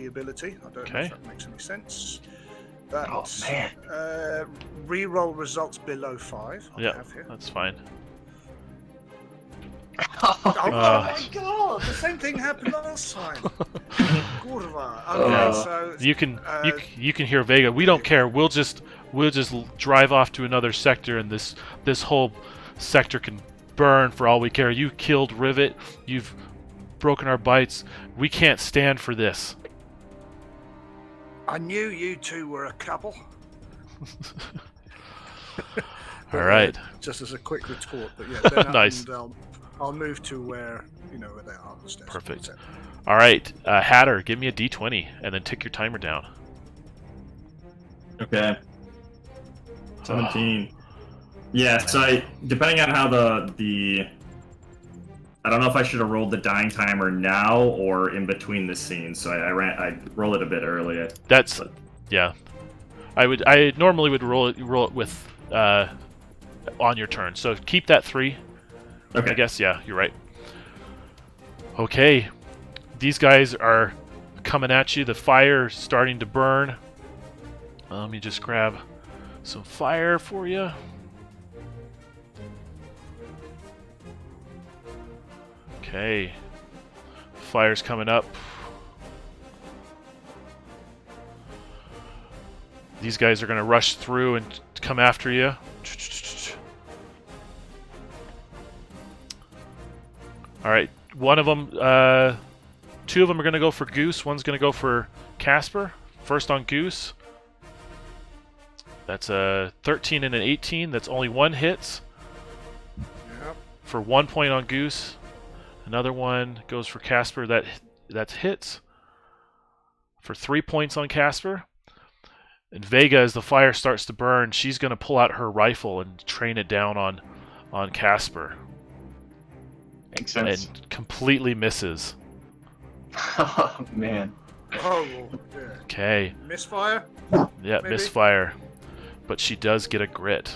ability. I don't know if that makes any sense. That, oh man. Reroll results below 5. Yeah, that's fine. Oh my god! The same thing happened last time. Kurva. Okay, so you can hear Vega. We don't care. We'll just drive off to another sector, and this whole sector can burn for all we care. You killed Rivet. You've broken our bites. We can't stand for this. I knew you two were a couple. All right. Just as a quick retort, but yeah. Nice. I'll move to where they are upstairs. Perfect. All right, Hatter, give me a D20 and then tick your timer down. Okay. 17. Yeah, so depending on how the I don't know if I should have rolled the dying timer now or in between the scenes. So I roll it a bit early. Yeah. I normally would roll it with on your turn. So keep that 3. Okay. I guess, yeah, you're right. Okay. These guys are coming at you. The fire's starting to burn. Let me just grab some fire for you. Okay. Fire's coming up. These guys are going to rush through and come after you. All right, one of them, 2 of them are going to go for Goose. One's going to go for Casper. First on Goose. That's a 13 and an 18. That's only 1 hits. Yep. For 1 point on Goose. Another one goes for Casper. That's hits. For 3 points on Casper. And Vega, as the fire starts to burn, she's going to pull out her rifle and train it down on Casper. Makes sense. And completely misses. Oh, man. Oh, yeah. Okay. Misfire? Yeah, maybe? misfire. But she does get a grit.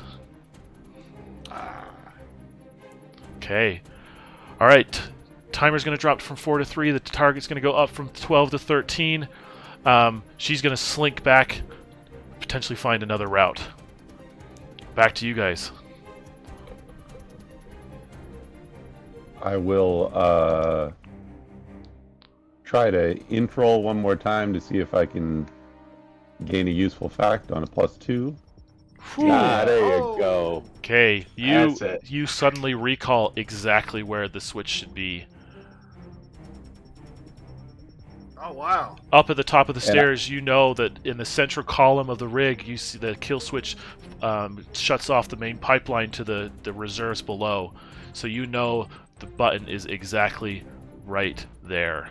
Okay. All right. Timer's going to drop from 4 to 3. The target's going to go up from 12 to 13. She's going to slink back, potentially find another route. Back to you guys. I will try to infroll one more time to see if I can gain a useful fact on a +2. There you go. Okay, That's it. you suddenly recall exactly where the switch should be. Oh, wow. Up at the top of the stairs, you know that in the central column of the rig, you see the kill switch shuts off the main pipeline to the reserves below. So you know the button is exactly right there.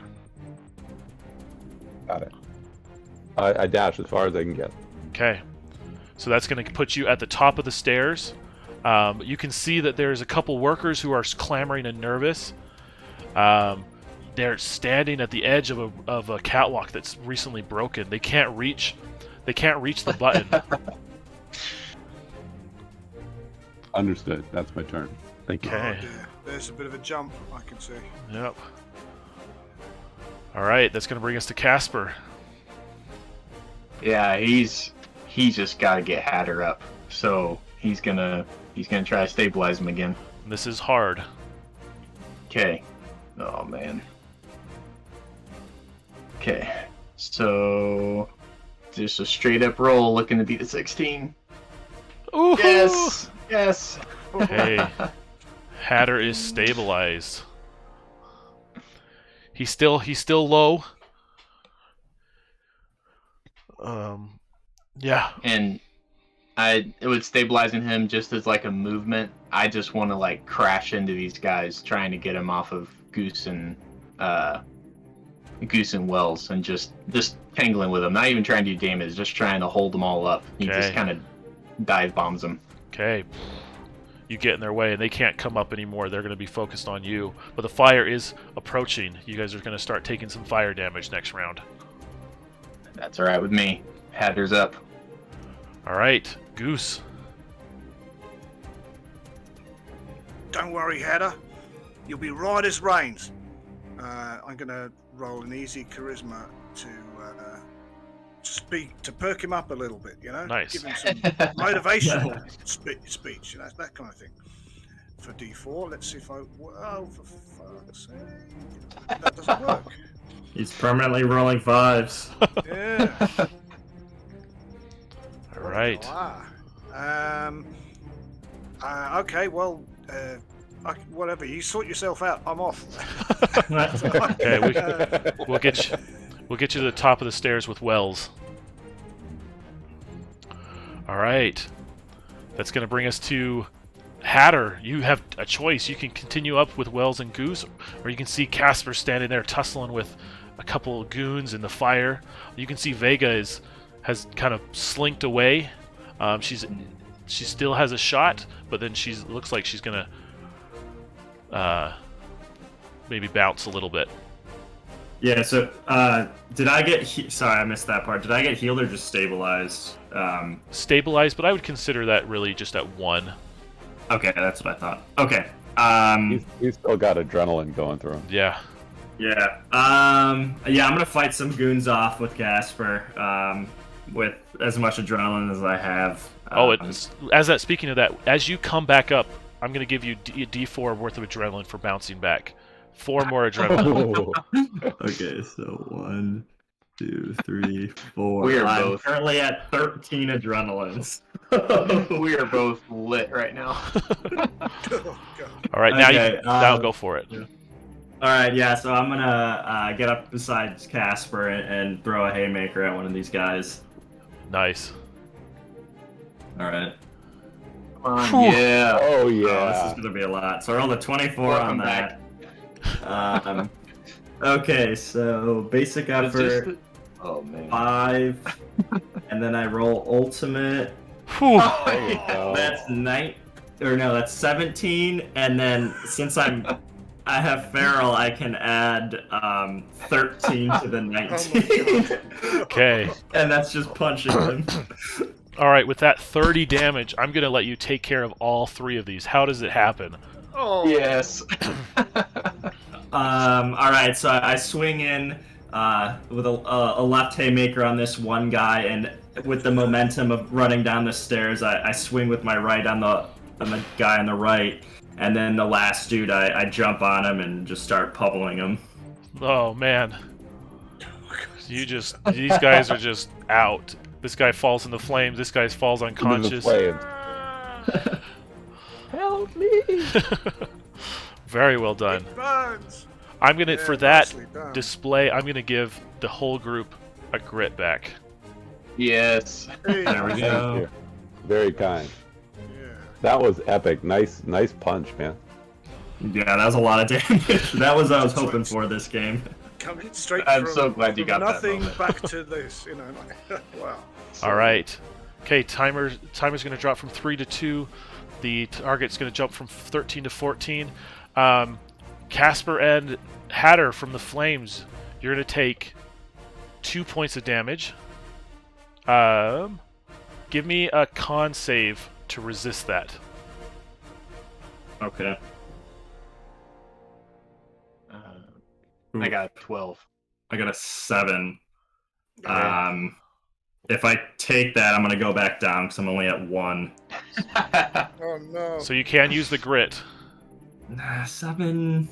Got it. I dash as far as I can get. Okay. So that's going to put you at the top of the stairs. You can see that there's a couple workers who are clamoring and nervous. They're standing at the edge of a catwalk that's recently broken. They can't reach the button. Understood. That's my turn. Thank you. Okay. Oh dear. There's a bit of a jump, I can see. Yep. All right, that's going to bring us to Casper. Yeah, he's just got to get Hatter up. So he's gonna try to stabilize him again. This is hard. Okay. Oh man. Okay. So just a straight up roll, looking to beat the 16. Ooh. Yes. Yes. Okay. Hatter is stabilized. He's still low. Yeah. And it was stabilizing him just as like a movement. I just want to like crash into these guys, trying to get him off of Goose and Wells, and just tangling with them. Not even trying to do damage, just trying to hold them all up. He just kind of dive bombs them. Okay. You get in their way, and they can't come up anymore. They're going to be focused on you. But the fire is approaching. You guys are going to start taking some fire damage next round. That's all right with me. Hatter's up. All right, Goose. Don't worry, Hatter. You'll be right as rains. I'm going to roll an easy charisma to perk him up a little bit, you know? Nice. Give him some motivational speech, you know, that kind of thing. For D4, let's see if I... Oh, for fuck's sake. That doesn't work. He's permanently rolling 5s. Yeah. All right. Okay, well, whatever. You sort yourself out. I'm off. Okay, we'll get you to the top of the stairs with Wells. All right. That's going to bring us to Hatter. You have a choice. You can continue up with Wells and Goose, or you can see Casper standing there tussling with a couple of goons in the fire. You can see Vega has kind of slinked away. She still has a shot, but then looks like she's gonna maybe bounce a little bit. Yeah. So did I get? Sorry, I missed that part. Did I get healed or just stabilized? Stabilized, but I would consider that really just at 1. Okay, that's what I thought. Okay. He's still got adrenaline going through him. Yeah. Yeah. I'm gonna fight some goons off with Casper. With as much adrenaline as I have. Speaking of that, as you come back up, I'm gonna give you a D4 worth of adrenaline for bouncing back. 4 more adrenaline. Okay, so 1, 2, 3, 4. We are I'm both currently at 13 adrenalines. we are both lit right now. Oh, God. All right, Okay, now go for it. Yeah. All right, yeah. So I'm gonna get up beside Casper and throw a haymaker at one of these guys. Nice. All right. Come on, yeah. Oh Oh, yeah. this is gonna be a lot. So I rolled a 24 Welcome on that. Okay, so basic effort Oh man. 5, and then I roll ultimate. Whew. That's 17, and then since I have feral, I can add 13 to the 19. Okay. And that's just punching them. All right, with that 30 damage, I'm going to let you take care of all 3 of these. How does it happen? Oh, Yes. All right, so I swing in with a left haymaker on this one guy, and with the momentum of running down the stairs, I swing with my right on the guy on the right, and then the last dude, I jump on him and just start pummeling him. Oh, man. These guys are just out. This guy falls in the flames. This guy falls unconscious. Help me! Very well done. It burns. I'm gonna Yeah, for that nicely done. display. I'm gonna give the whole group a grit back. Yes. Hey, There we Thank go. you. Very kind. yeah. That was epic. Nice punch, man. Yeah, that was a lot of damage. That was what I was hoping for this game. Coming straight I'm from, so glad you from got that nothing moment. back to this, you know. Like, wow. All right, Okay, timer's going to drop from 3 to 2. The target's going to jump from 13 to 14. Casper and Hatter from the flames, you're going to take 2 points of damage. Give me a con save to resist that. Okay. I got 12. I got a 7. Okay. If I take that, I'm gonna go back down because I'm only at 1. Oh no. So you can use the grit. 7.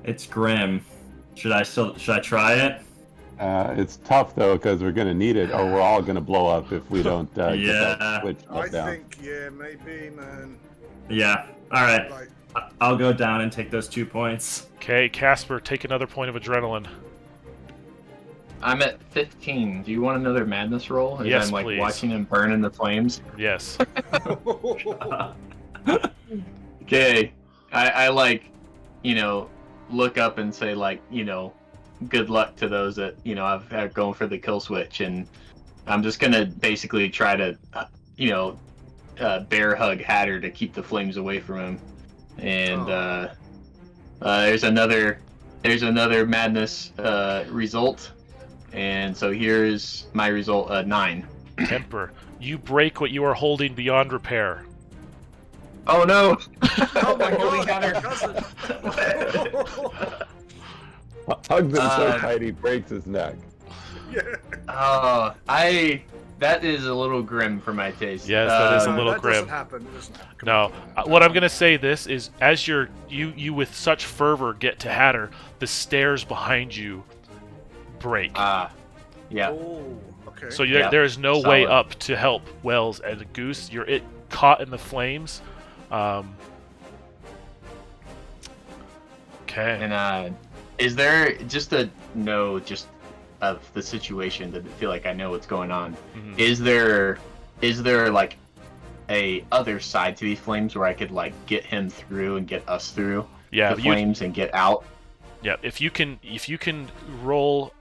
It's grim. Should I try it? It's tough though because we're gonna need it, or we're all gonna blow up if we don't get that switch I down. think, yeah, maybe, man. Yeah. All right. Like, I'll go down and take those 2 points. Okay, Casper, take another point of adrenaline. I'm at 15. Do you want another madness roll? As Yes, I'm like please. watching him burn in the flames. Yes. Okay. I like, look up and say like, good luck to those that, have going for the kill switch, and I'm just gonna basically try to, bear hug Hatter to keep the flames away from him. And there's another madness result, and so here's my result: 9. Temper. You break what you are holding beyond repair. Oh no! oh my Holy god, Hatter. my cousin. Hugs him so tight he breaks his neck. Yeah. That is a little grim for my taste. Yes, that is a No, little that grim. doesn't happen, doesn't it? Come No, on. what I'm gonna say this is, as you with such fervor get to Hatter, the stairs behind you break. Yeah. Oh, okay. So Yeah, there is no way solid. up to help Wells and Goose. You're caught in the flames. Okay. And is there just a know just of the situation to feel like I know what's going on? Mhm. Is there like a other side to these flames where I could like get him through and get us through Yeah, the flames and get out? Yeah, if you can roll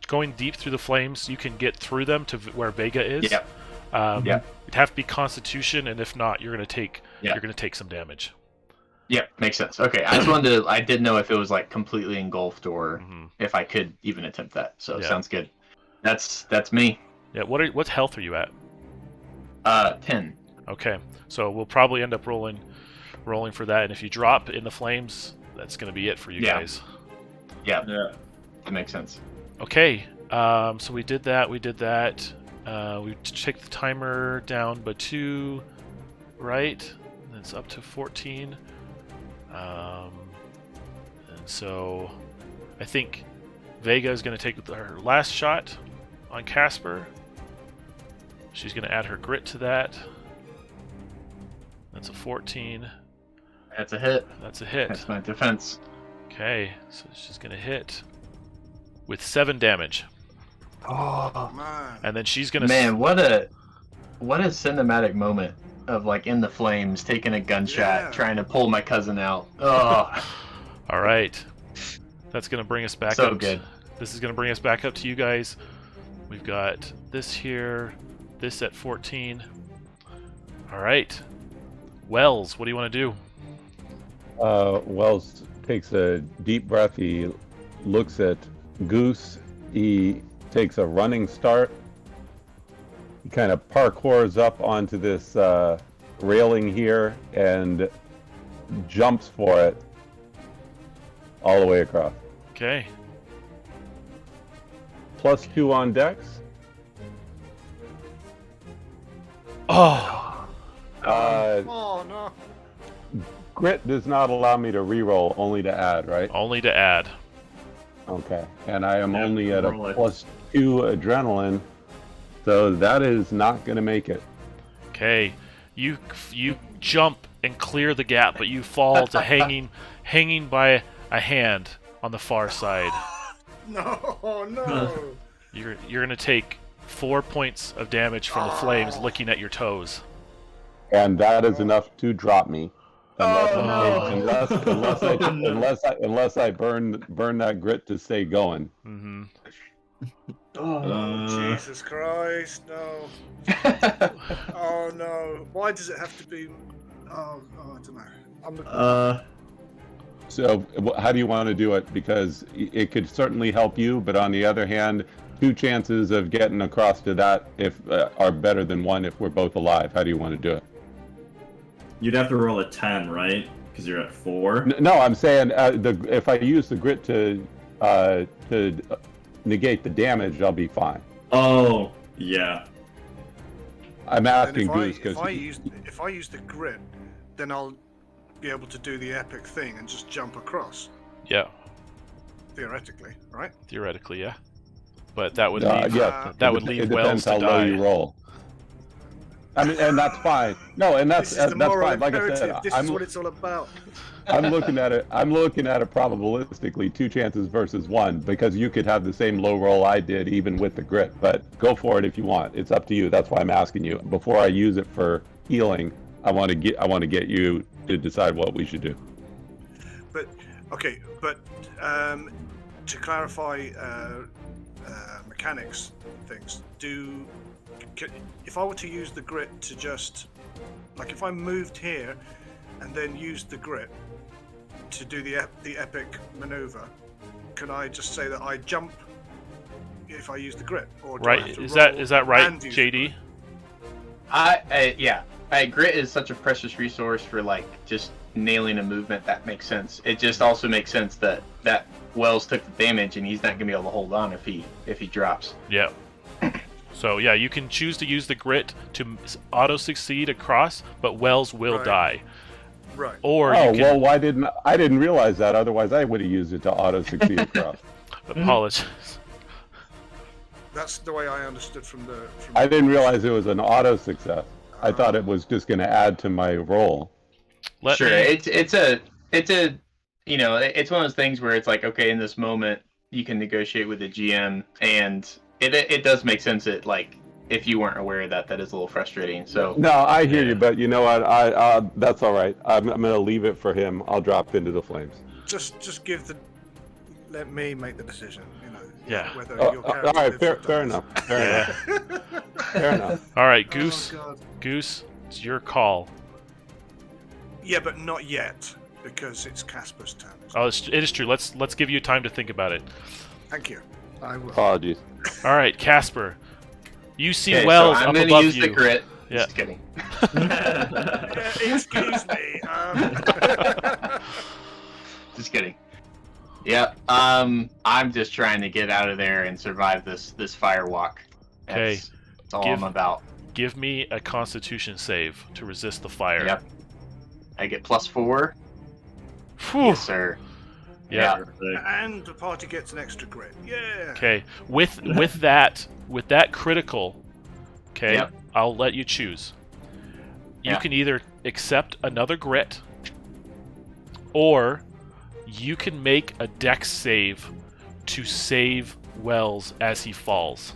going deep through the flames, you can get through them to where Vega is. Yep. It'd have to be Constitution, and if not, you're gonna take Yeah. some damage. Yeah, makes sense. Okay, I just wanted to. I didn't know if it was like completely engulfed or Mhm. if I could even attempt that. So Yeah. sounds good. That's me. Yeah. What health are you at? 10. Okay, so we'll probably end up rolling for that, and if you drop in the flames, that's gonna be it for you Yeah. guys. Yeah, Yeah. that makes sense. Okay, so we did that. We take the timer down by 2, right? And it's up to 14. And so I think Vega is going to take her last shot on Casper. She's going to add her grit to that. That's a 14. That's a hit. That's a hit. That's my defense. Okay, so she's going to hit with 7 damage. Oh Man. And then she's going to... man, what a cinematic moment of like in the flames, taking a gunshot, Yeah. trying to pull my cousin out. Oh, All right. That's going to bring us back so up. good. This is going to bring us back up to you guys. We've got this here, this at 14. All right. Wells, what do you want to do? Wells takes a deep breath. He looks at Goose. He takes a running start. He kind of parkours up onto this railing here and jumps for it all the way across. Okay. +2 on Dex. Oh, Oh no. Grit does not allow me to reroll, only to add, right? only to add. Okay. And I am Yeah, only at a roll it. +2 adrenaline, so that is not going to make it. Okay. You jump and clear the gap, but you fall to hanging by a hand on the far side. No, no. You're going to take 4 points of damage from the flames licking at your toes. And that is enough to drop me. Oh, Unless I burn that grit to stay going. Mm-hmm. Oh, Jesus Christ, no. Oh, no. Why does it have to be... Oh, I don't know. I'm looking... So how do you want to do it? Because it could certainly help you, but on the other hand, 2 chances of getting across to that are better than 1 if we're both alive. How do you want to do it? You'd have to roll a 10, right? Because you're at 4. No, I'm saying if I use the grit to negate the damage, I'll be fine. Oh, yeah. I'm asking Goose because if I use the grit, then I'll be able to do the epic thing and just jump across. Yeah. Theoretically, right? Theoretically, yeah. But that would leave that would leave Wells to die. It depends how low you roll. I mean, and that's fine. No, and that's fine. Like I said, this is what it's all about. I'm looking at it probabilistically, 2 chances versus 1, because you could have the same low roll I did even with the grit. But go for it if you want. It's up to you. That's why I'm asking you. Before I use it for healing, I want to get you to decide what we should do. But okay, to clarify mechanics things, if I were to use the grit to just, like, if I moved here and then used the grit to do the epic maneuver, can I just say that I jump if I use the grit? Or do I have to is roll that right, and use JD? Yeah. Grit is such a precious resource for like just nailing a movement. That makes sense. It just also makes sense that Wells took the damage and he's not gonna be able to hold on if he drops. Yeah. So yeah, you can choose to use the grit to auto succeed across, but Wells will die. Right. Or well, I didn't realize that. Otherwise, I would have used it to auto succeed across. Apologies. That's the way I understood from the. I didn't realize it was an auto success. I thought it was just going to add to my roll. It's a you know, it's one of those things where it's like, okay, in this moment you can negotiate with the GM, and it does make sense that, like, if you weren't aware of that is a little frustrating. So no, I hear you, but you know what? I that's all right. I'm going to leave it for him. I'll drop into the flames. Just let me make the decision. You know. Yeah. Whether your all right. Fair enough. Fair enough. All right, Goose. Oh, Goose, it's your call. Yeah, but not yet, because it's Casper's turn. Oh, it is true. Let's give you time to think about it. Thank you. I will. Apologies. All right, Casper. You see Wells so I'm up gonna above use you. The grit. Yeah. Just kidding. Excuse me. Just kidding. Yeah. I'm just trying to get out of there and survive this firewalk. Okay. That's all I'm about. Give me a Constitution save to resist the fire. Yep. I get +4. Whew. Yes, sir. Yeah. And the party gets an extra grit. Yeah. Okay. With that critical, okay, Yep. I'll let you choose. You can either accept another grit, or you can make a dex save to save Wells as he falls.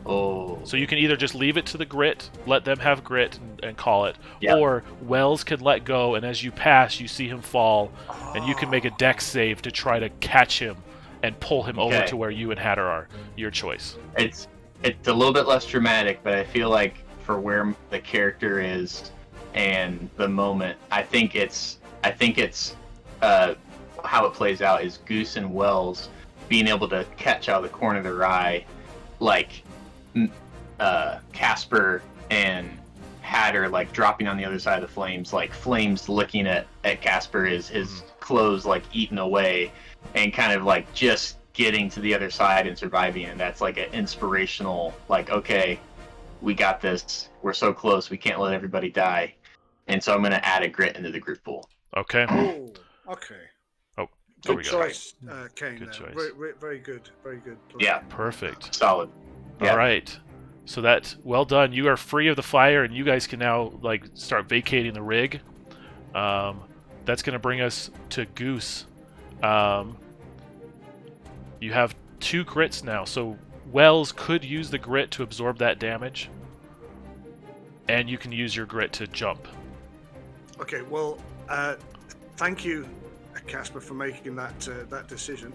Oh. So you can either just leave it to the grit, let them have grit and call it, Yep. or Wells can let go, and as you pass, you see him fall, and you can make a dex save to try to catch him and pull him over to where you and Hatter are. Your choice. It's a little bit less dramatic, but I feel like for where the character is and the moment, I think it's how it plays out is Goose and Wells being able to catch out of the corner of their eye, like Casper and Hatter like dropping on the other side of the flames, like flames licking at Casper, his clothes like eaten away, and kind of like just getting to the other side and surviving. And that's like an inspirational, like, okay, we got this, we're so close, we can't let everybody die. And so I'm going to add a grit into the group pool. Okay. Oh, okay. Oh, there we Good go. choice, Kane. Good choice. Very good. Very good. Yeah. Perfect. Solid. Yeah. All right. So well done. You are free of the fire, and you guys can now like start vacating the rig. That's going to bring us to Goose. You have 2 grits now, so Wells could use the grit to absorb that damage, and you can use your grit to jump. Okay. Well, thank you, Casper, for making that decision.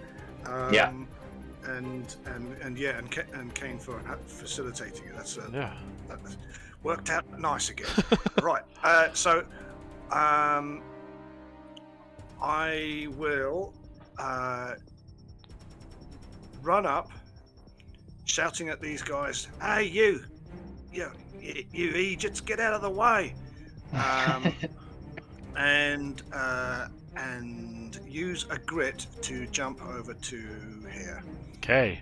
and Kane for facilitating it. That's Yeah. that worked out nice again. Right. So I will run up, shouting at these guys, "Hey, you Egypts, get out of the way!" And use a grit to jump over to here. Okay.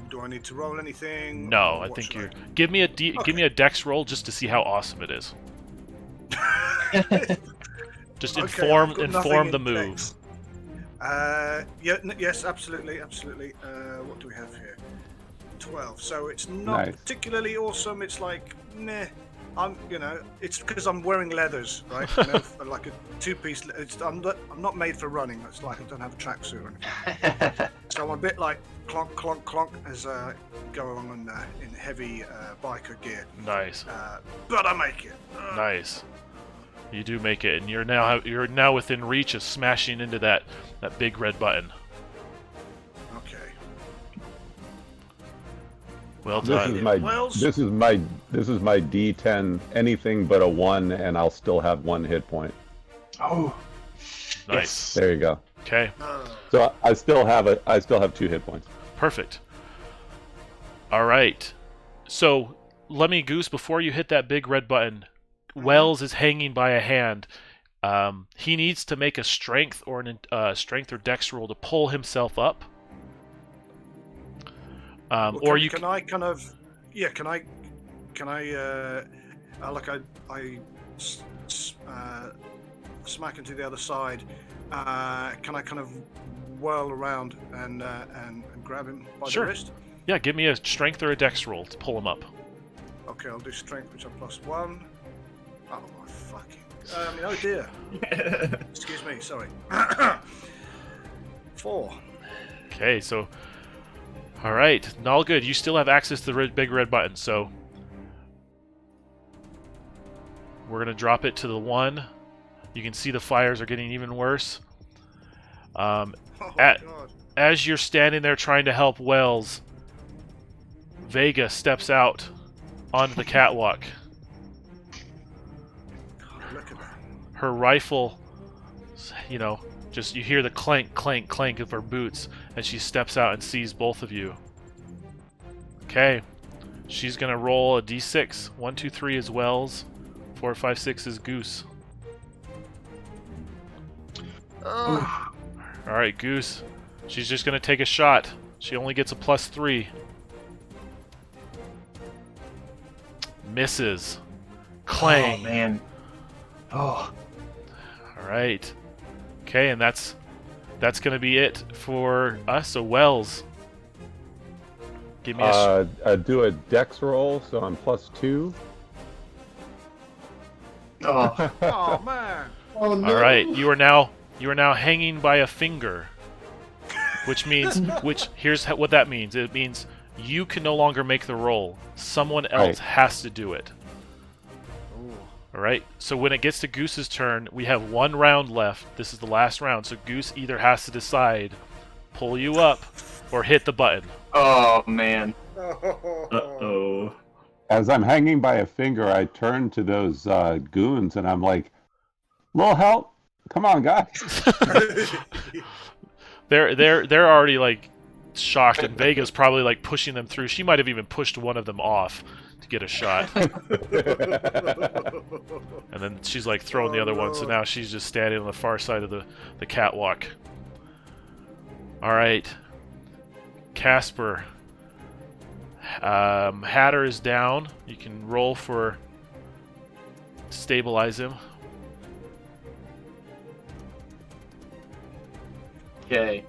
Do I need to roll anything? No, or I what think should you're. Give me a give me a dex roll just to see how awesome it is. Just Okay, inform I've got nothing the in move. Yes, absolutely. What do we have here? 12. So it's not Nice. particularly awesome. It's like, meh. It's because I'm wearing leathers, right? Like a two-piece. I'm not made for running. It's like I don't have a tracksuit or anything. So I'm a bit like clonk, clonk, clonk as I go along in heavy biker gear. Nice. But I make it. Nice. You do make it, and you're now within reach of smashing into that big red button. Okay. Well This done. is my Wells? this is my D10. Anything but a 1, and I'll still have 1 hit point. Oh, Nice. There you go. Okay. So I still have 2 hit points. Perfect. All right. So let me, Goose, before you hit that big red button, Wells is hanging by a hand. He needs to make a strength or dex roll to pull himself up. Or you can I kind of, yeah? Can I smack into the other side? Can I kind of whirl around and grab him by Sure. the wrist? Yeah, give me a strength or a dex roll to pull him up. Okay, I'll do strength, which are +1. Oh my fucking! Oh dear. Excuse me. Sorry. 4. Okay, so all right, all good. You still have access to the big red button, so we're gonna drop it to the 1. You can see the fires are getting even worse. Oh At- God. As you're standing there trying to help Wells, Vega steps out onto the catwalk. God, look at that. Her rifle, just you hear the clank, clank, clank of her boots as she steps out and sees both of you. Okay, she's gonna roll a d6. 1, 2, 3 is Wells. 4, 5, 6 is Goose. Oh, All right, Goose. She's just gonna take a shot. She only gets a +3. Misses. Clang. Oh man. Oh. All right. Okay, and that's gonna be it for us. So Wells, give me a. Do a dex roll, so I'm +2. Oh. oh man. Oh no. All right, you are now hanging by a finger, which means here's what that means. It means you can no longer make the roll. Someone else has to do it. All right. So when it gets to Goose's turn, we have 1 round left. This is the last round. So Goose either has to decide, pull you up, or hit the button. Oh man. Uh-oh. As I'm hanging by a finger, I turn to those goons and I'm like, "Little help! Come on, guys!" They're already like shocked, and Vega's probably like pushing them through. She might have even pushed one of them off to get a shot. And then she's like throwing the other one, so now she's just standing on the far side of the catwalk. Alright. Casper. Hatter is down. You can roll for stabilize him. Okay.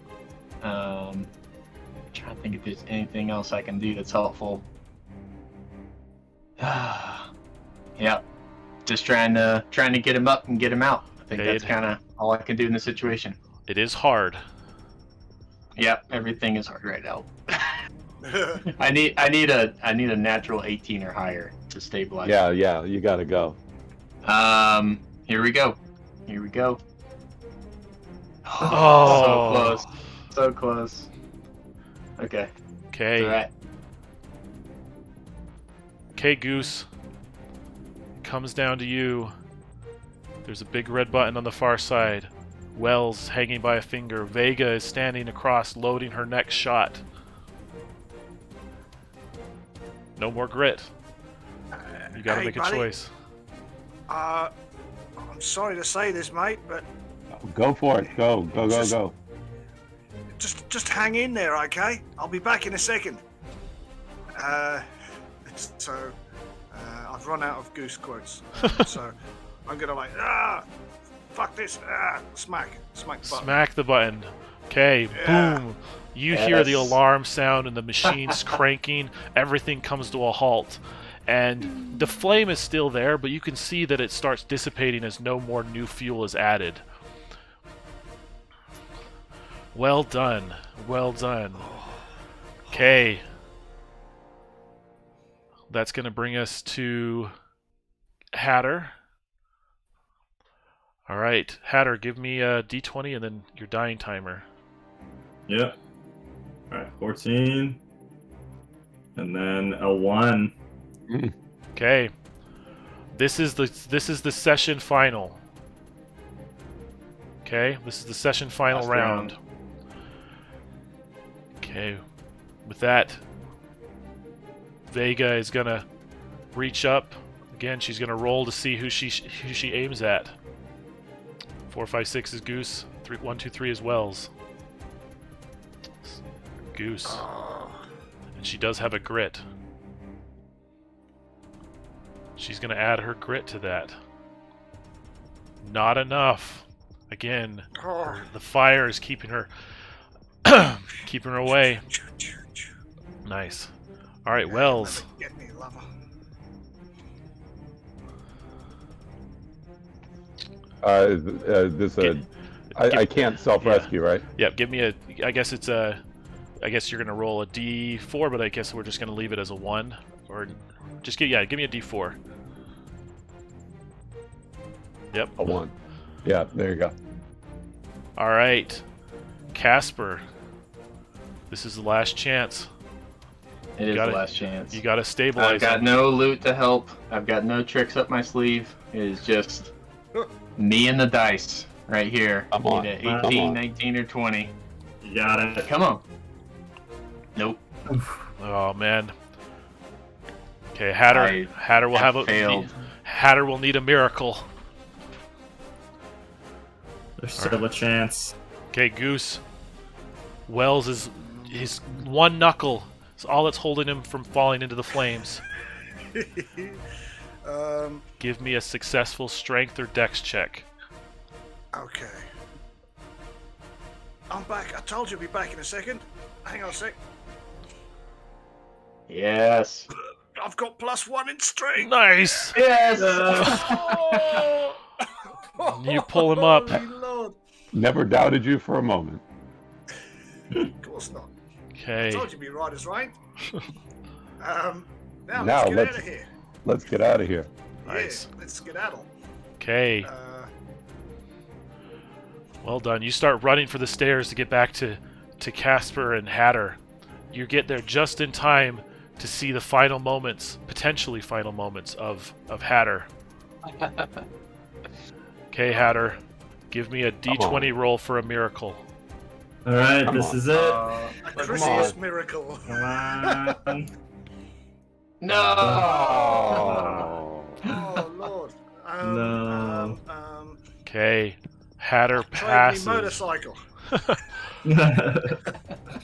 Trying to think if there's anything else I can do that's helpful. Yep. Just trying to get him up and get him out. I think that's kind of all I can do in this situation. It is hard. Yep, everything is hard right now. I need a natural 18 or higher to stabilize. Yeah, you gotta go. Here we go. Oh. So close. Okay. Okay. All right. Okay, Goose. Comes down to you. There's a big red button on the far side. Wells hanging by a finger. Vega is standing across, loading her next shot. No more grit. You gotta Hey, make a buddy. choice. I'm sorry to say this, mate, but Go for it. Go. Just- just hang in there, okay? I'll be back in a second. So I've run out of Goose quotes, so I'm gonna fuck this, smack the button. Smack the button. Okay, Yeah. boom. You hear the Yes. alarm sound and the machine's cranking. Everything comes to a halt. And the flame is still there, but you can see that it starts dissipating as no more new fuel is added. Well done. Well done. Okay. That's going to bring us to Hatter. All right, Hatter, give me a D20 and then your dying timer. Yep. All right, 14. And then a 1. Okay. This is the session final. Okay, this is the session final Last round. round. Okay. With that, Vega is gonna reach up. Again, she's gonna roll to see who she aims at. 4, 5, 6 is Goose. 3, 1, 2, 3 is Wells. Goose. And she does have a grit. She's gonna add her grit to that. Not enough. Again, the fire is keeping her keeping her away. Nice. All right, Wells. Get me, lover. I can't self-rescue, right? Yep. Give me a. I guess it's a. I guess you're gonna roll a D4, but I guess we're just gonna leave it as a 1, or just give me a D4. Yep. A 1. Yeah, there you go. All right, Casper. This is the last chance. It is Got the it. last chance. You gotta stabilize. I've got him. no loot to help. I've got no tricks up my sleeve. It is just me and the dice right here. Come on. Need a Come 18, on. 19, or 20. You got it. Come on. Nope. Oh man. Okay, Hatter. Hatter will have a. failed. Hatter will need a miracle. There's still a chance. Okay, Goose. Wells is his one knuckle. It's all that's holding him from falling into the flames. Give me a successful strength or dex check. Okay. I'm back. I told you I'd be back in a second. Hang on a sec. Yes. I've got +1 in strength. Nice. Yes. You pull him up. Holy Lord. Never doubted you for a moment. Of course not. I Okay. told you to be right as rain. Now Now let's get let's- out of here. Let's get out of here. Nice. Yeah, let's skedaddle. Okay. Well done. You start running for the stairs to get back to Casper and Hatter. You get there just in time to see the final moments, potentially final moments of Hatter. Okay, Hatter. Give me a D20 roll for a miracle. All right, Come this on. is it. A Come Christmas on. miracle. Come on. No. Oh. Oh Lord. No. Okay. Hatter Trade me passes. motorcycle.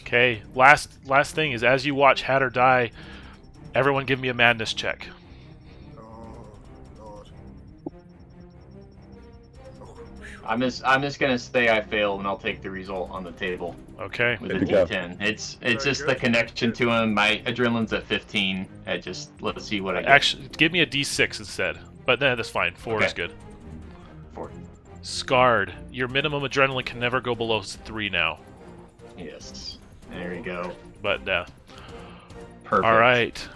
Okay. Last thing is, as you watch Hatter die, everyone give me a madness check. Oh Lord. I'm just gonna say I failed, and I'll take the result on the table Okay. with a There you go. D10. It's Very just good. the connection to him. My adrenaline's at 15. Let's see what I get. Actually, give me a D6 instead. But that's fine. 4 is Okay. good. 4. Scarred. Your minimum adrenaline can never go below 3 now. Yes. There you go. But Perfect. all right.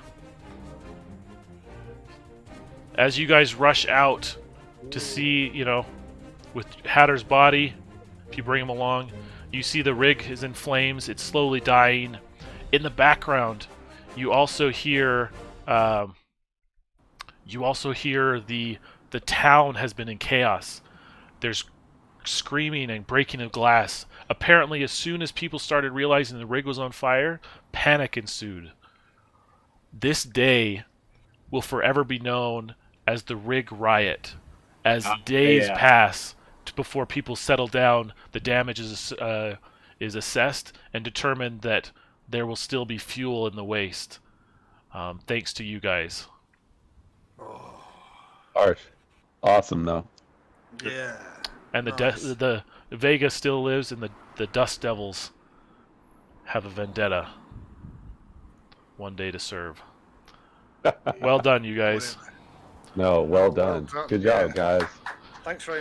As you guys rush out to see, with Hatter's body, if you bring him along, you see the rig is in flames. It's slowly dying. In the background, you also hear the town has been in chaos. There's screaming and breaking of glass. Apparently, as soon as people started realizing the rig was on fire, panic ensued. This day will forever be known as the Rig Riot. As days pass before people settle down, the damage is assessed and determined that there will still be fuel in the waste. Thanks to you guys. Harsh. Awesome, though. Yeah. And Nice. the Vega still lives, and the Dust Devils have a vendetta. One day to serve. Well done, you guys. No, well Well done. done, Good yeah. job, guys. Thanks very